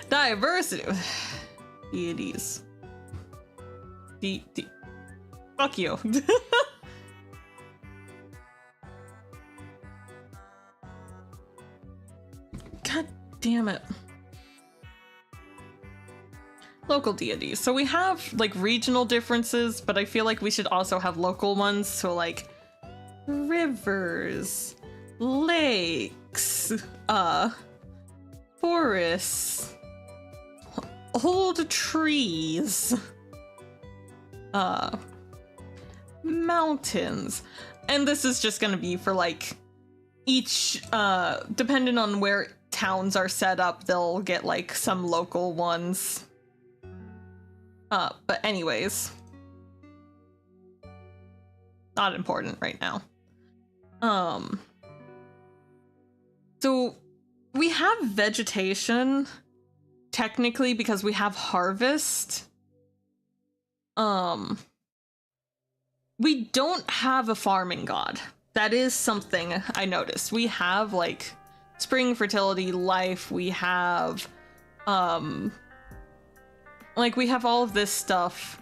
Diversity. Deities. Fuck you. God damn it. Local deities. So we have, like, regional differences, but I feel like we should also have local ones. So, like, rivers, lakes, forests, old trees, mountains. And this is just gonna be for, like, each, depending on where towns are set up, they'll get, like, some local ones. But anyways. Not important right now. So we have vegetation, technically, because we have harvest. We don't have a farming god. That is something I noticed. We have, like, spring, fertility, life, we have, like, we have all of this stuff,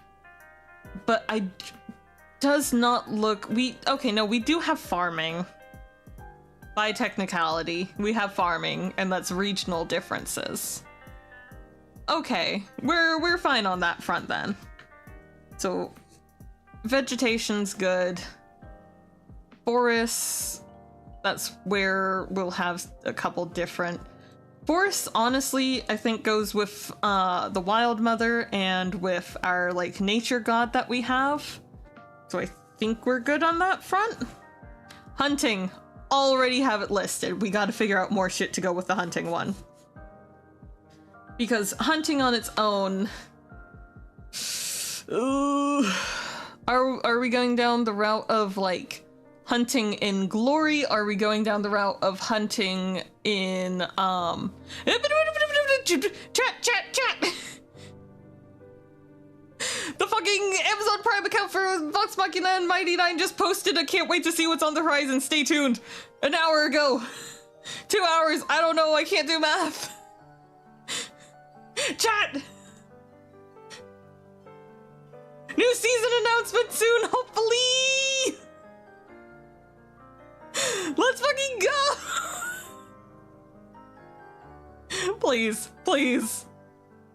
but does not look, okay, no, we do have farming. By technicality, we have farming, and that's regional differences. Okay, we're fine on that front then. So, vegetation's good. Forests, that's where we'll have a couple different. Forests, honestly, I think goes with the Wild Mother and with our, like, nature god that we have. So I think we're good on that front. Hunting, already have it listed. We gotta figure out more shit to go with the hunting one. Because hunting on its own, Are we going down the route of like hunting in glory? Are we going down the route of hunting in chat. The fucking Amazon Prime account for Vox Machina and Mighty Nine just posted. I can't wait to see what's on the horizon. Stay tuned. An hour ago. 2 hours. I don't know. I can't do math. Chat. New season announcement soon, hopefully. Let's fucking go. Please, please,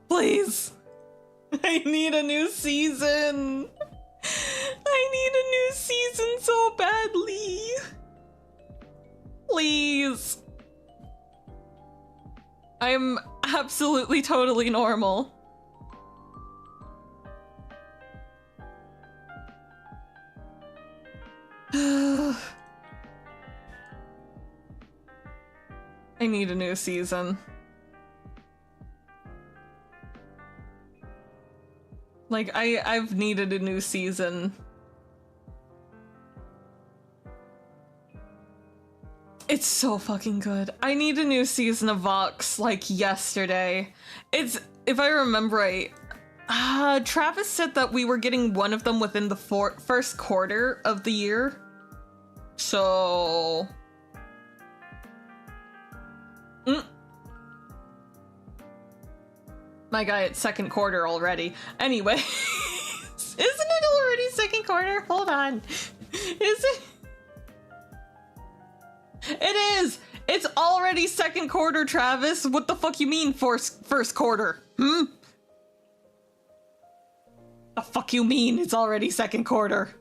please. I need a new season. I need a new season so badly. Please. I'm absolutely totally normal. I need a new season. Like, I've needed a new season. It's so fucking good. I need a new season of Vox, like, yesterday. It's, if I remember right, Travis said that we were getting one of them within the first quarter of the year. So... My guy, it's second quarter already. Anyway, isn't it already second quarter? Hold on. Is it? It is! It's already second quarter, Travis. What the fuck you mean first quarter? The fuck you mean it's already second quarter?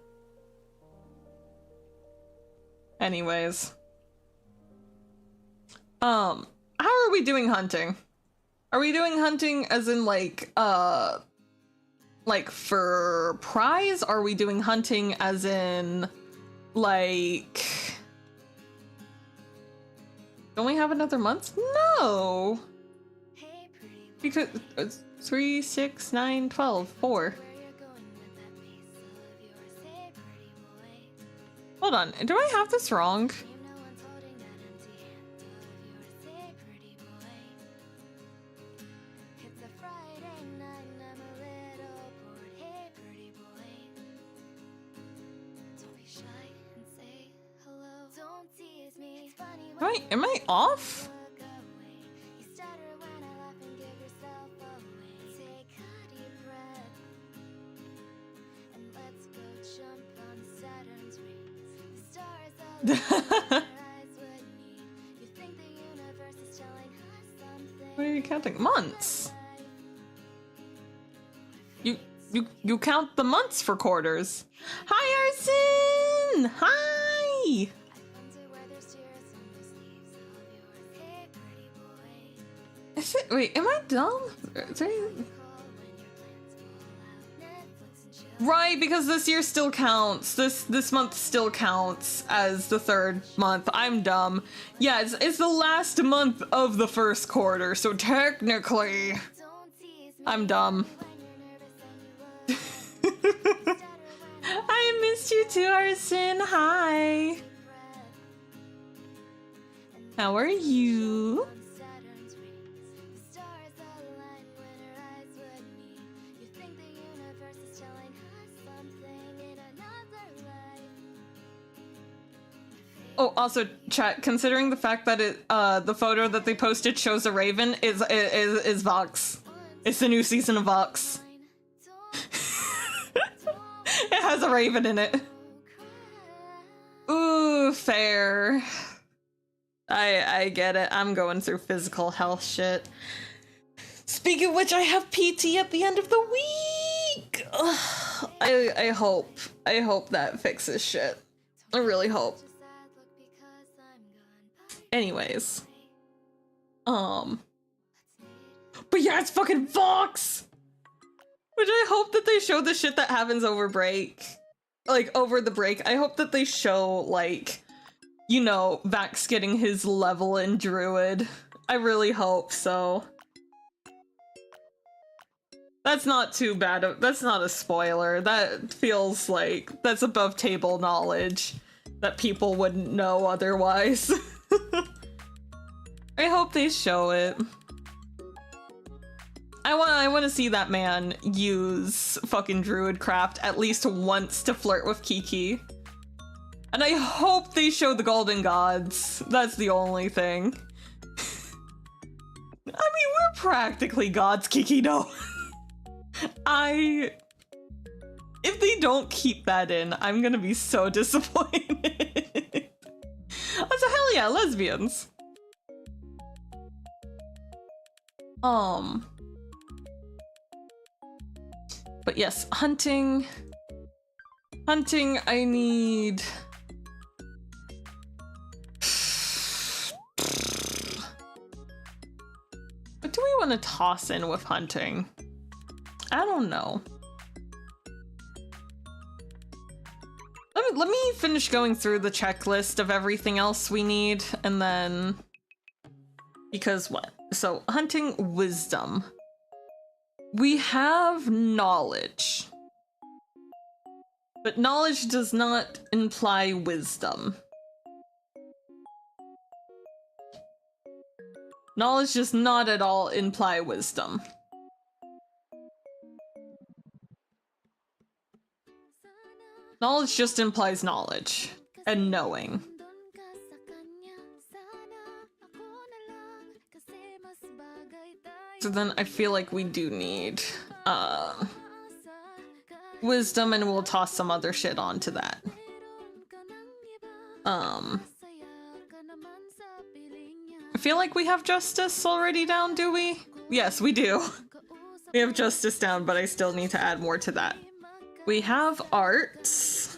Anyways. How are we doing hunting? Are we doing hunting as in like for prize? Are we doing hunting as in like, don't we have another month? No, because it's 3, 6, 9, 12, 4. Hold on, do I have this wrong? Am I off? What are you counting? Months? You count the months for quarters. Hi, Arson! Hi! Is it, wait, am I dumb? Right, because this year still counts. This month still counts as the third month. I'm dumb. Yeah, it's the last month of the first quarter, so technically, I'm dumb. I missed you too, Arson. Hi. How are you? Oh, also, chat, considering the fact that the photo that they posted shows a raven is Vox. It's the new season of Vox. It has a raven in it. Ooh, fair. I get it. I'm going through physical health shit. Speaking of which, I have PT at the end of the week. Ugh, I hope that fixes shit. I really hope. Anyways. But yeah, it's fucking Vox! Which I hope that they show the shit that happens over break. Like, over the break. I hope that they show, like, you know, Vax getting his level in Druid. I really hope so. That's not too bad. That's not a spoiler. That feels like that's above table knowledge that people wouldn't know otherwise. I hope they show it. I want to see that man use fucking Druidcraft at least once to flirt with Kiki. And I hope they show the Golden Gods. That's the only thing. I mean, we're practically gods, Kiki, no. If they don't keep that in, I'm gonna be so disappointed. So hell yeah, lesbians. But yes, hunting, I need... What do we want to toss in with hunting? I don't know. Let me finish going through the checklist of everything else we need, and then... Because what? So, hunting, wisdom. We have knowledge. But knowledge does not imply wisdom. Knowledge does not at all imply wisdom. Knowledge just implies knowledge and knowing. So then I feel like we do need wisdom, and we'll toss some other shit onto that. I feel like we have justice already down, do we? Yes, we do. We have justice down, but I still need to add more to that. We have arts.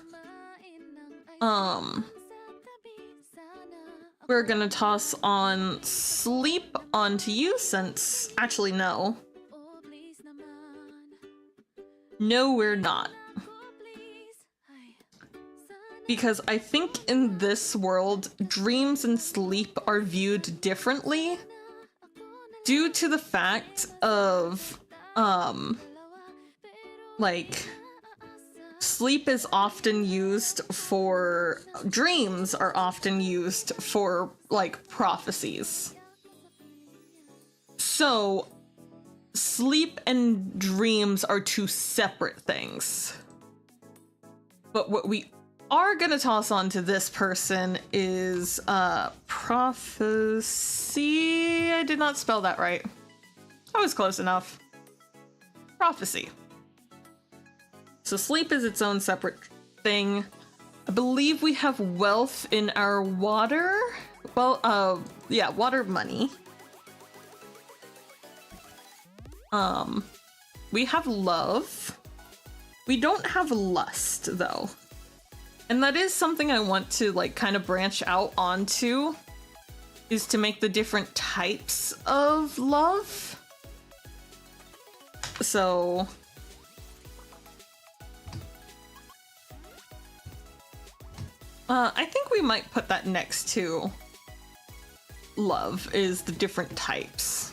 We're gonna toss on sleep onto you since... Actually, no. No, we're not. Because I think in this world, dreams and sleep are viewed differently due to the fact of, like... Sleep is often used for... Dreams are often used for, like, prophecies. So, sleep and dreams are two separate things. But what we are gonna toss onto this person is, prophecy... I did not spell that right. I was close enough. Prophecy. So sleep is its own separate thing. I believe we have wealth in our water. Well, yeah, water money. We have love. We don't have lust, though. And that is something I want to, like, kind of branch out onto, is to make the different types of love. So... I think we might put that next to love, is the different types.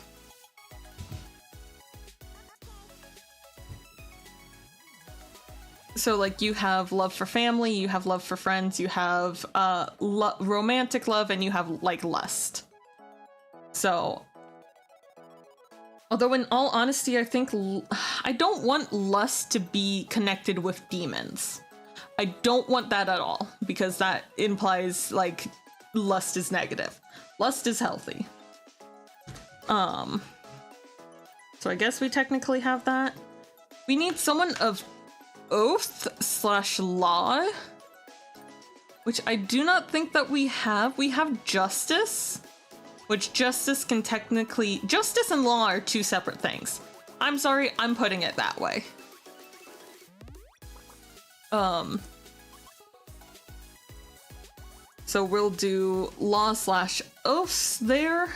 So, like, you have love for family, you have love for friends, you have romantic love, and you have, like, lust. So, although in all honesty, I think I don't want lust to be connected with demons. I don't want that at all, because that implies, like, lust is negative. Lust is healthy. So I guess we technically have that. We need someone of oath/law, which I do not think that we have. We have justice, which justice can technically... Justice and law are two separate things. I'm sorry, I'm putting it that way. So we'll do law/oaths there.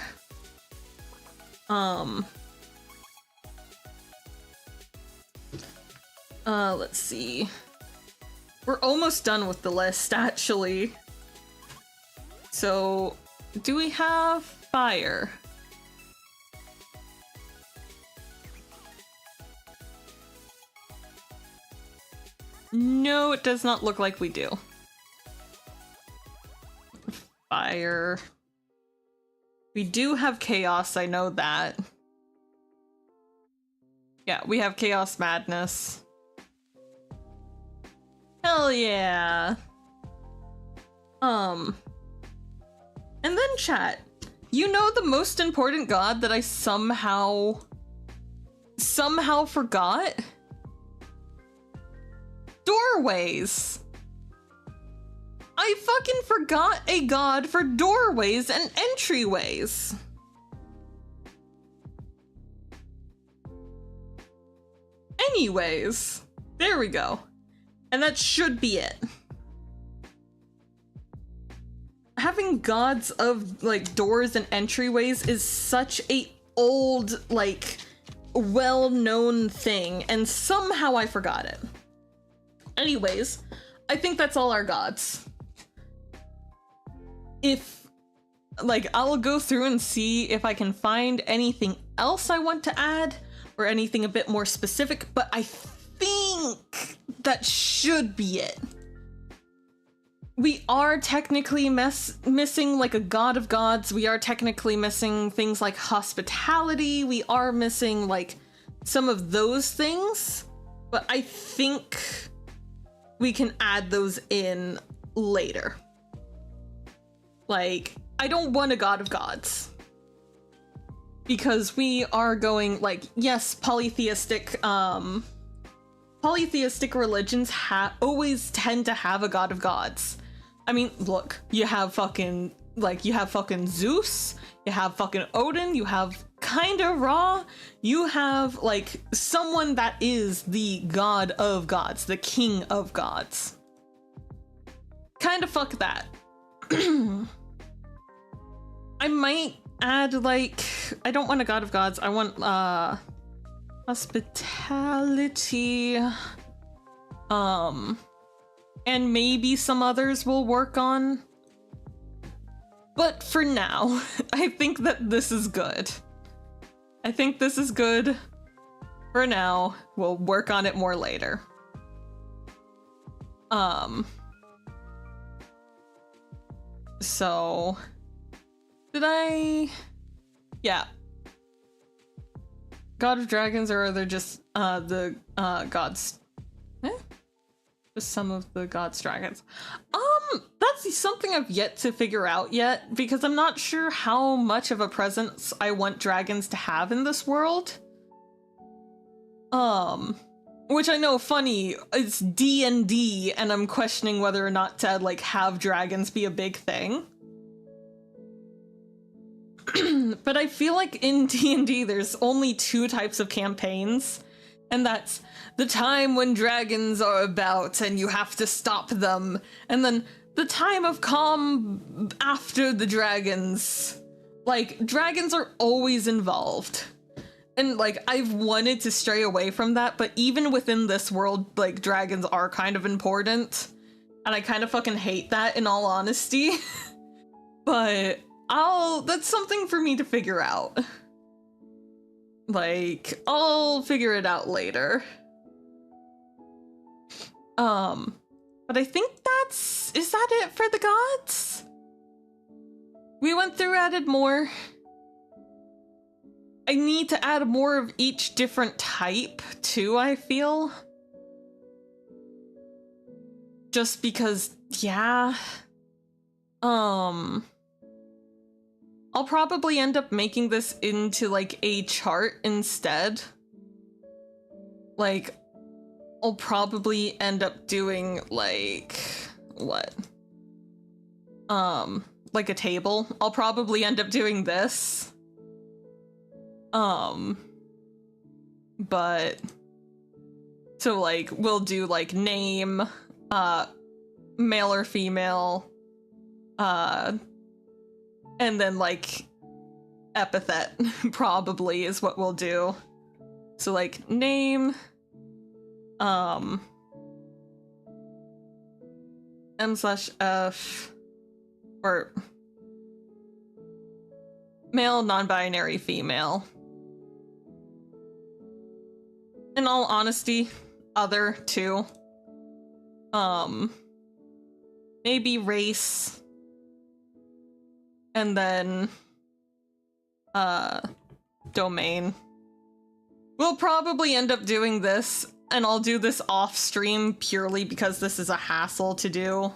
Let's see. We're almost done with the list, actually. So, do we have fire? No, it does not look like we do. Fire. We do have chaos, I know that. Yeah, we have chaos madness. Hell yeah. And then chat. You know the most important god that I somehow forgot? Doorways. I fucking forgot a god for doorways and entryways. Anyways, there we go. And that should be it. Having gods of like doors and entryways is such a old, like, well-known thing, and somehow I forgot it. Anyways, I think that's all our gods. If, like, I'll go through and see if I can find anything else I want to add, or anything a bit more specific, but I think that should be it. We are technically missing like a god of gods. We are technically missing things like hospitality. We are missing like some of those things, but I think we can add those in later. Like, I don't want a god of gods, because we are going like, yes, polytheistic religions always tend to have a god of gods. I mean, look, you have fucking Zeus, you have fucking Odin, you have kinda Ra, you have like someone that is the god of gods, the king of gods. Kinda fuck that. I might add like, I don't want a god of gods, I want hospitality, and maybe some others we'll work on. But for now, I think that this is good. I think this is good for now. We'll work on it more later. So did I? Yeah. God of Dragons, or are there just the gods? Just some of the gods' dragons. That's something I've yet to figure out yet, because I'm not sure how much of a presence I want dragons to have in this world. Which I know, funny, it's D&D, and I'm questioning whether or not to like have dragons be a big thing. But I feel like in D&D there's only two types of campaigns, and that's the time when dragons are about and you have to stop them, and then the time of calm after the dragons. Like, dragons are always involved. And like, I've wanted to stray away from that, but even within this world, like, dragons are kind of important. And I kind of fucking hate that, in all honesty. But that's something for me to figure out. Like, I'll figure it out later. But I think is that it for the gods? We went through, added more. I need to add more of each different type too, I feel. Just because, yeah. I'll probably end up making this into like a chart instead. Like, I'll probably end up doing like, what? Like a table. I'll probably end up doing this. But so like, we'll do like name, male or female, and then like epithet probably is what we'll do. So like name, M/F, or male, non-binary, female. In all honesty, other too. Maybe race. And then, domain. We'll probably end up doing this, and I'll do this off stream purely because this is a hassle to do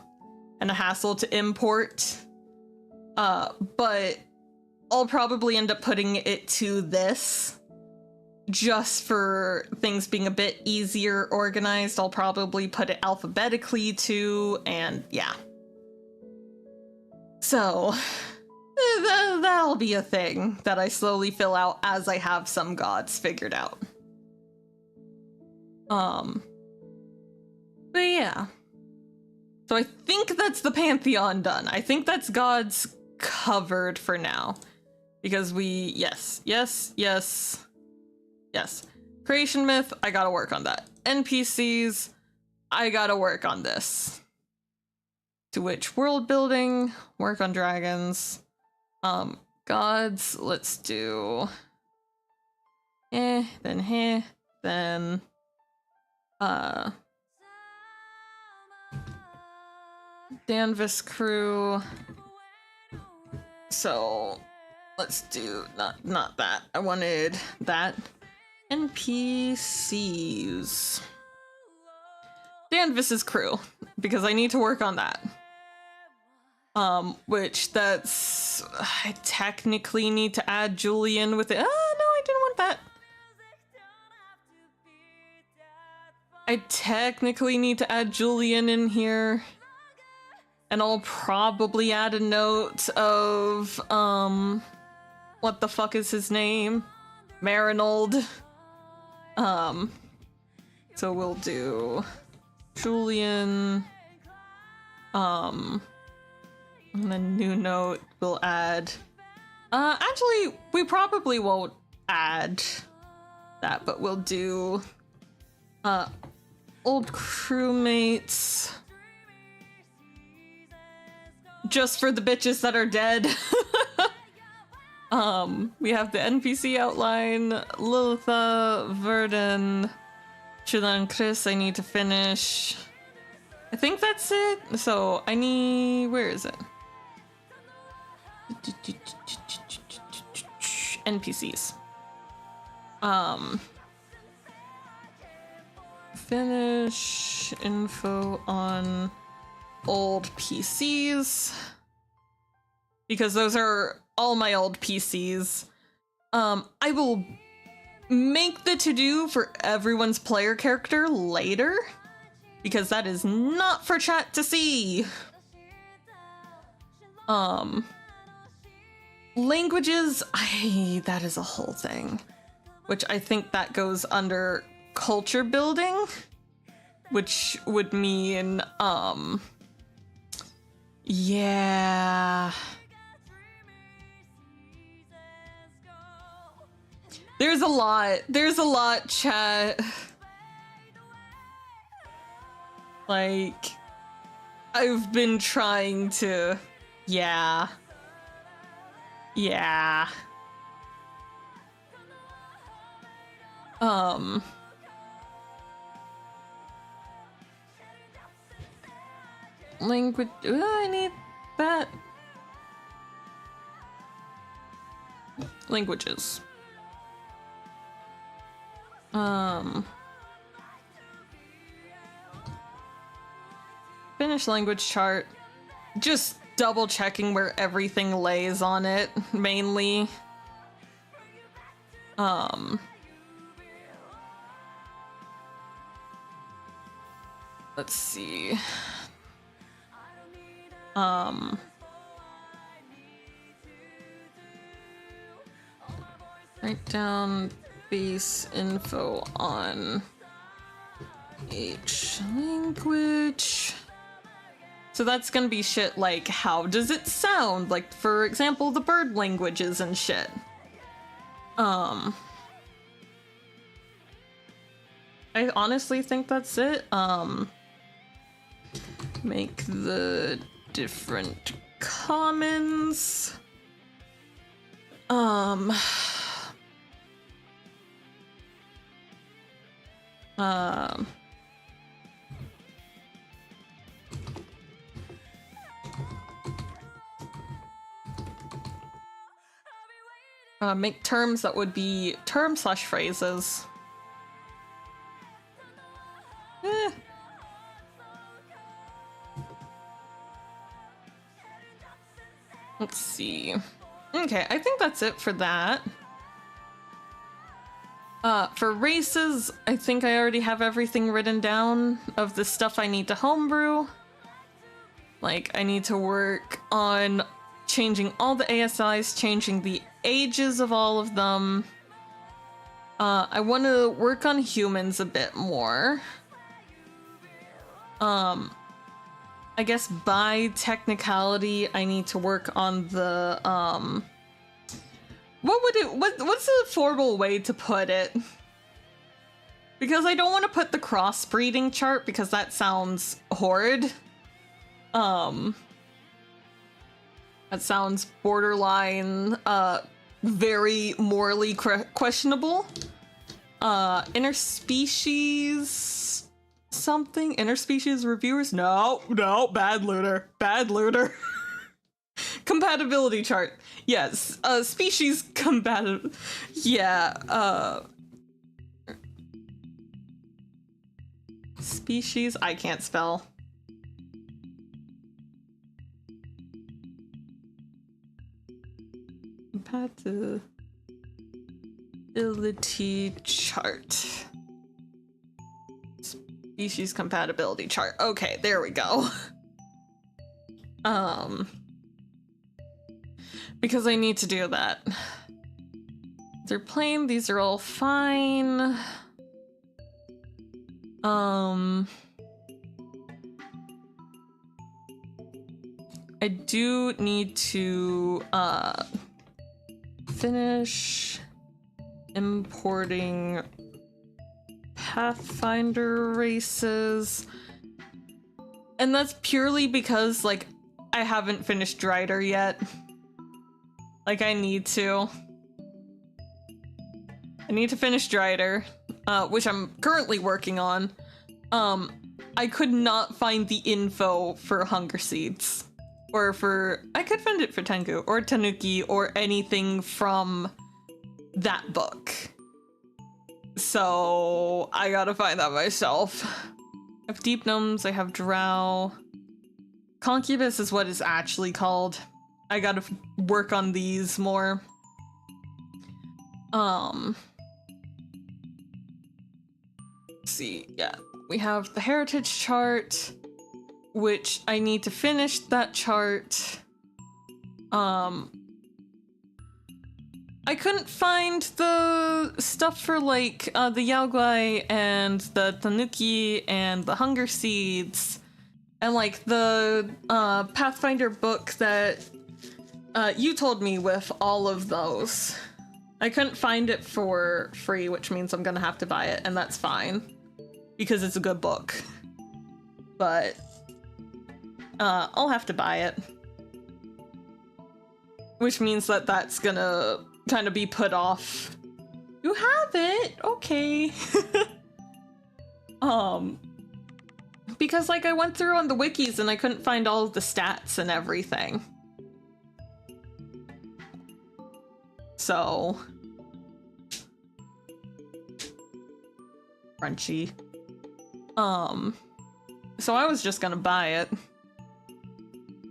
and a hassle to import. But I'll probably end up putting it to this just for things being a bit easier organized. I'll probably put it alphabetically too, and yeah. So that'll be a thing that I slowly fill out as I have some gods figured out. But yeah. So I think that's the Pantheon done. I think that's gods covered for now. Because yes. Creation myth, I gotta work on that. NPCs, I gotta work on this. To which world building, work on dragons. Gods, let's do then Danvis crew. So let's do not that. I wanted that. NPCs. Danvis's crew, because I need to work on that. Which that's I technically need to add Julian with it. Oh no, I didn't want that. I technically need to add Julian in here. And I'll probably add a note of what the fuck is his name? Marinold. So we'll do Julian. And then new note we'll add. Actually, we probably won't add that, but we'll do old crewmates. Just for the bitches that are dead. We have the NPC outline, Lilitha, Verdun, Chula and Chris I need to finish. I think that's it. So I need, where is it? NPCs. Finish info on old PCs. Because those are all my old PCs. I will make the to-do for everyone's player character later. Because that is not for chat to see. Languages, that is a whole thing. Which I think that goes under culture building. Which would mean, yeah. There's a lot, chat. Like, I've been trying to, yeah. Language, I need that. Languages. Finnish language chart. Just double checking where everything lays on it, mainly. Let's see. Write down base info on each language. So that's gonna be shit like, how does it sound? Like, for example, the bird languages and shit. I honestly think that's it. Make the different commons. Make terms that would be term/phrases. Let's see. Okay, I think that's it for that. For races, I think I already have everything written down of the stuff I need to homebrew. Like, I need to work on changing all the ASIs, changing the ages of all of them. I want to work on humans a bit more. I guess by technicality, I need to work on the, what's the formal way to put it? Because I don't want to put the crossbreeding chart because that sounds horrid. That sounds borderline, very morally questionable. Interspecies something? Interspecies reviewers? No, bad looter. Bad looter. Compatibility chart. Yes, species compatible. Yeah, species, I can't spell. Compatibility chart. Species compatibility chart. Okay, there we go. Because I need to do that. They're plain, these are all fine. I do need to finish importing Pathfinder races. And that's purely because, like, I haven't finished Drider yet. Like, I need to. I need to finish Drider, which I'm currently working on. I could not find the info for Hunger Seeds. Or for... I could find it for Tengu, or Tanuki, or anything from that book. So, I gotta find that myself. I have Deep Gnomes, I have Drow. Concubus is what it's actually called. I gotta work on these more. Let's see, yeah. We have the heritage chart, which I need to finish that chart. I couldn't find the stuff for, like, the Yaoguai and the Tanuki and the Hunger Seeds. And, like, the Pathfinder book that you told me with all of those. I couldn't find it for free, which means I'm gonna have to buy it, and that's fine. Because it's a good book. But I'll have to buy it. Which means that that's gonna kind of be put off. You have it? Okay. Because, like, I went through on the wikis and I couldn't find all of the stats and everything. So... Crunchy. So I was just gonna buy it.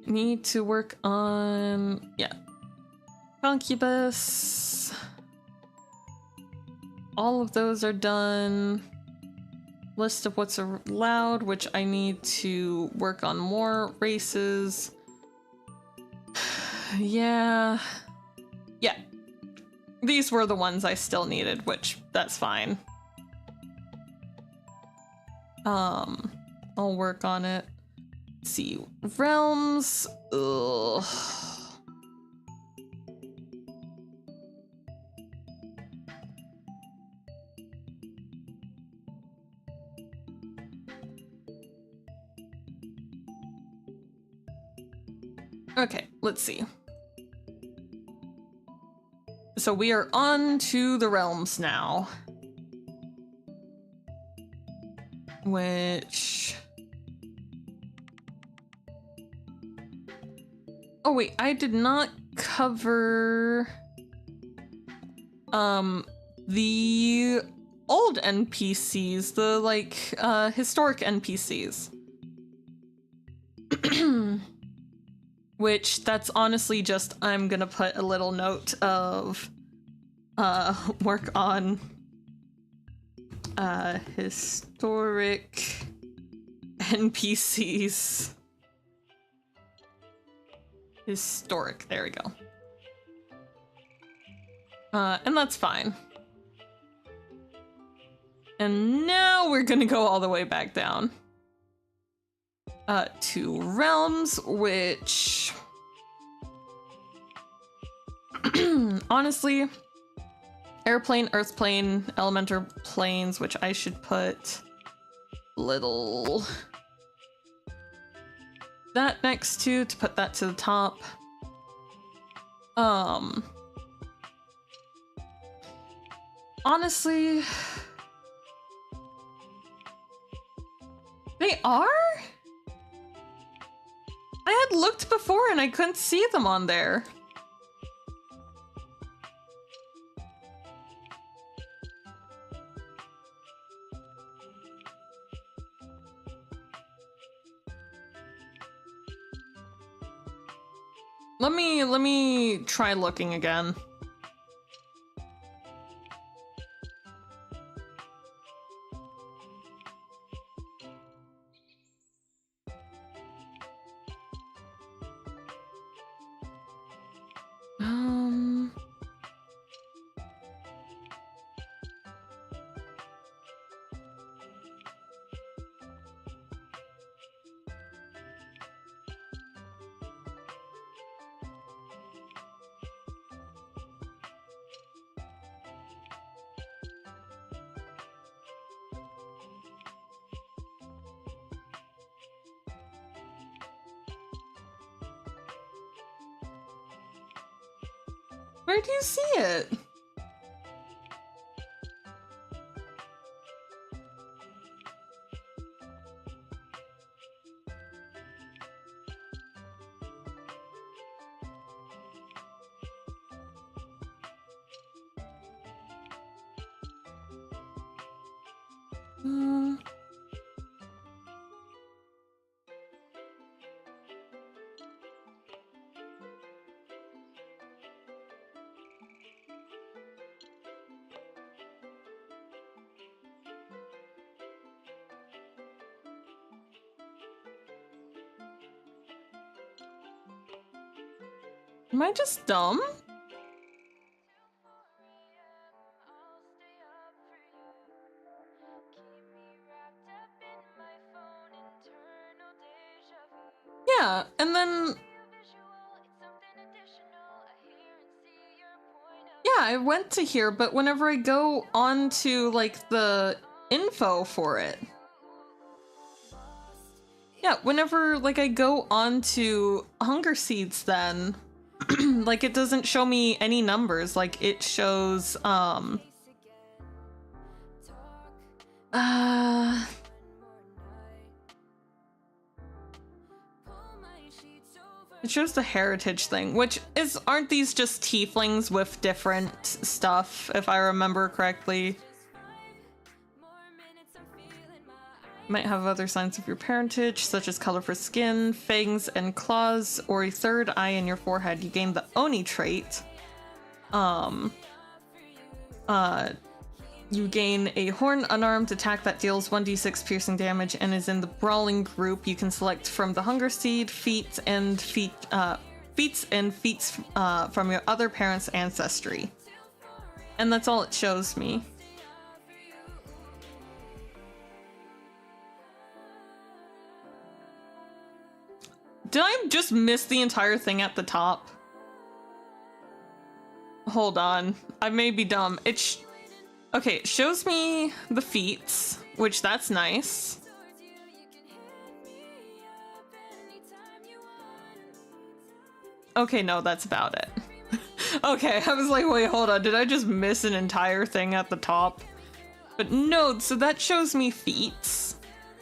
Need to work on... yeah. Concubus. All of those are done. List of what's allowed, which I need to work on more races. Yeah. Yeah. These were the ones I still needed, which that's fine. I'll work on it. Let's see. Realms. Ugh. Okay, let's see. So we are on to the realms now. Which... oh wait, I did not cover the old NPCs, the like historic NPCs. Which that's honestly just, I'm gonna put a little note of work on historic NPCs. Historic, there we go. And that's fine. And now we're gonna go all the way back down. To realms, which... honestly, airplane, earthplane, elemental planes, which I should put little... that next to put that to the top. Honestly... they are? I had looked before and I couldn't see them on there. Let me try looking again. Where do you see it? Am I just dumb? Yeah, and then... yeah, I went to here, but whenever I go on to, like, the info for it... yeah, whenever, like, I go on to Hunger Seeds, then... like, it doesn't show me any numbers. Like, it shows, it shows the heritage thing, which is, aren't these just tieflings with different stuff, if I remember correctly? Might have other signs of your parentage, such as colorful skin, fangs and claws, or a third eye in your forehead. You gain the Oni trait. You gain a horn unarmed attack that deals 1d6 piercing damage and is in the brawling group. You can select from the Hunger Seed, feats from your other parent's ancestry. And that's all it shows me. Did I just miss the entire thing at the top? Hold on. I may be dumb. Okay, it shows me the feats, which that's nice. Okay, no, that's about it. Okay, I was like, wait, hold on. Did I just miss an entire thing at the top? But no, so that shows me feats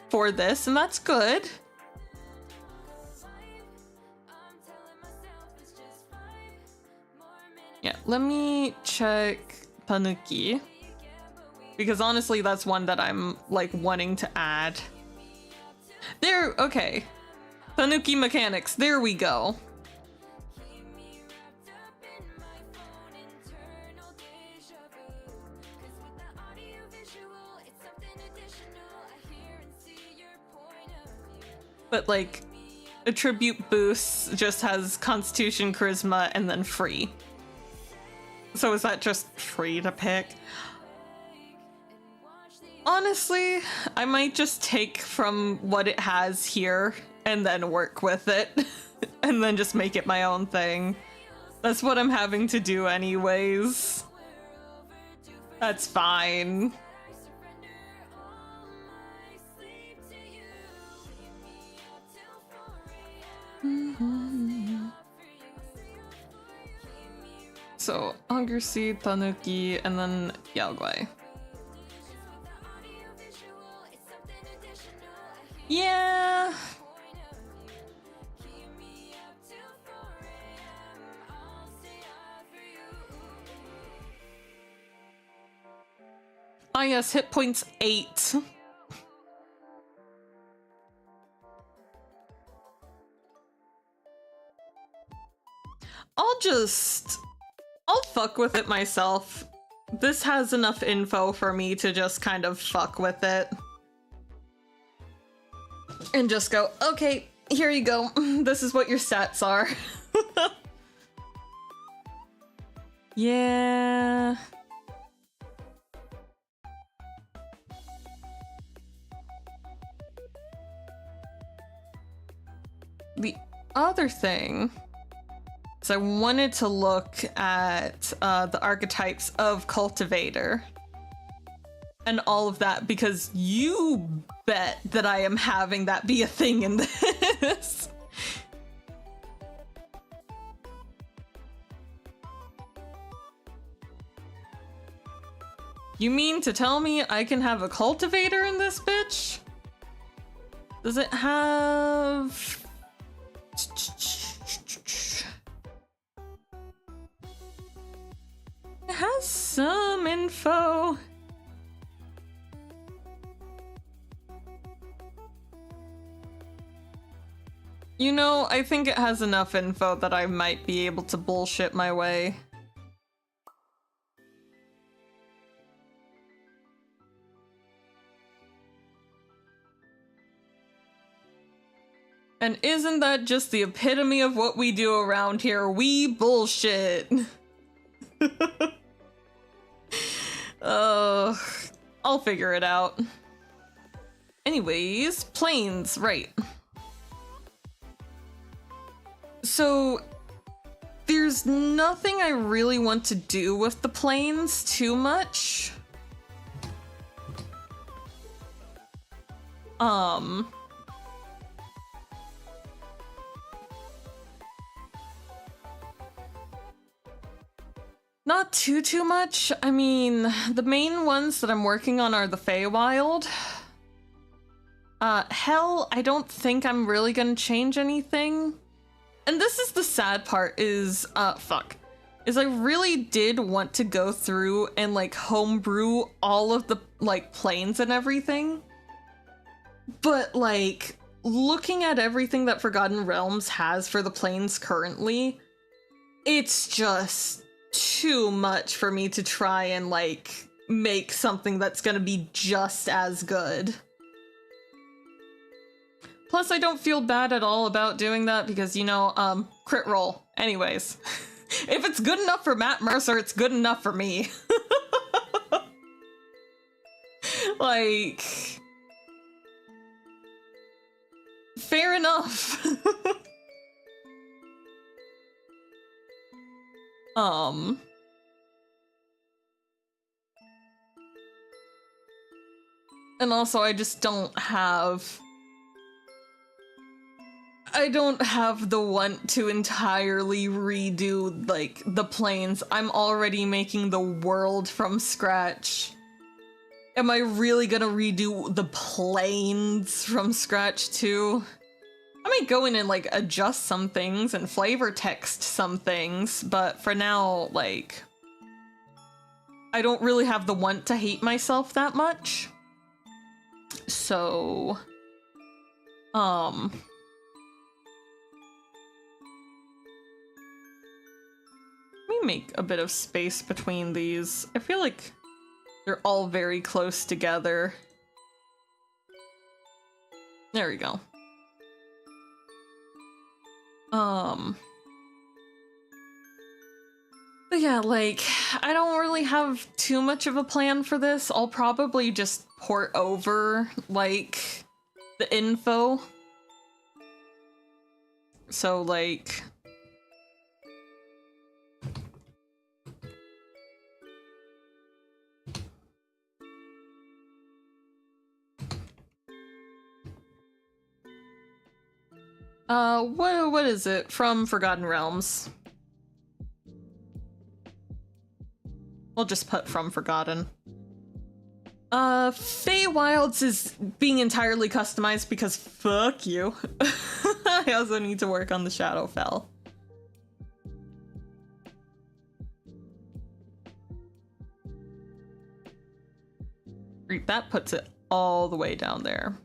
for this, and that's good. Yeah, let me check Tanuki. Because honestly, that's one that I'm, like, wanting to add. There, okay. Tanuki mechanics, there we go. But, like, attribute boosts just has Constitution, Charisma, and then free. So is that just free to pick? Honestly, I might just take from what it has here and then work with it. And then just make it my own thing. That's what I'm having to do anyways. That's fine. So, Hunger Seed, Tanuki, and then Yaogwai. Yeah. Ah yes, hit points 8. I'll fuck with it myself. This has enough info for me to just kind of fuck with it. And just go, okay, here you go. This is what your stats are. Yeah. The other thing is I wanted to look at the archetypes of Cultivator and all of that, because you bet that I am having that be a thing in this. You mean to tell me I can have a cultivator in this bitch? Does it have... It has some info. You know, I think it has enough info that I might be able to bullshit my way. And isn't that just the epitome of what we do around here? We bullshit. I'll figure it out. Anyways, planes, right. So, there's nothing I really want to do with the planes too much. Not too much. I mean, the main ones that I'm working on are the Feywild. Hell, I don't think I'm really gonna change anything. And this is the sad part is, is I really did want to go through and, like, homebrew all of the, like, planes and everything. But, like, looking at everything that Forgotten Realms has for the planes currently, it's just too much for me to try and, like, make something that's gonna be just as good. Plus, I don't feel bad at all about doing that because, you know, crit roll. Anyways, if it's good enough for Matt Mercer, it's good enough for me. Like, fair enough. And also, I just don't have the want to entirely redo, like, the planes. I'm already making the world from scratch. Am I really gonna redo the planes from scratch too? I might go in and, like, adjust some things and flavor text some things, but for now, like, I don't really have the want to hate myself that much. So, let me make a bit of space between these. I feel like they're all very close together. There we go. But yeah, like, I don't really have too much of a plan for this. I'll probably just port over, like, the info. So, like... what is it? From Forgotten Realms. We'll just put from Forgotten. Feywilds is being entirely customized because fuck you. I also need to work on the Shadowfell. That puts it all the way down there.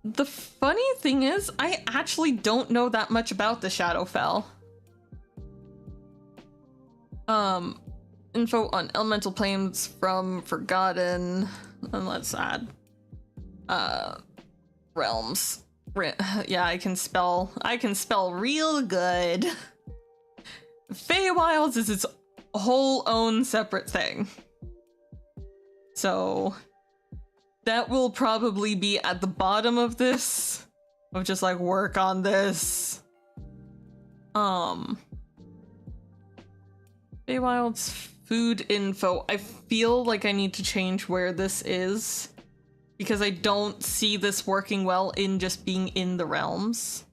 The funny thing is, I actually don't know that much about the Shadowfell. Info on elemental planes from Forgotten, and let's add, realms. Yeah, I can spell real good. Feywilds is its whole own separate thing. So... that will probably be at the bottom of this. Of just like work on this. Feywild's food info. I feel like I need to change where this is. Because I don't see this working well in just being in the realms.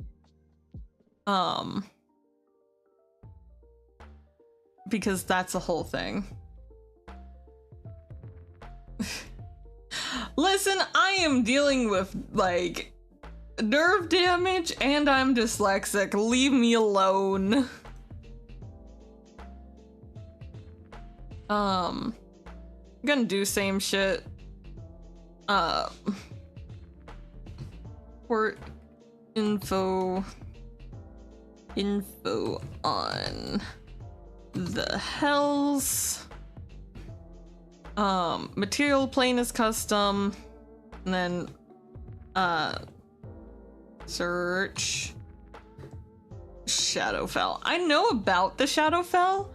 Because that's a whole thing. Listen, I am dealing with, like, nerve damage and I'm dyslexic. Leave me alone. I'm gonna do same shit. Port info on the hells. Material plane is custom, and then, search Shadowfell. I know about the Shadowfell,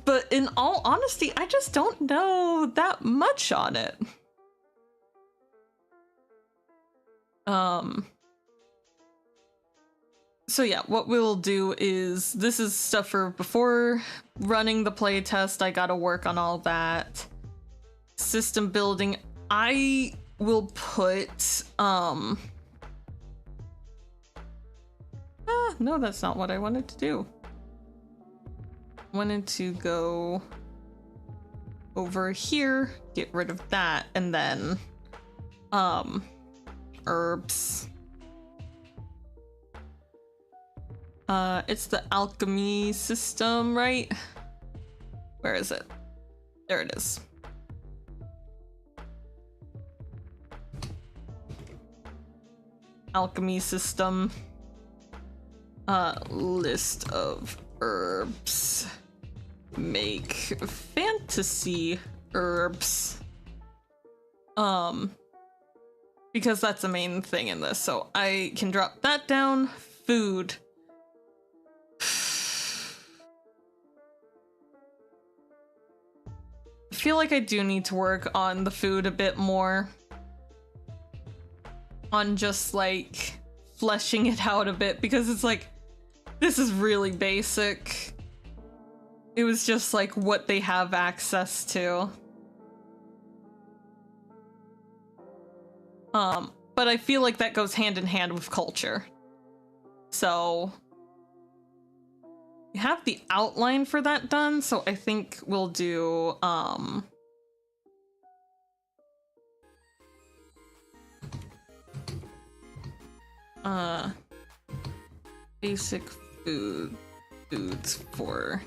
but in all honesty, I just don't know that much on it. So yeah, what we'll do is, this is stuff for before running the playtest. I gotta work on all that. System building, I will put, no, that's not what I wanted to do. I wanted to go over here, get rid of that, and then, herbs. It's the alchemy system, right? Where is it? There it is. Alchemy system. List of herbs. Make fantasy herbs. Because that's the main thing in this. So I can drop that down. Food. I feel like I do need to work on the food a bit more. On just like fleshing it out a bit, because it's like, this is really basic. It was just like what they have access to. But I feel like that goes hand in hand with culture. So We have the outline for that done, so I think we'll do, basic foods for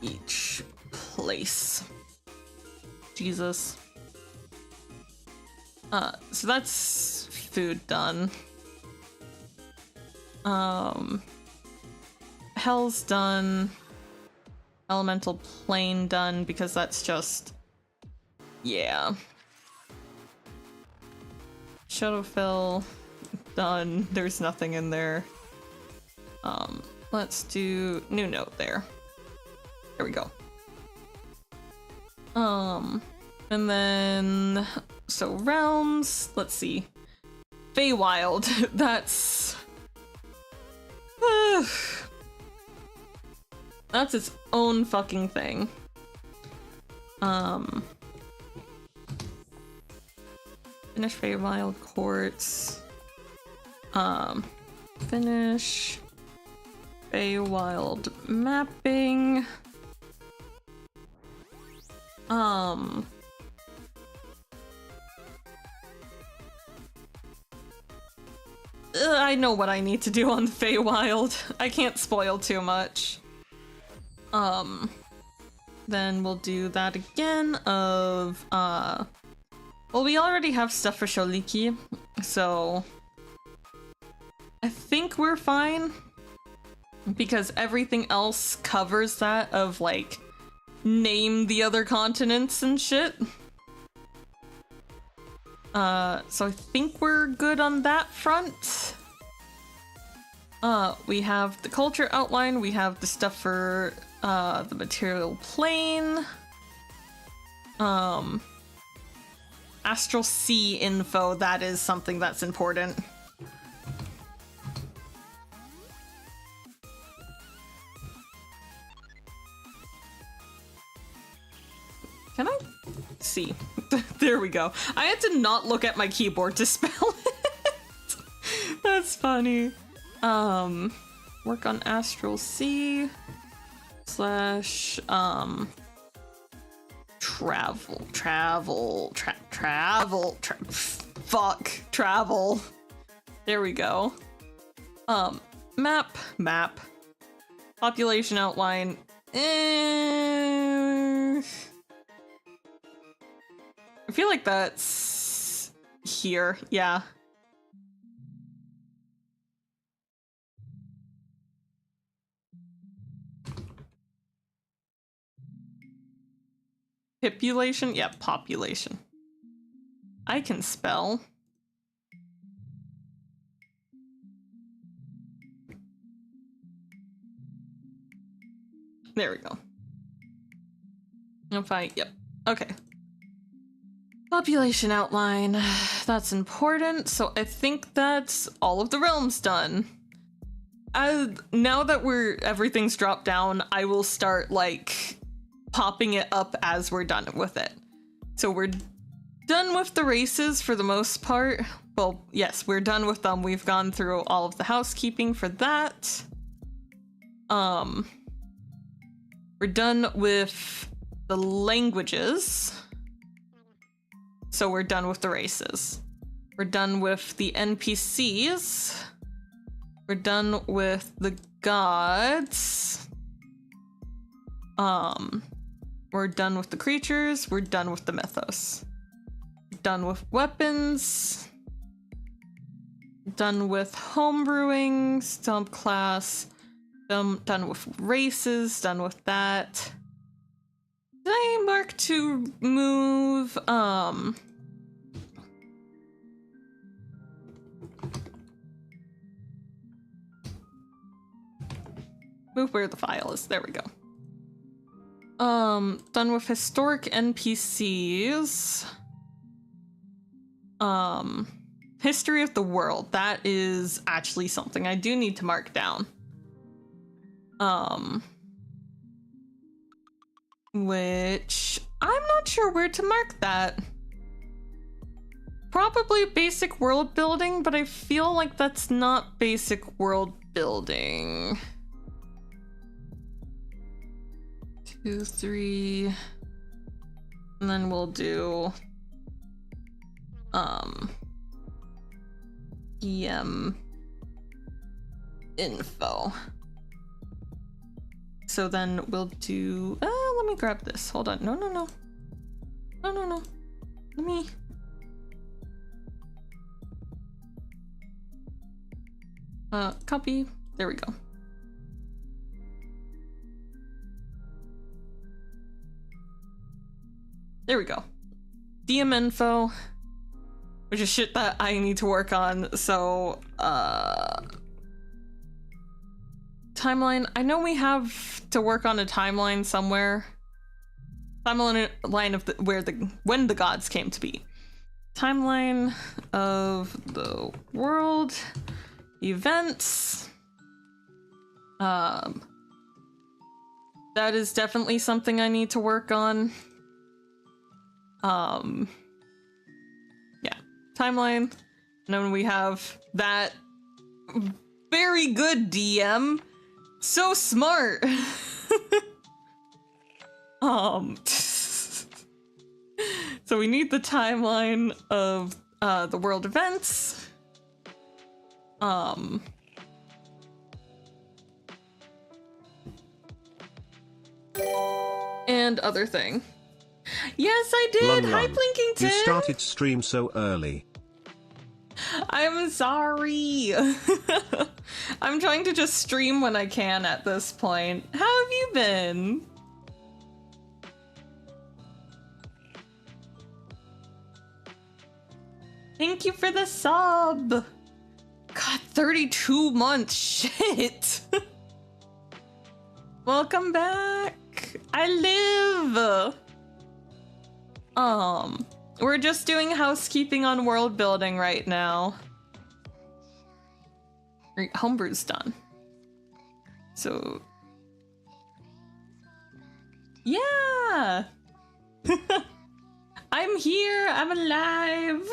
each place. Jesus. So that's food done. Hell's done. Elemental plane done, because that's just... yeah. Shadowfell done. There's nothing in there. Let's do new note there. There we go. And then, so realms, let's see. Feywild, that's... that's its own fucking thing. Finish Feywild Courts. Finish Feywild mapping. I know what I need to do on the Feywild. I can't spoil too much. Then we'll do that again of, well, we already have stuff for Sholiki, so I think we're fine, because everything else covers that of, like, name the other continents and shit. So I think we're good on that front. We have the culture outline, we have the stuff for, the material plane. Astral Sea info, that is something that's important. Can I see? There we go. I had to not look at my keyboard to spell it. That's funny. Work on Astral Sea / travel. There we go. Map. Population outline. I feel like that's here, yeah. Population? Yeah, population. I can spell. There we go. Yep, okay. Population outline, that's important. So I think that's all of the realms done. Now that everything's dropped down, I will start, like, popping it up as we're done with it. So we're done with the races for the most part. Well, yes, we're done with them. We've gone through all of the housekeeping for that. We're done with the languages. So we're done with the races. We're done with the NPCs. We're done with the gods. We're done with the creatures. We're done with the mythos. Done with weapons. Done with homebrewing, stomp class. Done with races. Done with that. Did I mark to move, move where the file is. There we go. Done with historic NPCs. History of the world. That is actually something I do need to mark down. Which I'm not sure where to mark that. Probably basic world building, but I feel like that's not basic world building. 2, 3, and then we'll do EM info. So then we'll do, let me grab this. Hold on. No. Let me. Copy. There we go. There we go. DM info, which is shit that I need to work on. So, timeline. I know we have to work on a timeline somewhere. Timeline of when the gods came to be. Timeline of the world events. That is definitely something I need to work on. Yeah, timeline. And then we have that very good DM. So smart. So we need the timeline of the world events. And other thing. Yes, I did. Hi, Blinkington. You started stream so early. I'm sorry. I'm trying to just stream when I can at this point. How have you been? Thank you for the sub. God, 32 months. Shit. Welcome back. I live. We're just doing housekeeping on world building right now. Homebrew's done. So, yeah. I'm here. I'm alive.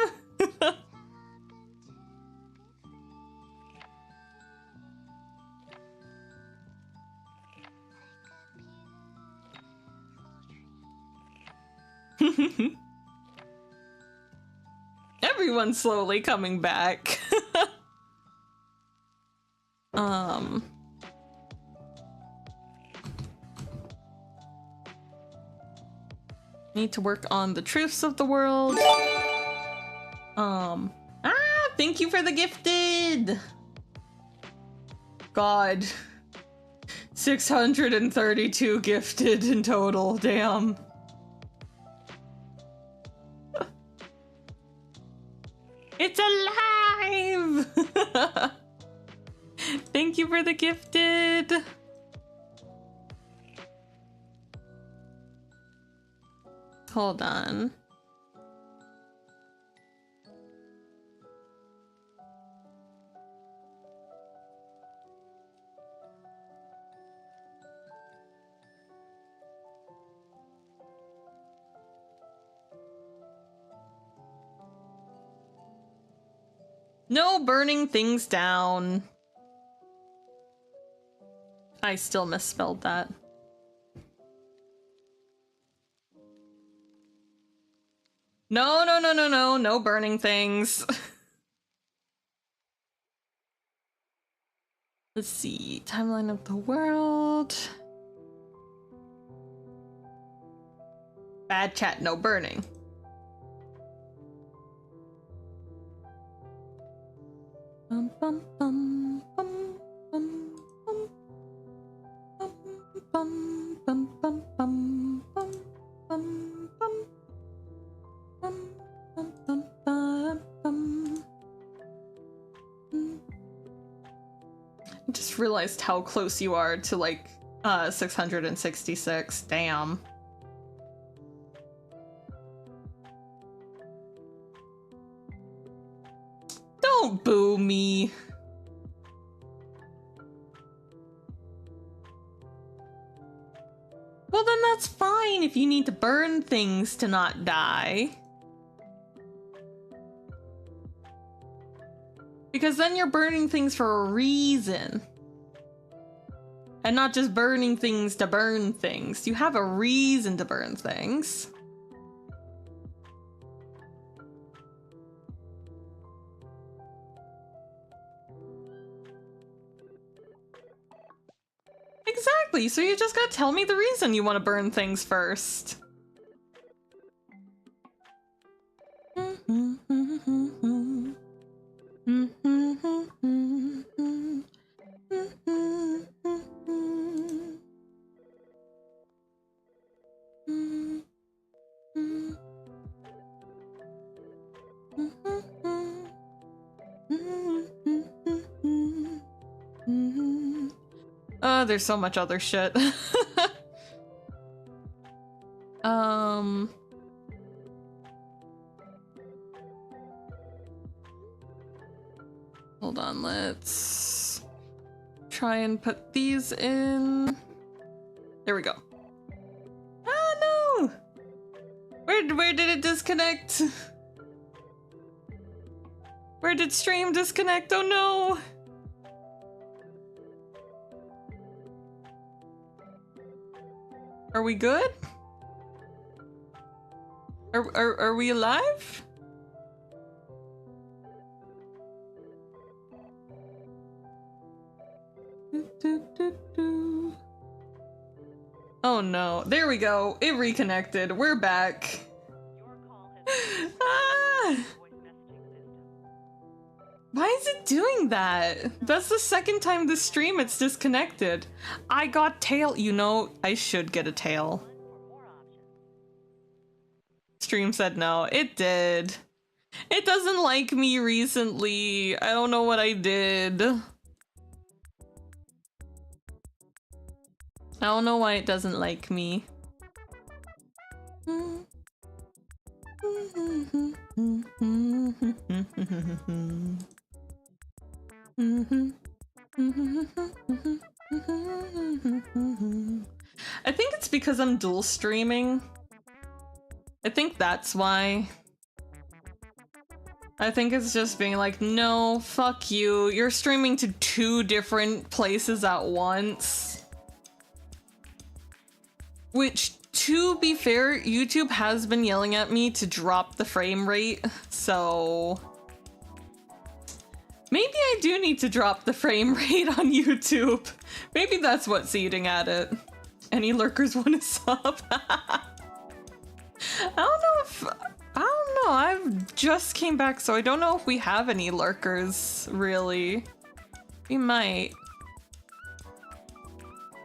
Everyone's slowly coming back. Need to work on the truths of the world. Thank you for the gifted. God. 632 gifted in total, damn. It's alive! Thank you for the gifted. Hold on. No burning things down. I still misspelled that. No burning things. Let's see, timeline of the world. Bad chat, no burning. Bum, bum, bum, bum, bum, bum, bum, bum, bum, bum, bum, bum, bum, bum, bum, bum, bum, bum. I just realized how close you are to like 666. Damn. Don't boo me. Well, then that's fine if you need to burn things to not die. Because then you're burning things for a reason. And not just burning things to burn things. You have a reason to burn things. Exactly, so you just gotta tell me the reason you want to burn things first. There's so much other shit. Hold on, let's try and put these in. There we go. Ah, no! Where did it disconnect? Where did stream disconnect? Oh no! Are we good? Are we alive? Oh no, there we go. It reconnected. We're back. Ah! Why is it doing that? That's the second time this stream it's disconnected. I got tail. You know, I should get a tail. Stream said no. It did. It doesn't like me recently. I don't know what I did. I don't know why it doesn't like me. I think it's because I'm dual streaming. I think that's why. I think it's just being like, no, fuck you. You're streaming to 2 different places at once. Which, to be fair, YouTube has been yelling at me to drop the frame rate, so... maybe I do need to drop the frame rate on YouTube. Maybe that's what's eating at it. Any lurkers want to sub? I don't know if... I don't know, I've just came back, so I don't know if we have any lurkers, really. We might.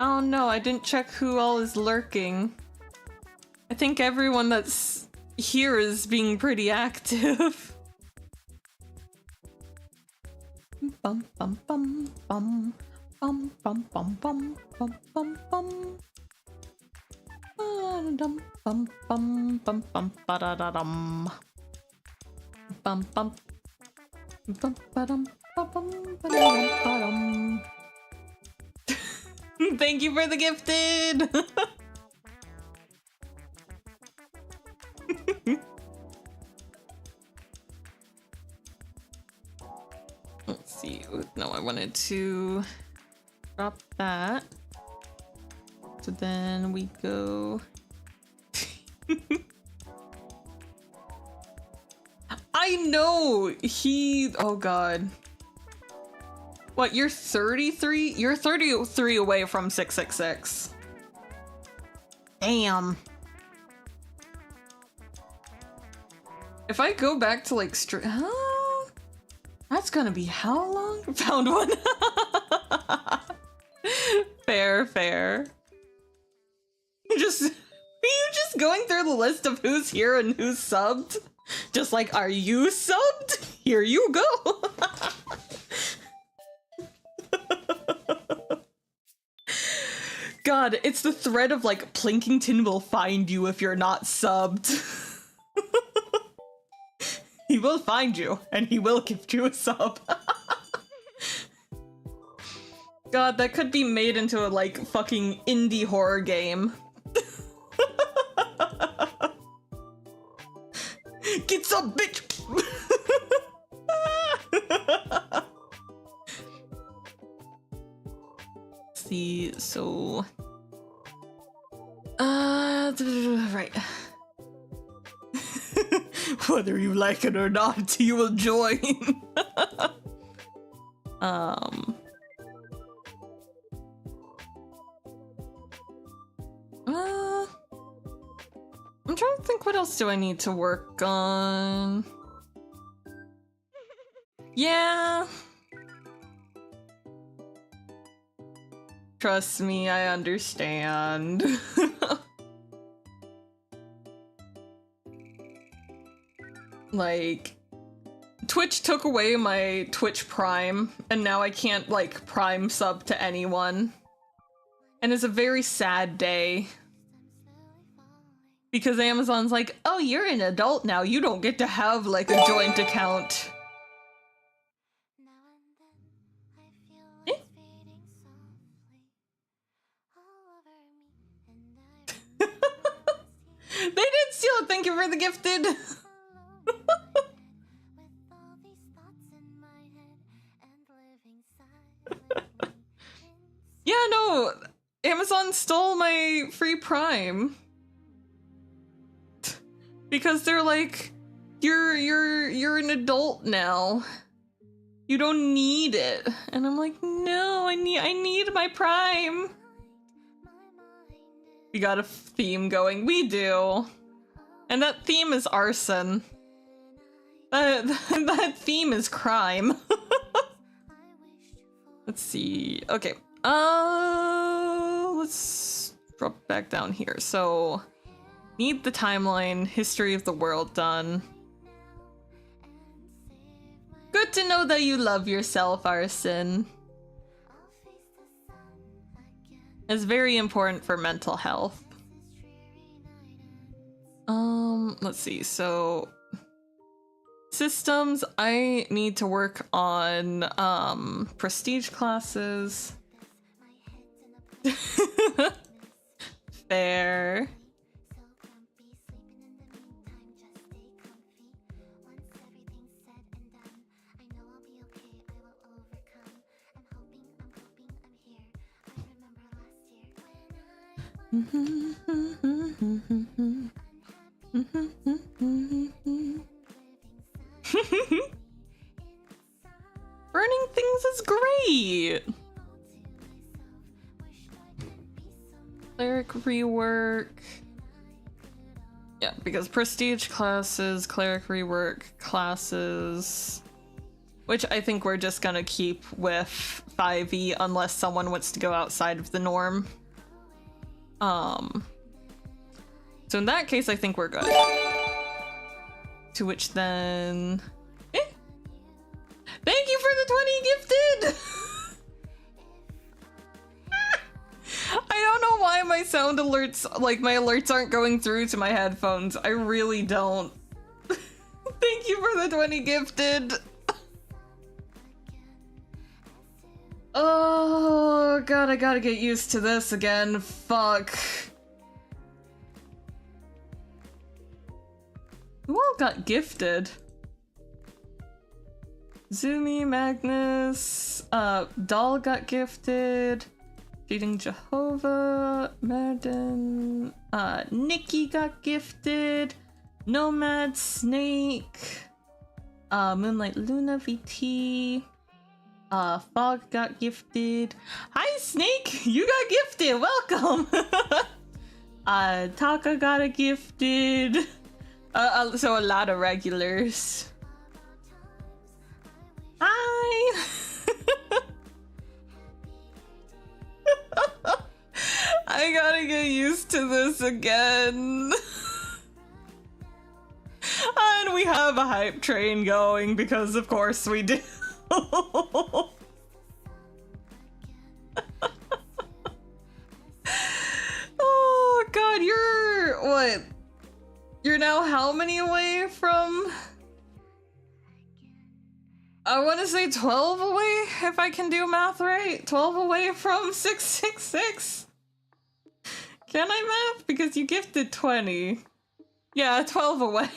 Oh no, I didn't check who all is lurking. I think everyone that's here is being pretty active. Bum bum bum bum bum bum bum bum bum bum bum. Dum bum bum bum bum ba da da dum. Bum bum bum ba dum ba bum ba da dum. Thank you for the gifted. Let's see. No, I wanted to drop that. So then we go. I know he. Oh god. What? You're 33? You're 33 away from 666. Damn. If I go back to like that's gonna be how long? Found one. Fair, fair. Are you just going through the list of who's here and who's subbed? Just like, are you subbed? Here you go. God, it's the thread of like, Plinkington will find you if you're not subbed. He will find you, and he will gift you a sub. God, that could be made into a, like, fucking indie horror game. Get some, bitch! see, so... right. Whether you like it or not, you will join. I'm trying to think, what else do I need to work on? Yeah. Trust me, I understand. Like, Twitch took away my Twitch Prime, and now I can't, like, Prime sub to anyone. And it's a very sad day. Because Amazon's like, oh, you're an adult now, you don't get to have, like, a joint account. Eh? They did steal it, thank you for the gifted! Yeah, no, Amazon stole my free Prime. Because they're like, you're an adult now. You don't need it. And I'm like, no, I need my Prime. We got a theme going. We do. And that theme is arson. That theme is crime. Let's see. Okay. Let's drop back down here. So, need the timeline, history of the world done. Good to know that you love yourself, Arson. It's very important for mental health. Let's see. So, systems, I need to work on prestige classes. Fair. Burning things is great. Cleric rework. Yeah, because prestige classes, cleric rework classes, which I think we're just gonna keep with 5e unless someone wants to go outside of the norm. So in that case, I think we're good. To which then... Thank you for the 20 gifted! I don't know why my sound alerts, like my alerts aren't going through to my headphones. I really don't. Thank you for the 20 gifted! Oh god, I gotta get used to this again. Fuck. Who all got gifted? Zumi, Magnus, Doll got gifted. Feeding Jehovah, Madden, Nikki got gifted. Nomad Snake, Moonlight Luna VT. Fog got gifted. Hi, Snake! You got gifted! Welcome! Taka got a gifted. So a lot of regulars. Hi! I gotta get used to this again. And we have a hype train going because of course we do. Oh god, you're what? You're now how many away from? I want to say 12 away, if I can do math right. 12 away from 666. Can I math? Because you gifted 20. Yeah, 12 away.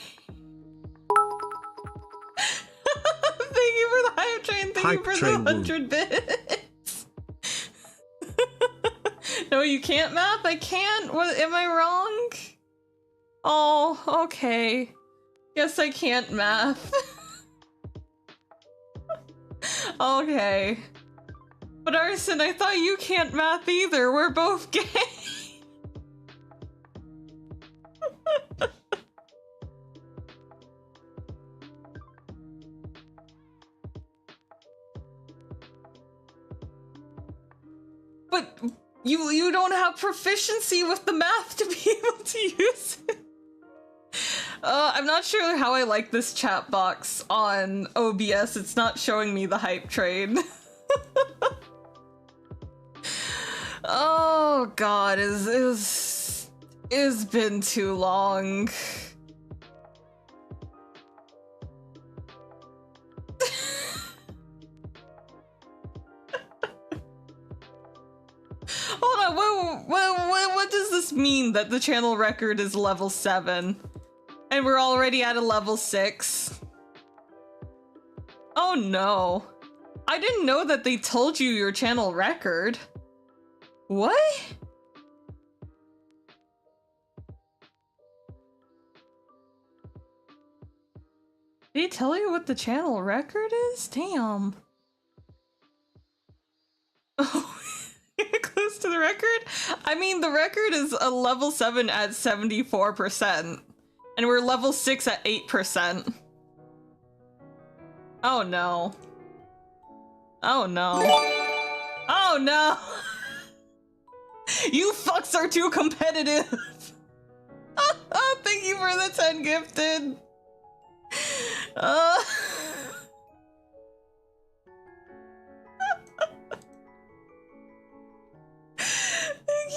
Thank you for the hype train. Thank you for the 100 bits. No, you can't math? I can't? What, am I wrong? Oh, okay. Guess I can't math. Okay. But Arson, I thought you can't math either. We're both gay. But you don't have proficiency with the math to be able to use it. I'm not sure how I like this chat box on OBS. It's not showing me the hype train. Oh god, it's been too long. Hold on, what does this mean that the channel record is level 7? And we're already at a level 6? Oh no. I didn't know that they told you your channel record. What? Did he tell you what the channel record is? Damn. Oh, close to the record? I mean, the record is a level 7 at 74%. And we're level 6 at 8%. Oh no. Oh no. Oh no! You fucks are too competitive! Oh, thank you for the 10 gifted! Thank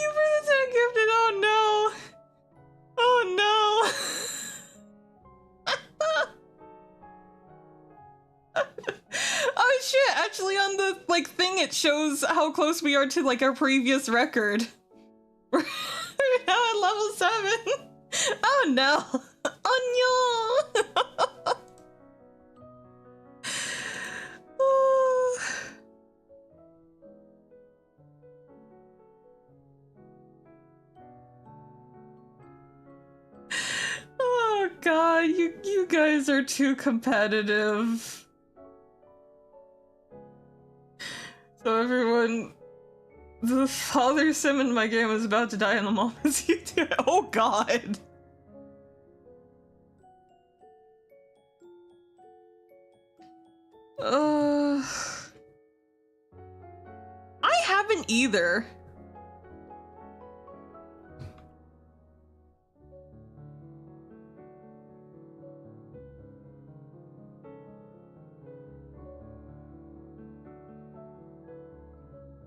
you for the 10 gifted, oh no! Oh no! Oh shit, actually on the, like, thing it shows how close we are to, like, our previous record. We're now at level 7! Oh no! Oh no! Oh god, you guys are too competitive. So everyone, the father sim in my game is about to die in the moment you do it. Oh god. I haven't either.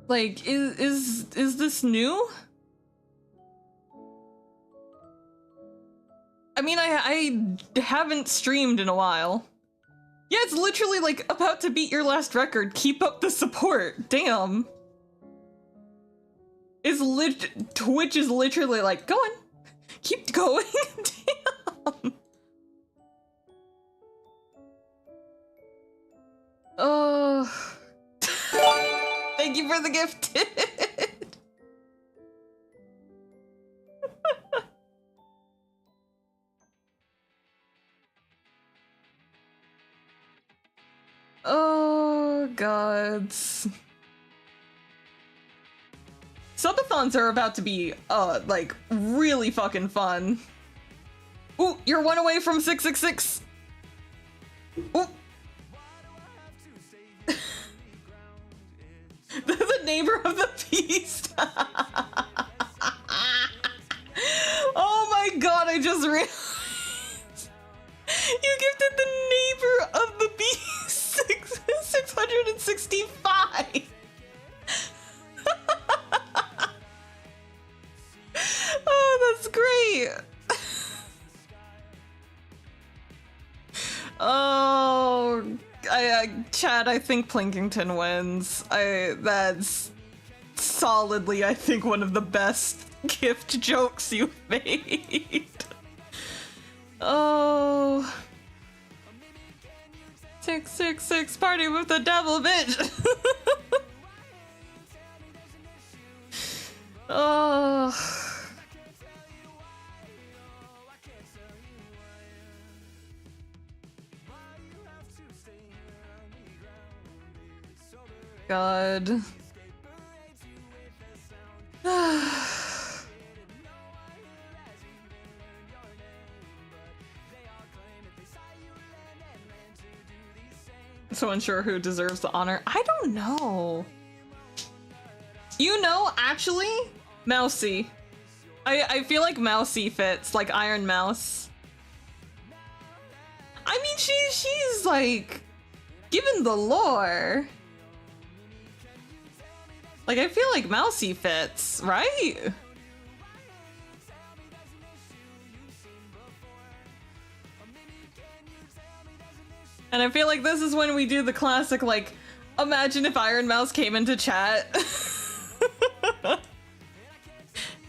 Like, is this new? I mean, I haven't streamed in a while. Yeah, it's literally like about to beat your last record. Keep up the support. Damn. Twitch is literally like, go on. Keep going. Damn. Oh. Thank you for the gift. Oh, gods. Subathons are about to be, like, really fucking fun. Ooh, you're one away from 666. Ooh. The neighbor of the beast. Oh my god, I just realized. You gifted the neighbor of the beast 665. Oh, that's great. Oh, Chad, I think Plinkington wins. That's solidly, I think, one of the best gift jokes you've made. Oh. 666 party with the devil, bitch. Oh. god. So unsure who deserves the honor. I don't know. You know, actually, Mousy. I feel like Mousy fits, like Iron Mouse. I mean, she's like, given the lore. Like, I feel like Mousy fits, right? And I feel like this is when we do the classic, like, imagine if Iron Mouse came into chat.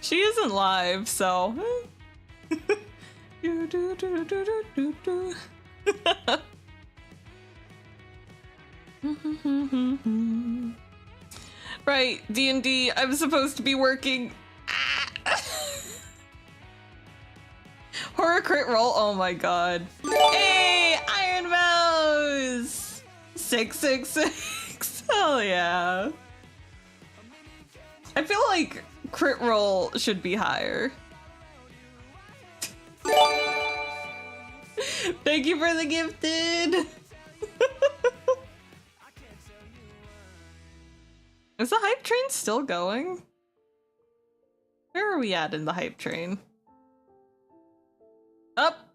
She isn't live, so. Right, D&D, I'm supposed to be working. Horror crit roll, oh my god. Hey, Iron Mouse! 666, hell yeah. I feel like crit roll should be higher. Thank you for the gifted! Is the hype train still going? Where are we at in the hype train? Up!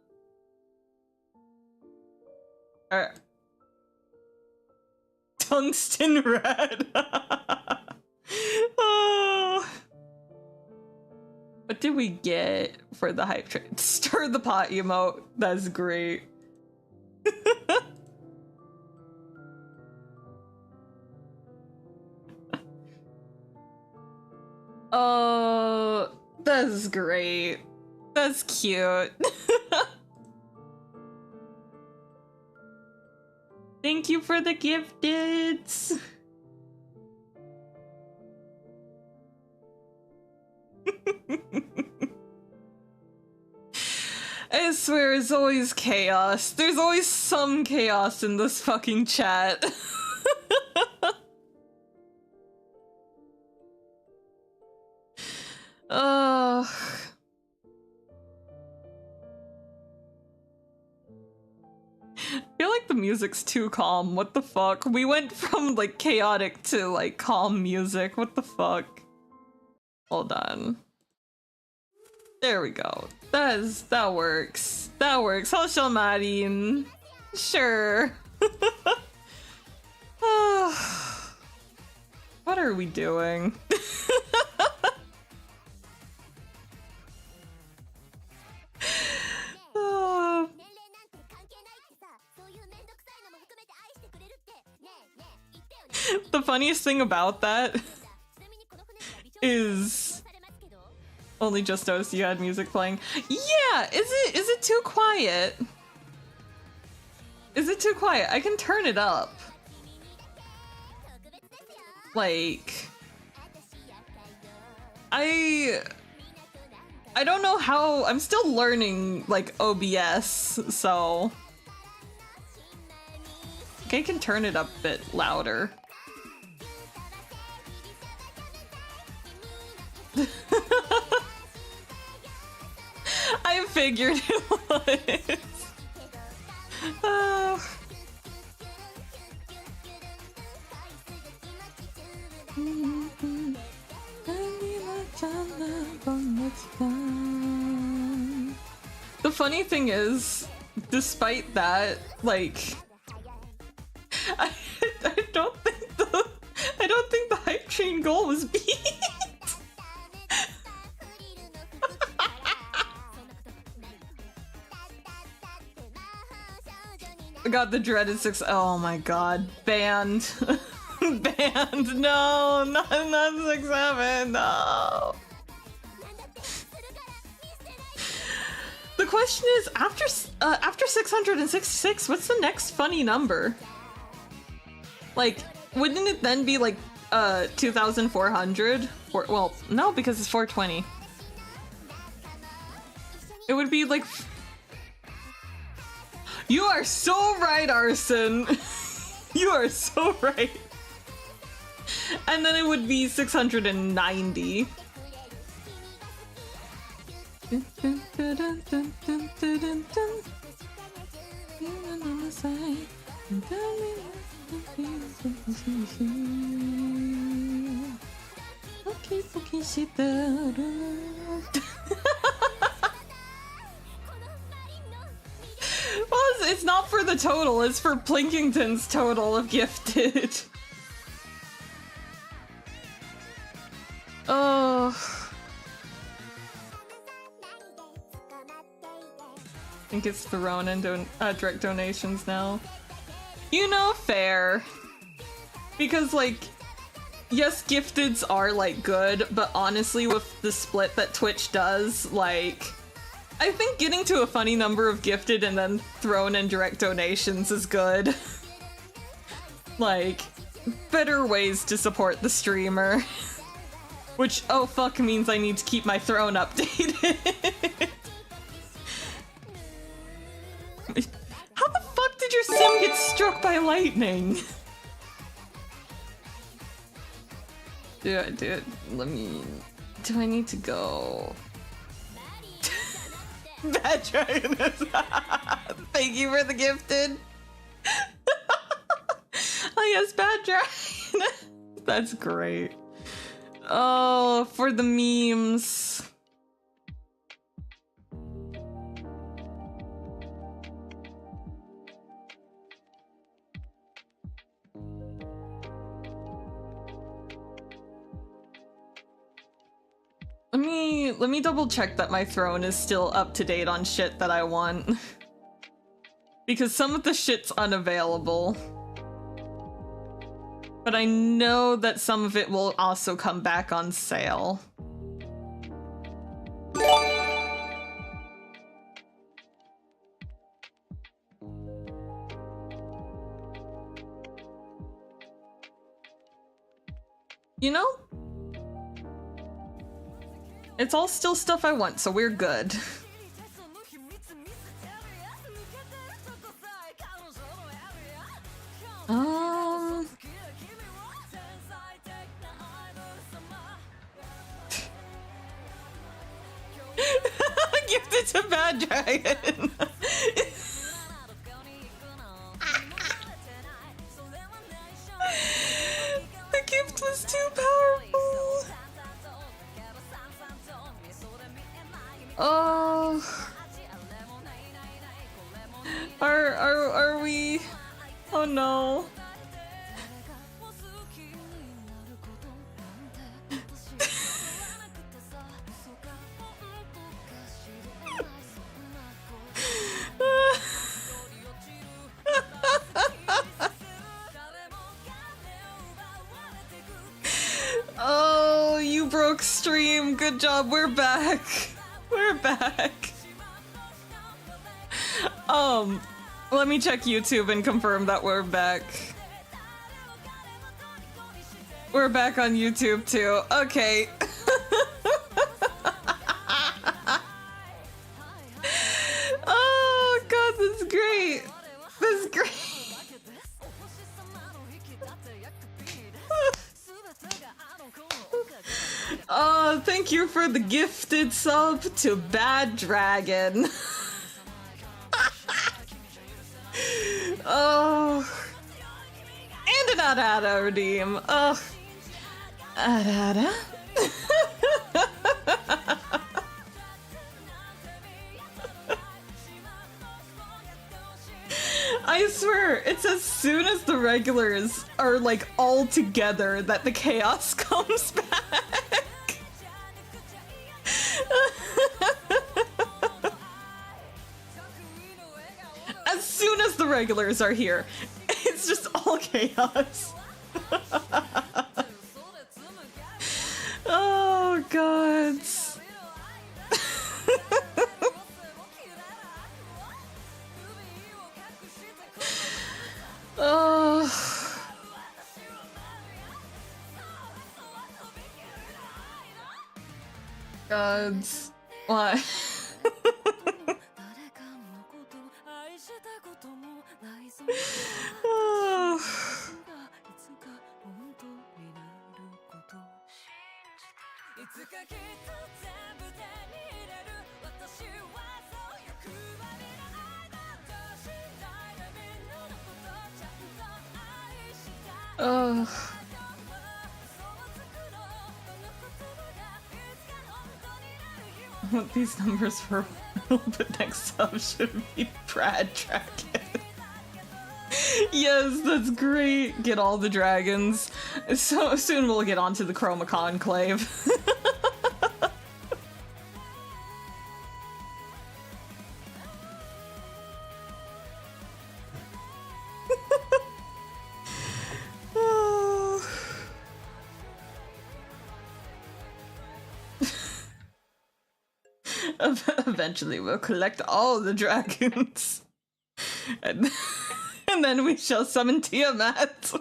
Alright. Tungsten red! Oh. What did we get for the hype train? Stir the pot emote. That's great. Oh, that's great. That's cute. Thank you for the gifteds. I swear, it's always chaos. There's always some chaos in this fucking chat. Ugh. I feel like the music's too calm. What the fuck? We went from like chaotic to like calm music. What the fuck? Hold on. There we go. That works. That works. Hoshou Marin. Sure. What are we doing? The funniest thing about that is only just noticed you had music playing. Yeah, is it too quiet? Is it too quiet? I can turn it up. Like, I don't know how. I'm still learning like OBS, so I can turn it up a bit louder. I figured it was. The funny thing is, despite that, like, I don't think the hype train goal was beat. I got the dreaded 6. Oh my god, banned. Banned. No, not 6-7. No. The question is, after 666, what's the next funny number? Like, wouldn't it then be like 2,400? Well, no, because it's 420. It would be like. You are so right, Arson. You are so right. And then it would be 690. Well, it's not for the total, it's for Plinkington's total of gifted. Oh. I think it's thrown in direct donations now. You know, fair. Because, like, yes, gifteds are, like, good, but honestly, with the split that Twitch does, like, I think getting to a funny number of gifted and then thrown in direct donations is good. Like, better ways to support the streamer. Which, oh fuck, means I need to keep my throne updated. How the fuck did your sim get struck by lightning? Do I need to go? Bad Dragon is thank you for the gifted. Oh yes, Bad Dragon. That's great. Oh, for the memes. Let me double check that my throne is still up to date on shit that I want. Because some of the shit's unavailable. But I know that some of it will also come back on sale. You know? It's all still stuff I want, so we're good. Gifted to Bad Dragon. The gift was too powerful. Oh. Are we? Oh no. Oh, you broke stream. Good job. We're back. We're back. Let me check YouTube and confirm that we're back. We're back on YouTube too. Okay. Oh god, this is great. This is great. Thank you for the gifted sub to Bad Dragon. Oh. And an Adada redeem. Oh. Adada. I swear, it's as soon as the regulars are like all together that the chaos comes back. As soon as the regulars are here, it's just all chaos. Oh god. Oh. Gods. Why? Oh. Ugh. What these numbers for but next up should be Brad Dragon. Yes, that's great. Get all the dragons. So soon we'll get onto the Chroma Conclave. Eventually we'll collect all the dragons. And then we shall summon Tiamat.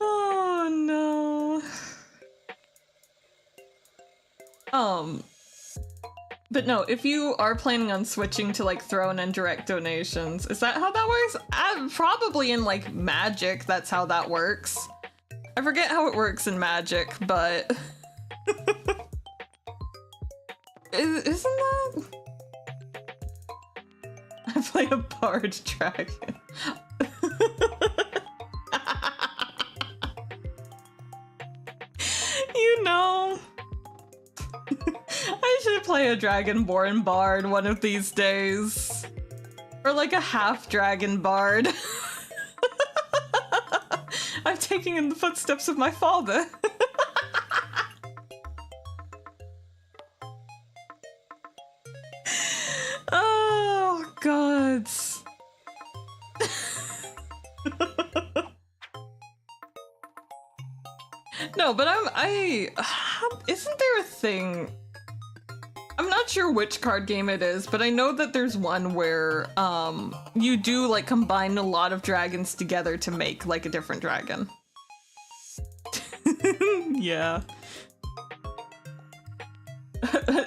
Oh no. But no, if you are planning on switching to like Throne and direct donations, is that how that works? Probably in like Magic, that's how that works. I forget how it works in Magic, but isn't that? I play a bard dragon. You know, I should play a dragonborn bard one of these days. Or like a half dragon bard. I'm taking in the footsteps of my father. Oh, gods. No, but isn't there a thing? I'm not sure which card game it is, but I know that there's one where you do like combine a lot of dragons together to make like a different dragon. Yeah.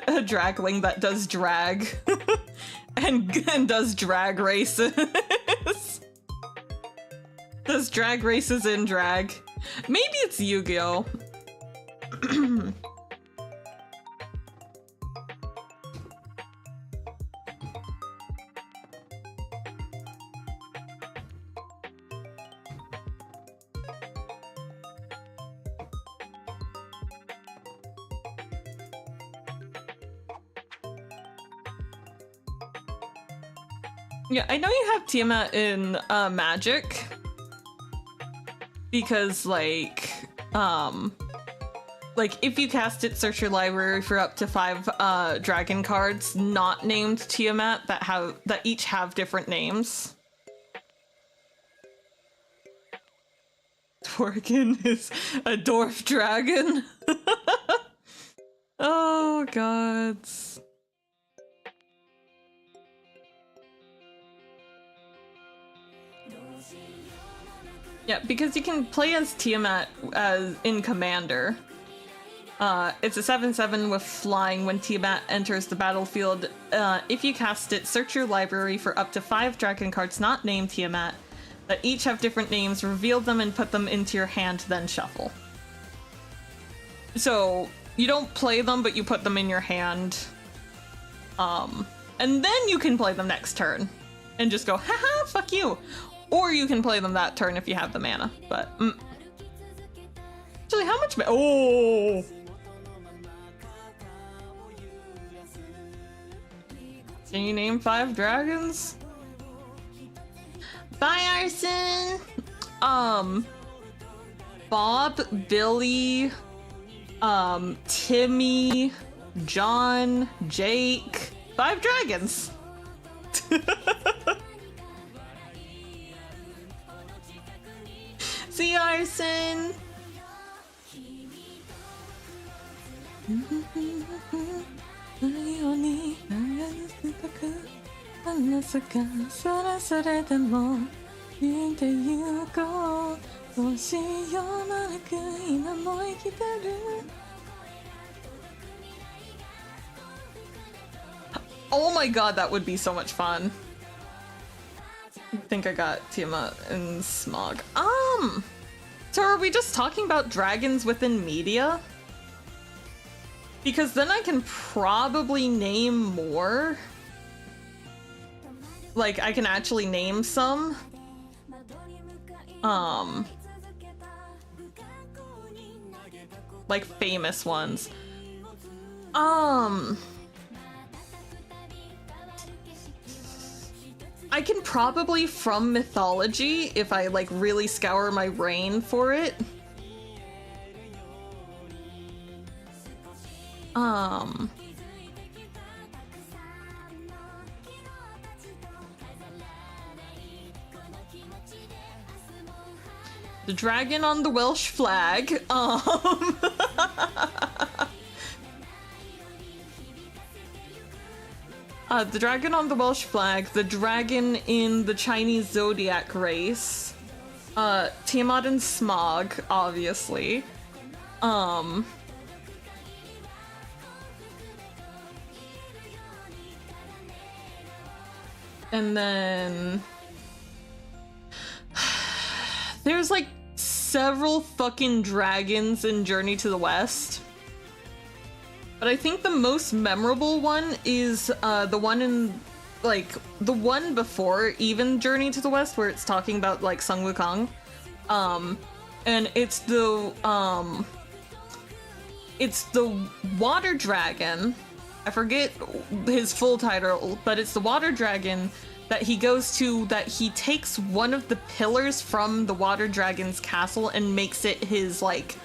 A dragling that does drag and does drag races. Does drag races in drag. Maybe it's Yu-Gi-Oh! Yeah, I know you have Tiamat in Magic. Because, like, if you cast it, search your library for up to 5 dragon cards not named Tiamat that each have different names. Dworkin is a dwarf dragon. Oh, gods. Yeah, because you can play as Tiamat as in Commander. It's a 7/7 with flying. When Tiamat enters the battlefield, if you cast it, search your library for up to 5 dragon cards not named Tiamat that each have different names, reveal them and put them into your hand, then shuffle. So you don't play them, but you put them in your hand. And then you can play them next turn and just go, haha, fuck you. Or you can play them that turn if you have the mana, but actually, how much oh! Can you name 5 dragons? Bye, Arson! Bob, Billy, Timmy, John, Jake. 5 dragons! See you, Arson! Oh my god, that would be so much fun. I think I got Tiamat and Smog. So are we just talking about dragons within media? Because then I can probably name more. Like, I can actually name some. Like famous ones. I can probably from mythology if I like really scour my brain for it. The dragon on the Welsh flag. The dragon on the Welsh flag, the dragon in the Chinese zodiac race, Tiamat and Smog, obviously. And then there's like several fucking dragons in Journey to the West. But I think the most memorable one is the one in, like, the one before even Journey to the West, where it's talking about, like, Sun Wukong. And it's the water dragon. I forget his full title, but it's the water dragon that he goes to, that he takes one of the pillars from the water dragon's castle and makes it his, like,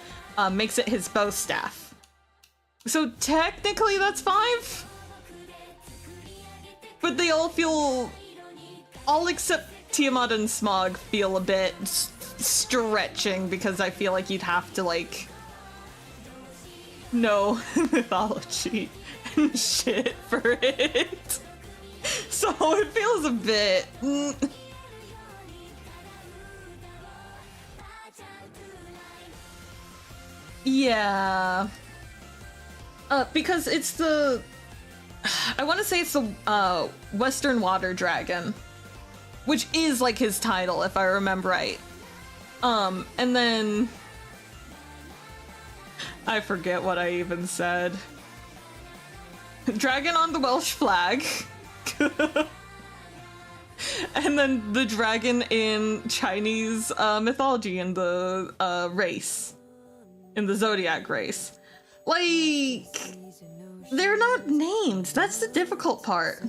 his bow staff. So technically that's 5, but they all feel, all except Tiamat and Smog feel a bit stretching, because I feel like you'd have to like know mythology and shit for it. So it feels a bit... Yeah. Because it's the... I want to say it's the Western Water Dragon, which is like his title, if I remember right. And then... I forget what I even said. Dragon on the Welsh flag. And then the dragon in Chinese mythology, in the race. In the zodiac race. Like, they're not named. That's the difficult part.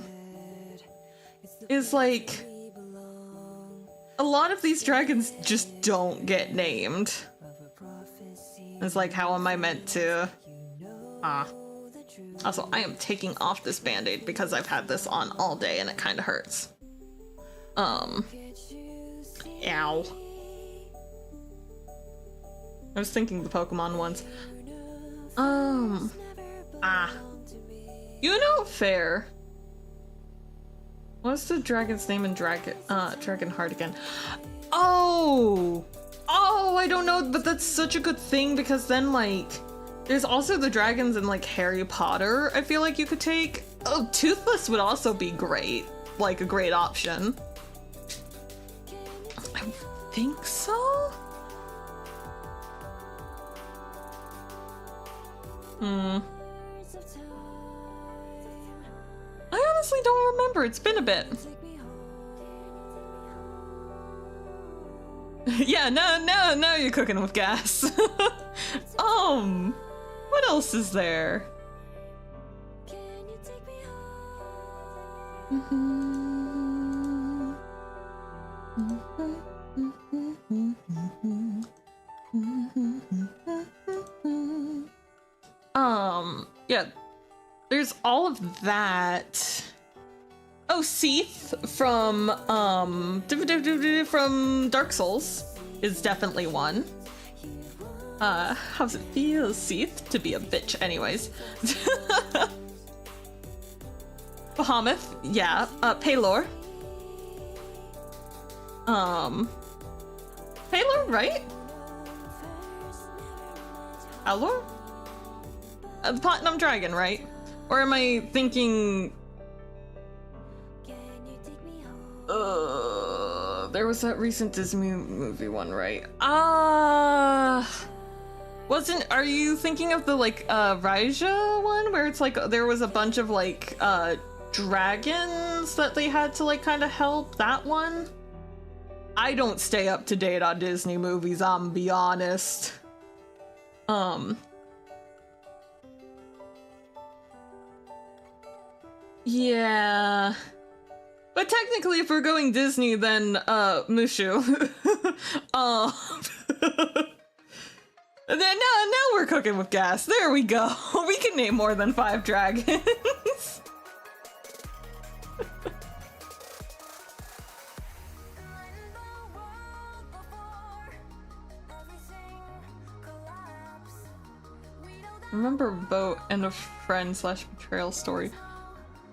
Is like, a lot of these dragons just don't get named. It's like, how am I meant to... Also, I am taking off this band-aid because I've had this on all day and it kind of hurts. Ow. I was thinking the Pokemon ones. You know, fair. What's the dragon's name in Dragonheart again? Oh, I don't know, but that's such a good thing, because then, like, there's also the dragons in, like, Harry Potter, I feel like you could take. Oh, Toothless would also be great. Like, a great option. I think so? I honestly don't remember. It's been a bit. Yeah, no, you're cooking with gas. What else is there? Yeah, there's all of that. Oh, Seath from Dark Souls is definitely one. How's it feel, Seath, to be a bitch anyways? Bahamut, yeah. Paylor. Paylor, right? Alor? The Platinum Dragon, right? Or am I thinking... there was that recent Disney movie one, right? Are you thinking of the, like, Raija one? Where it's, like, there was a bunch of, like, dragons that they had to, like, kind of help? That one? I don't stay up to date on Disney movies, I'm be honest. Yeah. But technically, if we're going Disney, then, Mushu. Now we're cooking with gas. There we go. We can name more than 5 dragons. Remember boat and a friend / betrayal story.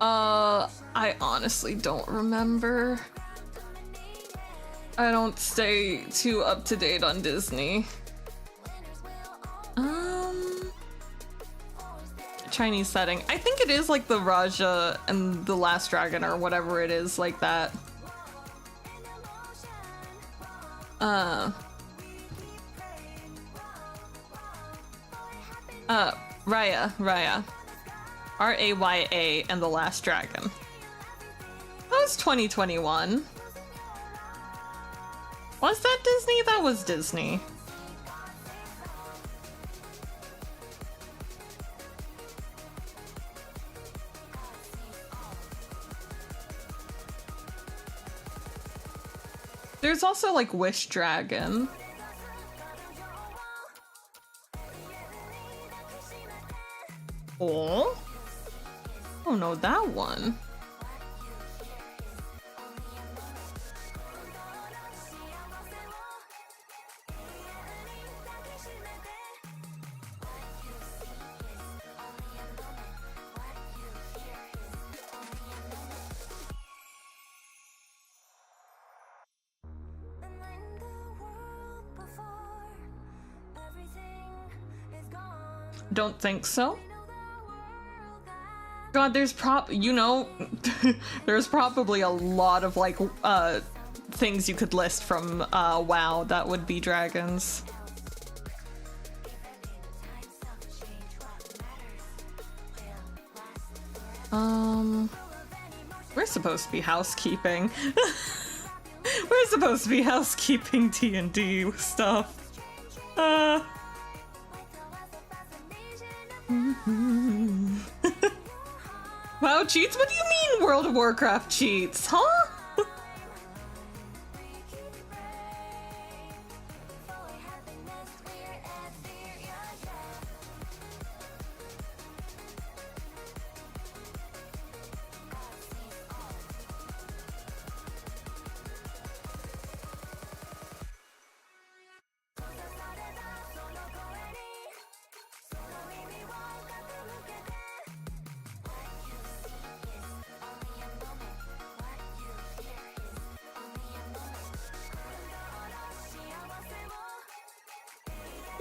I honestly don't remember. I don't stay too up to date on Disney. Chinese setting. I think it is like the Raja and the Last Dragon or whatever it is like that. Raya. Raya and the Last Dragon. That was 2021. Was that Disney? That was Disney. There's also like Wish Dragon. Oh? Oh no, that one. Don't think so. God, there's there's probably a lot of like things you could list from WoW that would be dragons. We're supposed to be housekeeping. We're supposed to be housekeeping D&D stuff. Wow, cheats? What do you mean World of Warcraft cheats, huh?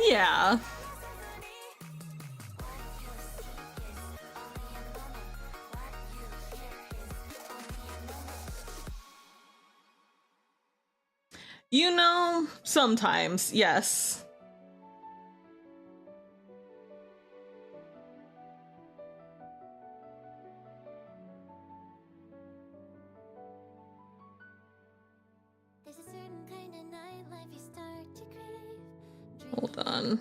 Yeah. You know, sometimes, yes. Hold on.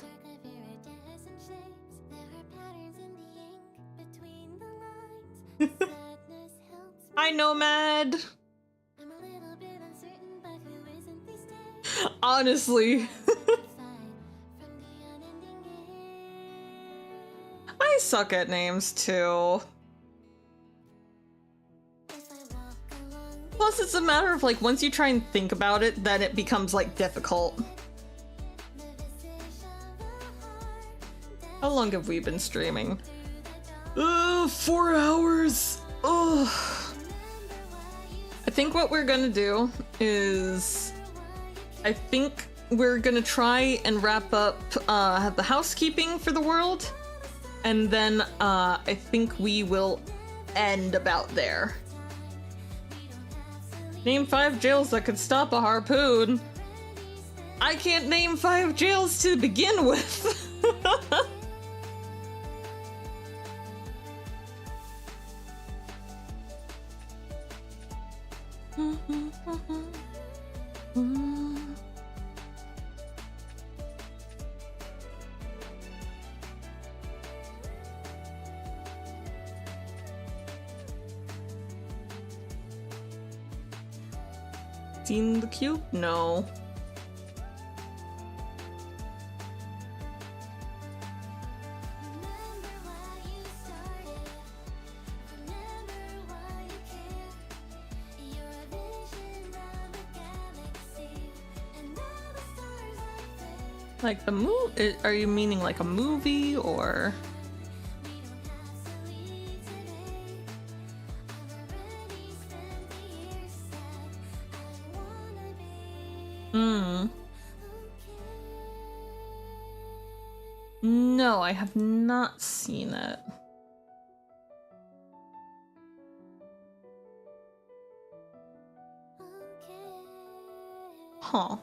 Hi, Nomad. Honestly. I suck at names too. Plus, it's a matter of like, once you try and think about it, then it becomes like difficult. How long have we been streaming? 4 hours! Ugh. I think what we're gonna do is... I think we're gonna try and wrap up the housekeeping for the world. And then I think we will end about there. Name 5 jails that could stop a harpoon. I can't name 5 jails to begin with. Seen the cube? No. Like the movie? Are you meaning like a movie or? No, I have not seen it. Huh.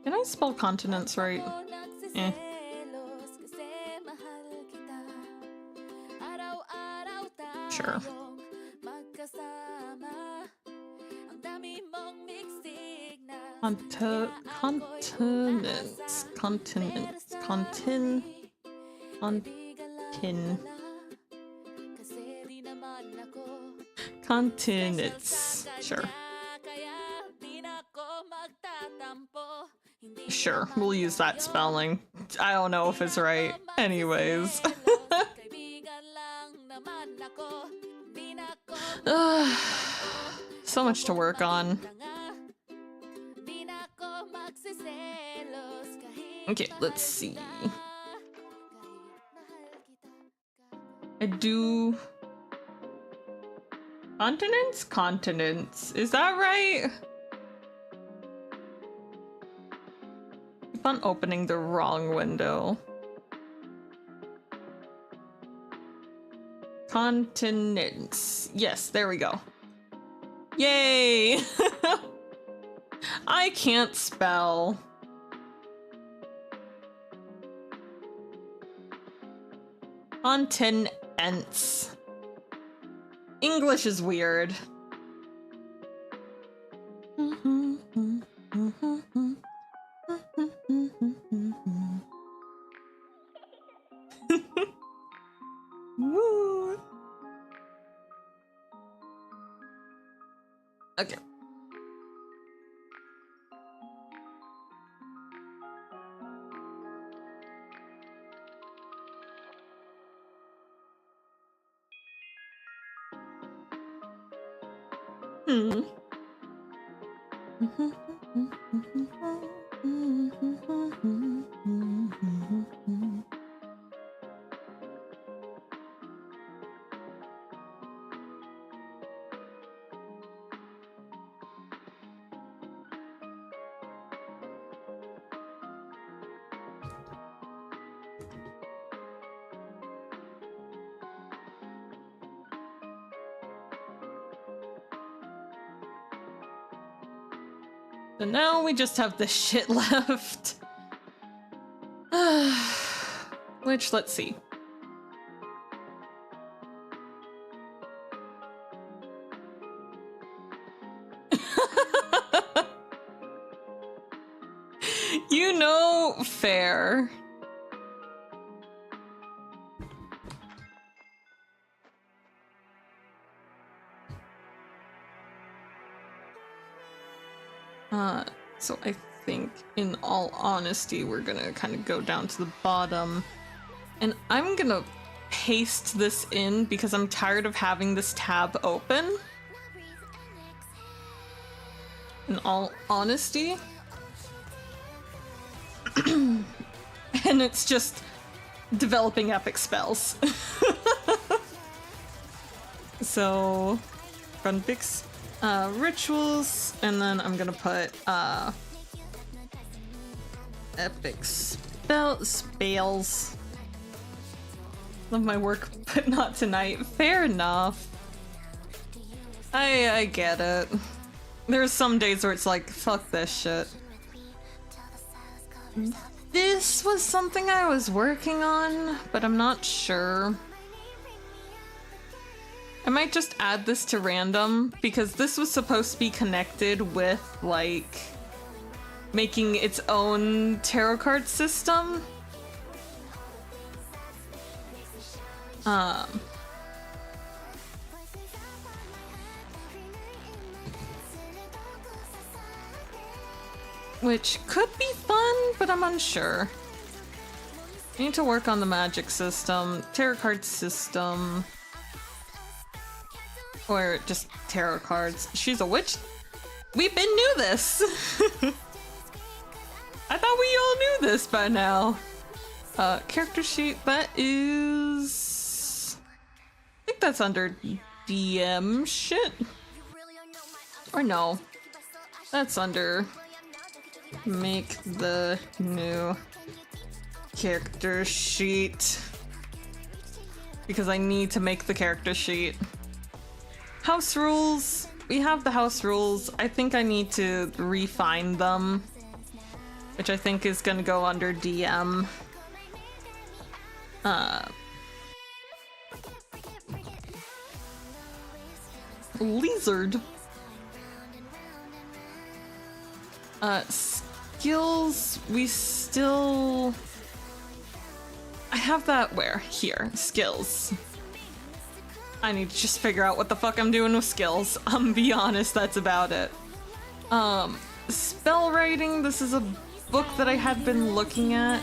Can I spell continents right? Eh. Sure. Continents. Continents. Sure. Sure, we'll use that spelling. I don't know if it's right. Anyways. So much to work on. Okay, let's see. I do... Continents? Continents. Is that right? Keep on opening the wrong window. Continents. Yes, there we go. Yay! I can't spell. Continents. English is weird. Woo. Okay. So now we just have this shit left. Which, let's see. You know, fair. So I think, in all honesty, we're gonna kind of go down to the bottom. And I'm gonna paste this in because I'm tired of having this tab open. In all honesty. And it's just developing epic spells. So, run Bix. Rituals, and then I'm gonna put epic spells. Love my work, but not tonight. Fair enough. I get it. There's some days where it's like, fuck this shit. This was something I was working on, but I'm not sure. I might just add this to random, because this was supposed to be connected with, like, making its own tarot card system. Which could be fun, but I'm unsure. I need to work on the magic system, tarot card system, or just tarot cards. She's a witch? We've been knew this! I thought we all knew this by now. Character sheet, that is... I think that's under DM shit. Or no. That's under... Make the new character sheet. Because I need to make the character sheet. House rules. We have the house rules. I think I need to refine them. Which I think is gonna go under DM. Lizard. Skills, we still... I have that where? Here. Skills. I need to just figure out what the fuck I'm doing with skills. Be honest, that's about it. Spell writing, this is a book that I had been looking at.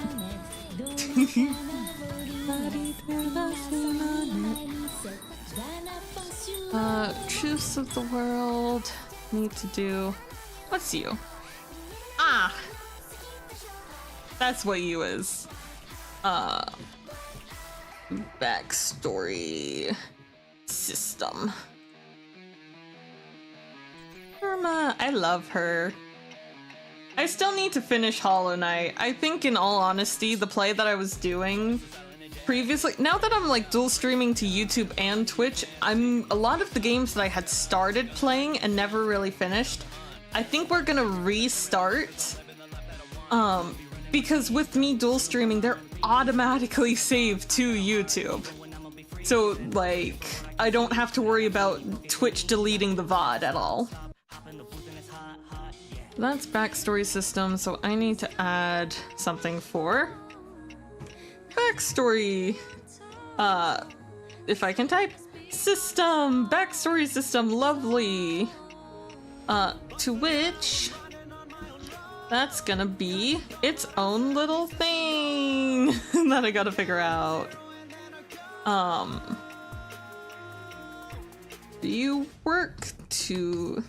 Truths of the world. Need to do... What's you? Ah! That's what you is. Backstory system. Irma, I love her. I still need to finish Hollow Knight. I think, in all honesty, the play that I was doing previously, now that I'm like dual streaming to YouTube and Twitch, a lot of the games that I had started playing and never really finished, I think we're gonna restart. Because with me dual streaming, they're automatically saved to YouTube. So, like, I don't have to worry about Twitch deleting the VOD at all. That's backstory system, so I need to add something for backstory. If I can type. System! Backstory system, lovely! To which... That's gonna be its own little thing that I gotta figure out. Do you work to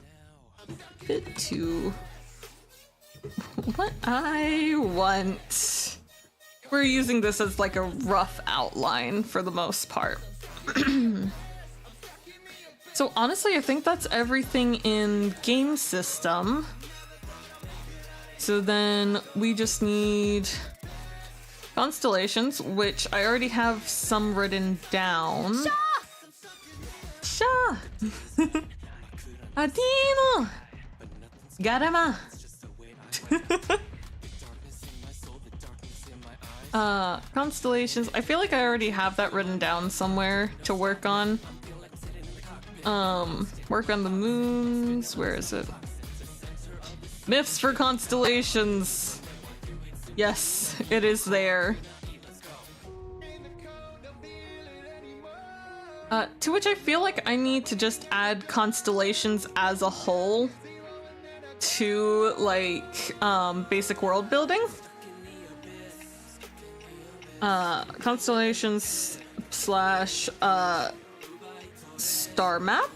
fit to what I want? We're using this as like a rough outline for the most part. So honestly, I think that's everything in game system. So then we just need constellations, which I already have some written down. Sha! Adino! Garama! Constellations. I feel like I already have that written down somewhere to work on. Work on the moons. Where is it? Myths for constellations. Yes, it is there. To which I feel like I need to just add constellations as a whole to, like, basic world building. Constellations slash, star map.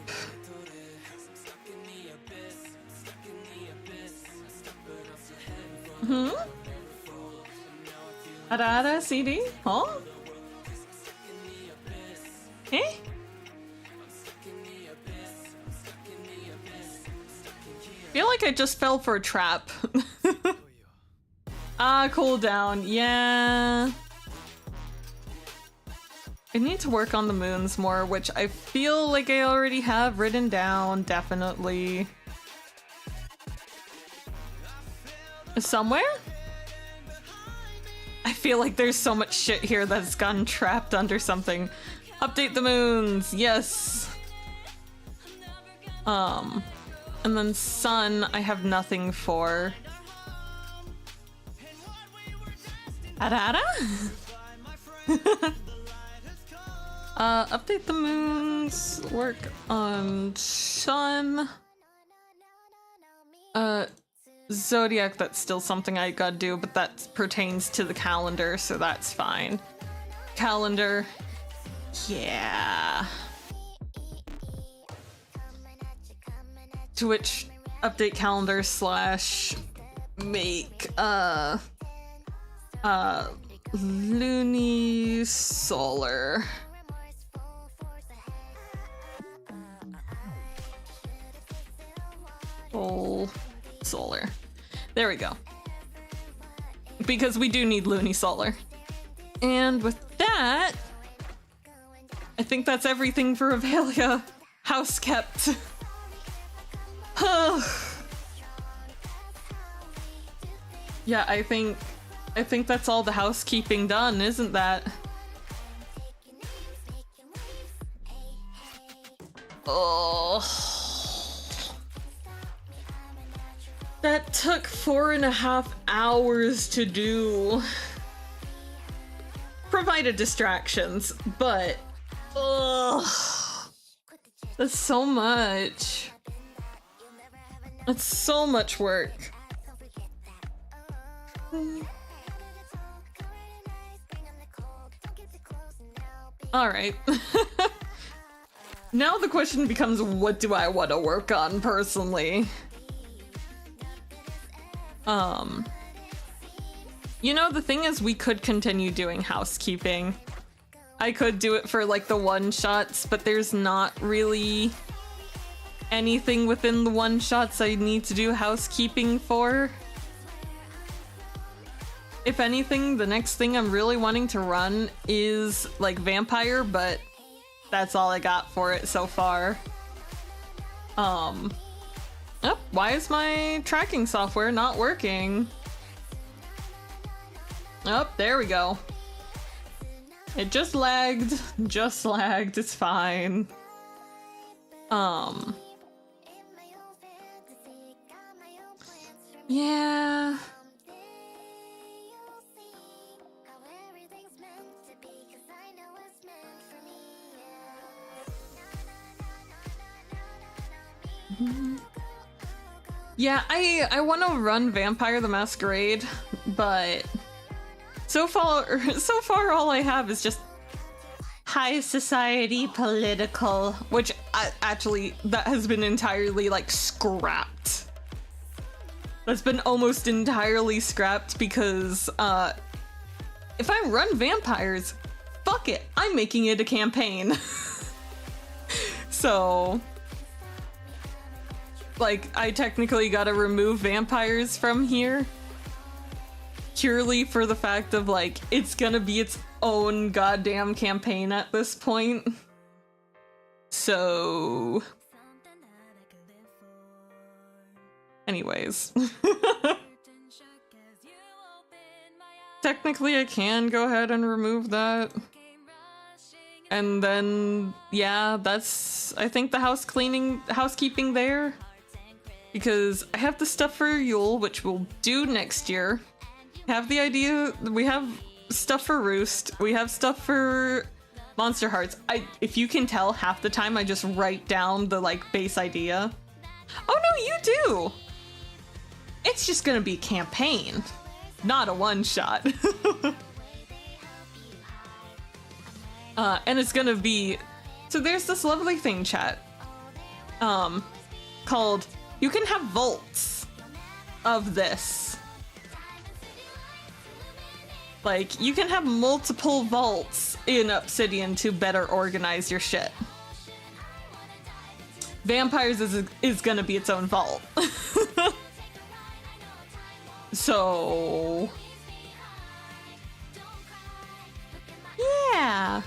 Arara CD? Huh? Eh? Feel like I just fell for a trap. Cool down. Yeah. I need to work on the moons more, which I feel like I already have written down, definitely. Somewhere? I feel like there's so much shit here that's gotten trapped under something. Update the moons, yes! And then sun, I have nothing for. Arara? Update the moons, work on sun. Zodiac, that's still something I gotta do, but that pertains to the calendar, so that's fine. Calendar, yeah. To which update calendar slash make lunisolar. Solar. There we go. Because we do need lunisolar. And with that, I think that's everything for Avelia. House kept. Yeah, I think that's all the housekeeping done, isn't that? Oh. That took 4.5 hours to do. Provided distractions, but that's so much. That's so much work. All right. Now the question becomes, what do I want to work on personally? You know, the thing is, we could continue doing housekeeping. I could do it for like the one-shots, but there's not really anything within the one-shots I need to do housekeeping for. If anything, the next thing I'm really wanting to run is like vampire, but that's all I got for it so far. Oh, why is my tracking software not working? Oh, there we go. It just lagged. Just lagged. It's fine. Yeah. Yeah, I want to run Vampire the Masquerade, but so far all I have is just high society political, which actually that has been entirely like scrapped. That's been almost entirely scrapped because if I run vampires, fuck it, I'm making it a campaign. So like, I technically gotta remove vampires from here purely for the fact of like, it's gonna be its own goddamn campaign at this point. So anyways. Technically I can go ahead and remove that. And then yeah, that's I think the housekeeping there. Because I have the stuff for Yule, which we'll do next year. Have the idea, we have stuff for Roost, we have stuff for Monster Hearts. If you can tell, half the time I just write down the like base idea. Oh no, you do! It's just gonna be a campaign, not a one-shot. And it's gonna be, so there's this lovely thing, chat, called, you can have vaults of this. Like, you can have multiple vaults in Obsidian to better organize your shit. Vampires is gonna be its own vault. So yeah.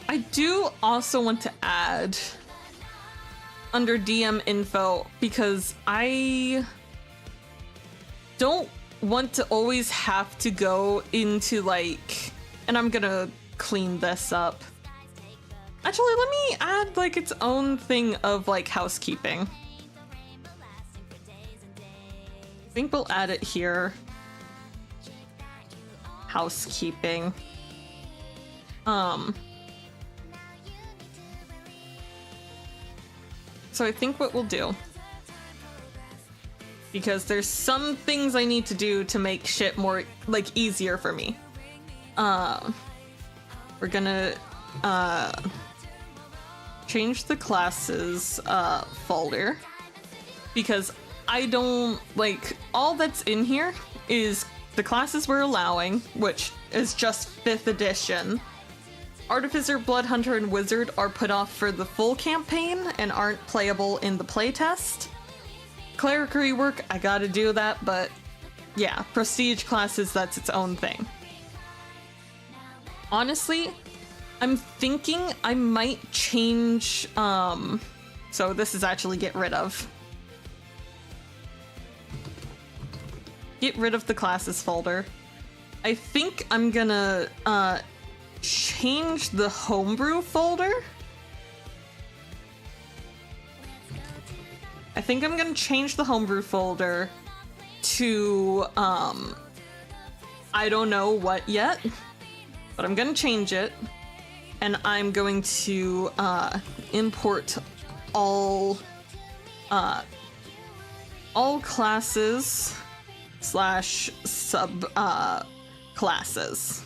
I do also want to add under DM info, because I don't want to always have to go into like, and I'm gonna clean this up. Actually, let me add like its own thing of like housekeeping. I think we'll add it here. Housekeeping. So I think what we'll do, because there's some things I need to do to make shit more like easier for me. We're gonna change the classes folder, because I don't like all that's in here is the classes we're allowing, which is just 5th edition. Artificer, Blood Hunter, and Wizard are put off for the full campaign and aren't playable in the playtest. Cleric rework, I gotta do that, but yeah, Prestige classes, that's its own thing. Honestly, I'm thinking I might change, so this is actually get rid of. Get rid of the classes folder. I think I'm gonna, change the homebrew folder. I think I'm gonna change the homebrew folder to, I don't know what yet, but I'm gonna change it. And I'm going to, import all classes / sub, classes.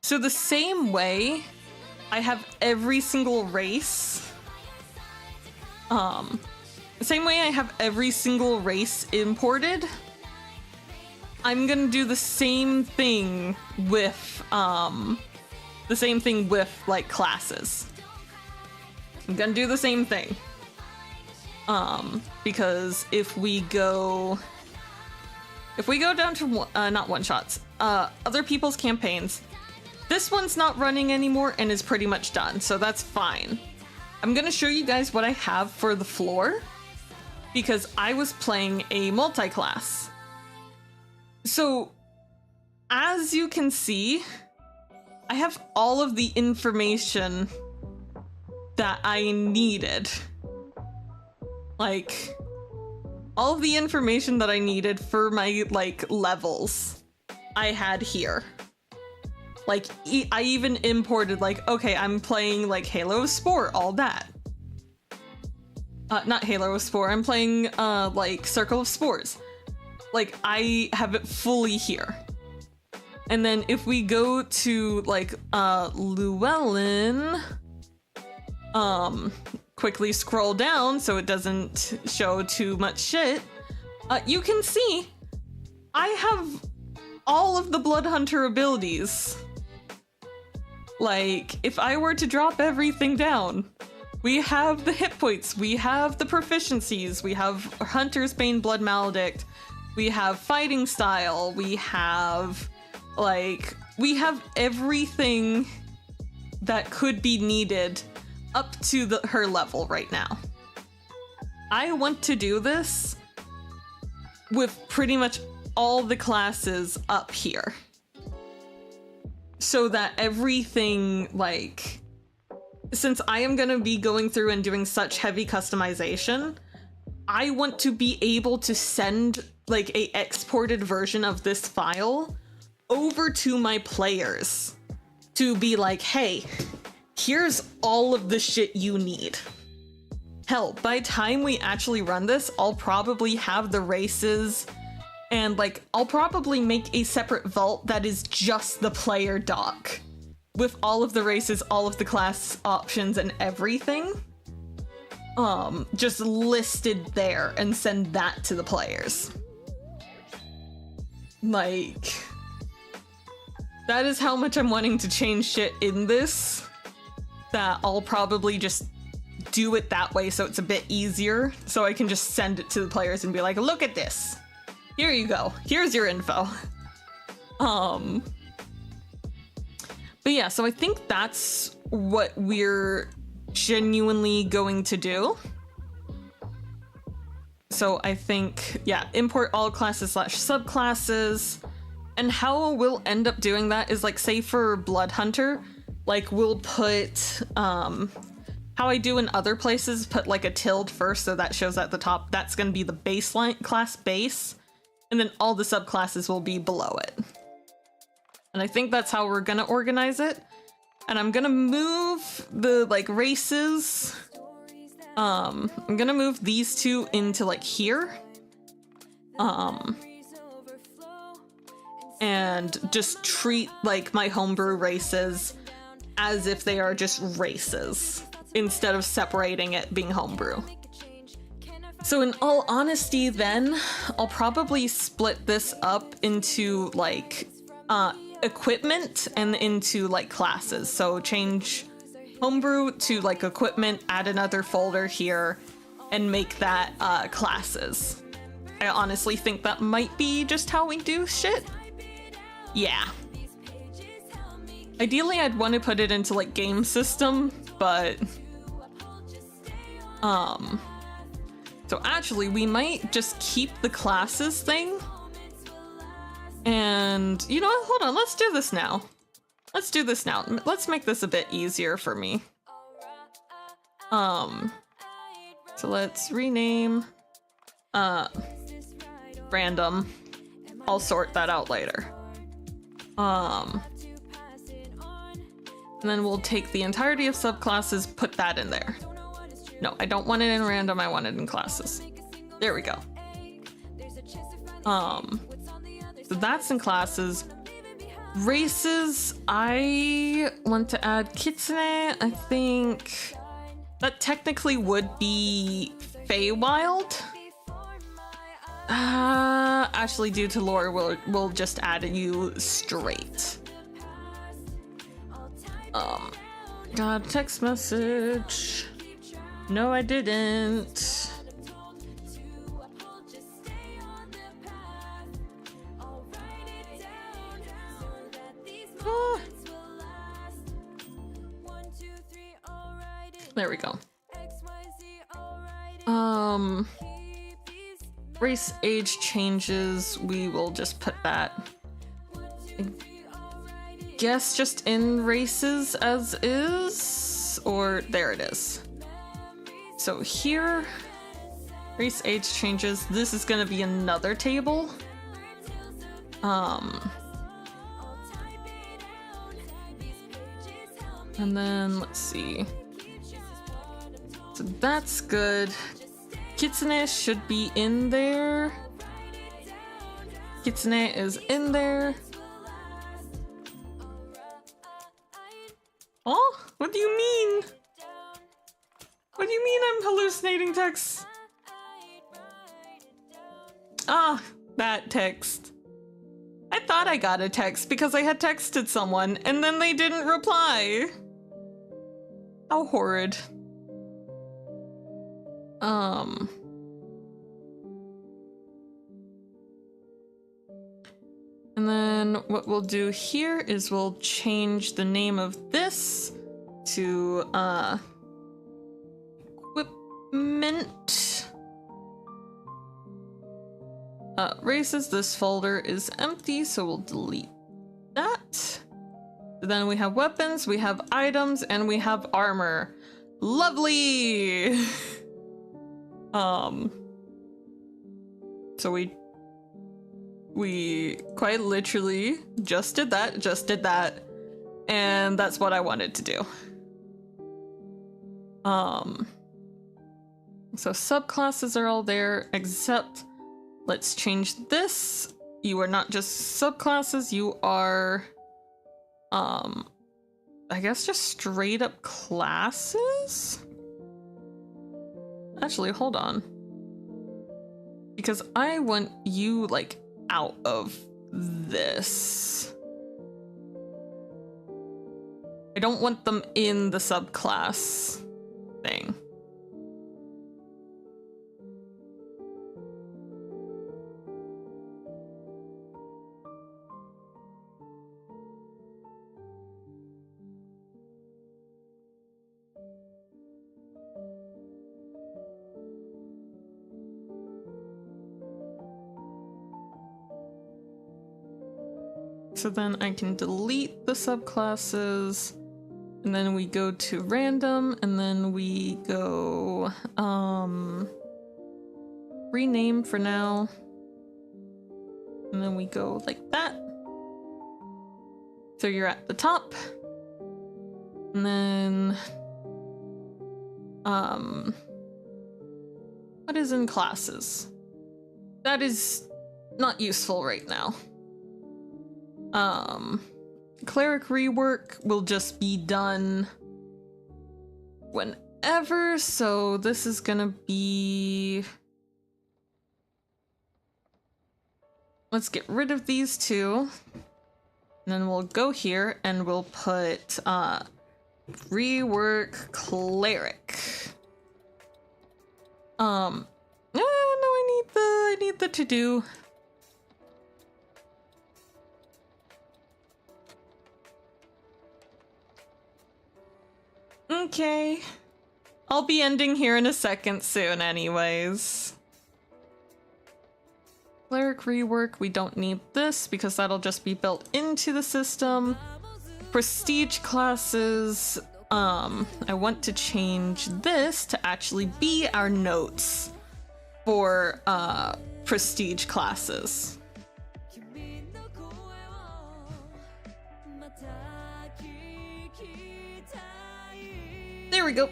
So the same way I have every single race, the same way I have every single race imported, I'm gonna do the same thing with, like classes. I'm gonna do the same thing. Because if we go down to, not one-shots, other people's campaigns, this one's not running anymore and is pretty much done, so that's fine. I'm gonna show you guys what I have for the floor, because I was playing a multi-class. So, as you can see, I have all of the information that I needed. Like, all of the information that I needed for my, like, levels I had here. Like, I even imported, like, okay, I'm playing, like, Halo of Spore, all that. Not Halo of Spore, I'm playing, like, Circle of Spores. Like, I have it fully here. And then if we go to, like, Llewellyn, quickly scroll down so it doesn't show too much shit, you can see I have all of the Blood Hunter abilities. Like, if I were to drop everything down, we have the hit points, we have the proficiencies, we have Hunter's Bane, Blood Maledict, we have fighting style, we have, like, we have everything that could be needed up to her level right now. I want to do this with pretty much all the classes up here, so that everything, like, since I am gonna be going through and doing such heavy customization, I want to be able to send, like, a exported version of this file over to my players to be like, hey, here's all of the shit you need. Hell, by the time we actually run this, I'll probably have the races, and, like, I'll probably make a separate vault that is just the player doc with all of the races, all of the class options, and everything. Just listed there, and send that to the players. Like, that is how much I'm wanting to change shit in this, that I'll probably just do it that way so it's a bit easier, so I can just send it to the players and be like, look at this. Here you go. Here's your info. But yeah, so I think that's what we're genuinely going to do. So I think, yeah, import all classes / subclasses. And how we'll end up doing that is like, say for Blood Hunter, like we'll put, how I do in other places, put like a tilde first so that shows at the top. That's going to be the baseline class base. And then all the subclasses will be below it. And I think that's how we're going to organize it. And I'm going to move the like races. I'm going to move these two into like here. And just treat like my homebrew races as if they are just races instead of separating it being homebrew. So in all honesty then, I'll probably split this up into like equipment and into like classes. So change homebrew to like equipment, add another folder here, and make that classes. I honestly think that might be just how we do shit. Yeah. Ideally, I'd want to put it into like game system, but so actually we might just keep the classes thing. And you know what? Hold on, let's do this now. Let's do this now. Let's make this a bit easier for me. So let's rename random. I'll sort that out later. And then we'll take the entirety of subclasses, put that in there. No, I don't want it in random, I want it in classes. There we go. So that's in classes. Races, I want to add Kitsune. I think that technically would be Feywild. Actually, due to lore, we'll just add you straight. Got a text message. No, I didn't. There we go. Race age changes, we will just put that, I guess, just in races as is, or there it is. So here, race age changes, this is gonna be another table. And then let's see. So that's good. Kitsune should be in there. Kitsune is in there. Oh, what do you mean? What do you mean I'm hallucinating text? Ah, that text. I thought I got a text because I had texted someone and then they didn't reply. How horrid. And then what we'll do here is we'll change the name of this to equipment. Races, this folder is empty, so we'll delete that. Then we have weapons, we have items, and we have armor. Lovely! So we quite literally just did that, and that's what I wanted to do. So subclasses are all there, except let's change this. You are not just subclasses, you are, I guess just straight up classes? Actually, hold on. Because I want you, like, out of this. I don't want them in the subclass thing. So then I can delete the subclasses, and then we go to random, and then we go, rename for now. And then we go like that. So you're at the top. And then, what is in classes? That is not useful right now. Cleric rework will just be done whenever, so this is gonna be... Let's get rid of these two. And then we'll go here and we'll put, rework cleric. No, I need the to-do. Okay. I'll be ending here in a second soon anyways. Cleric rework, we don't need this because that'll just be built into the system. Prestige classes, I want to change this to actually be our notes for prestige classes. There we go.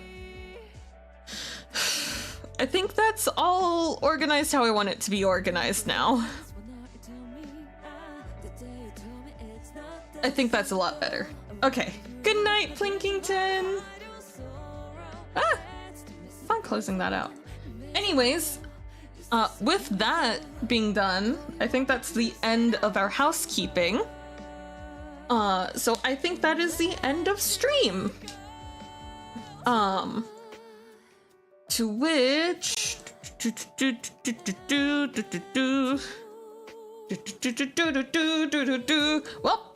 I think that's all organized how I want it to be organized now. I think that's a lot better. Okay. Good night, Plinkington! Ah! Fun closing that out. Anyways, with that being done, I think that's the end of our housekeeping. So I think that is the end of stream. To which... Well,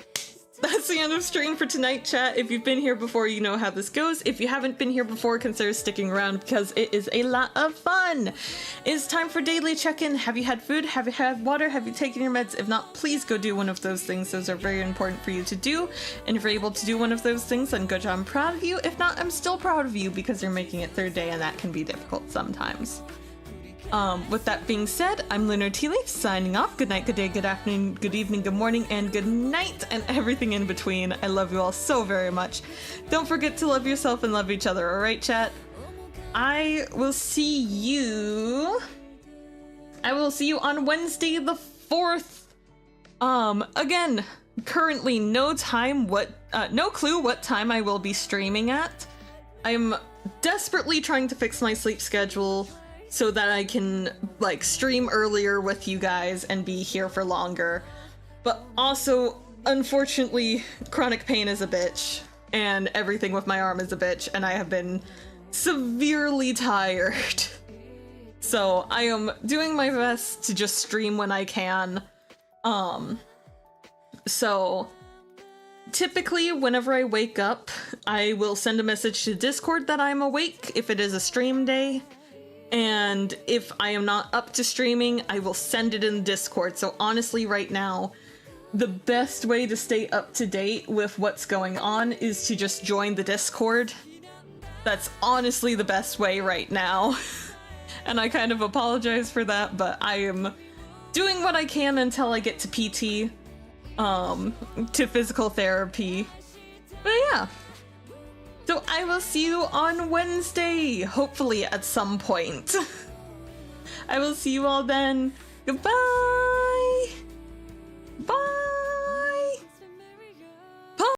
that's the end of stream for tonight, chat. If you've been here before, you know how this goes. If you haven't been here before, consider sticking around because it is a lot of fun. It's time for daily check-in. Have you had food? Have you had water? Have you taken your meds? If not, please go do one of those things. Those are very important for you to do. And if you're able to do one of those things, then good job, I'm proud of you. If not, I'm still proud of you because you're making it third day and that can be difficult sometimes. With that being said, I'm LunarTealeaf signing off. Good night, good day, good afternoon, good evening, good morning, and good night, and everything in between. I love you all so very much. Don't forget to love yourself and love each other, alright, chat? I will see you on Wednesday the 4th. Again, currently no clue what time I will be streaming at. I'm desperately trying to fix my sleep schedule so that I can, like, stream earlier with you guys and be here for longer. But also, unfortunately, chronic pain is a bitch, and everything with my arm is a bitch, and I have been severely tired. So I am doing my best to just stream when I can. So typically, whenever I wake up, I will send a message to Discord that I'm awake if it is a stream day. And if I am not up to streaming, I will send it in Discord. So honestly, right now, the best way to stay up to date with what's going on is to just join the Discord. That's honestly the best way right now. And I kind of apologize for that, but I am doing what I can until I get to PT, to physical therapy. But yeah. So I will see you on Wednesday, hopefully at some point. I will see you all then. Goodbye!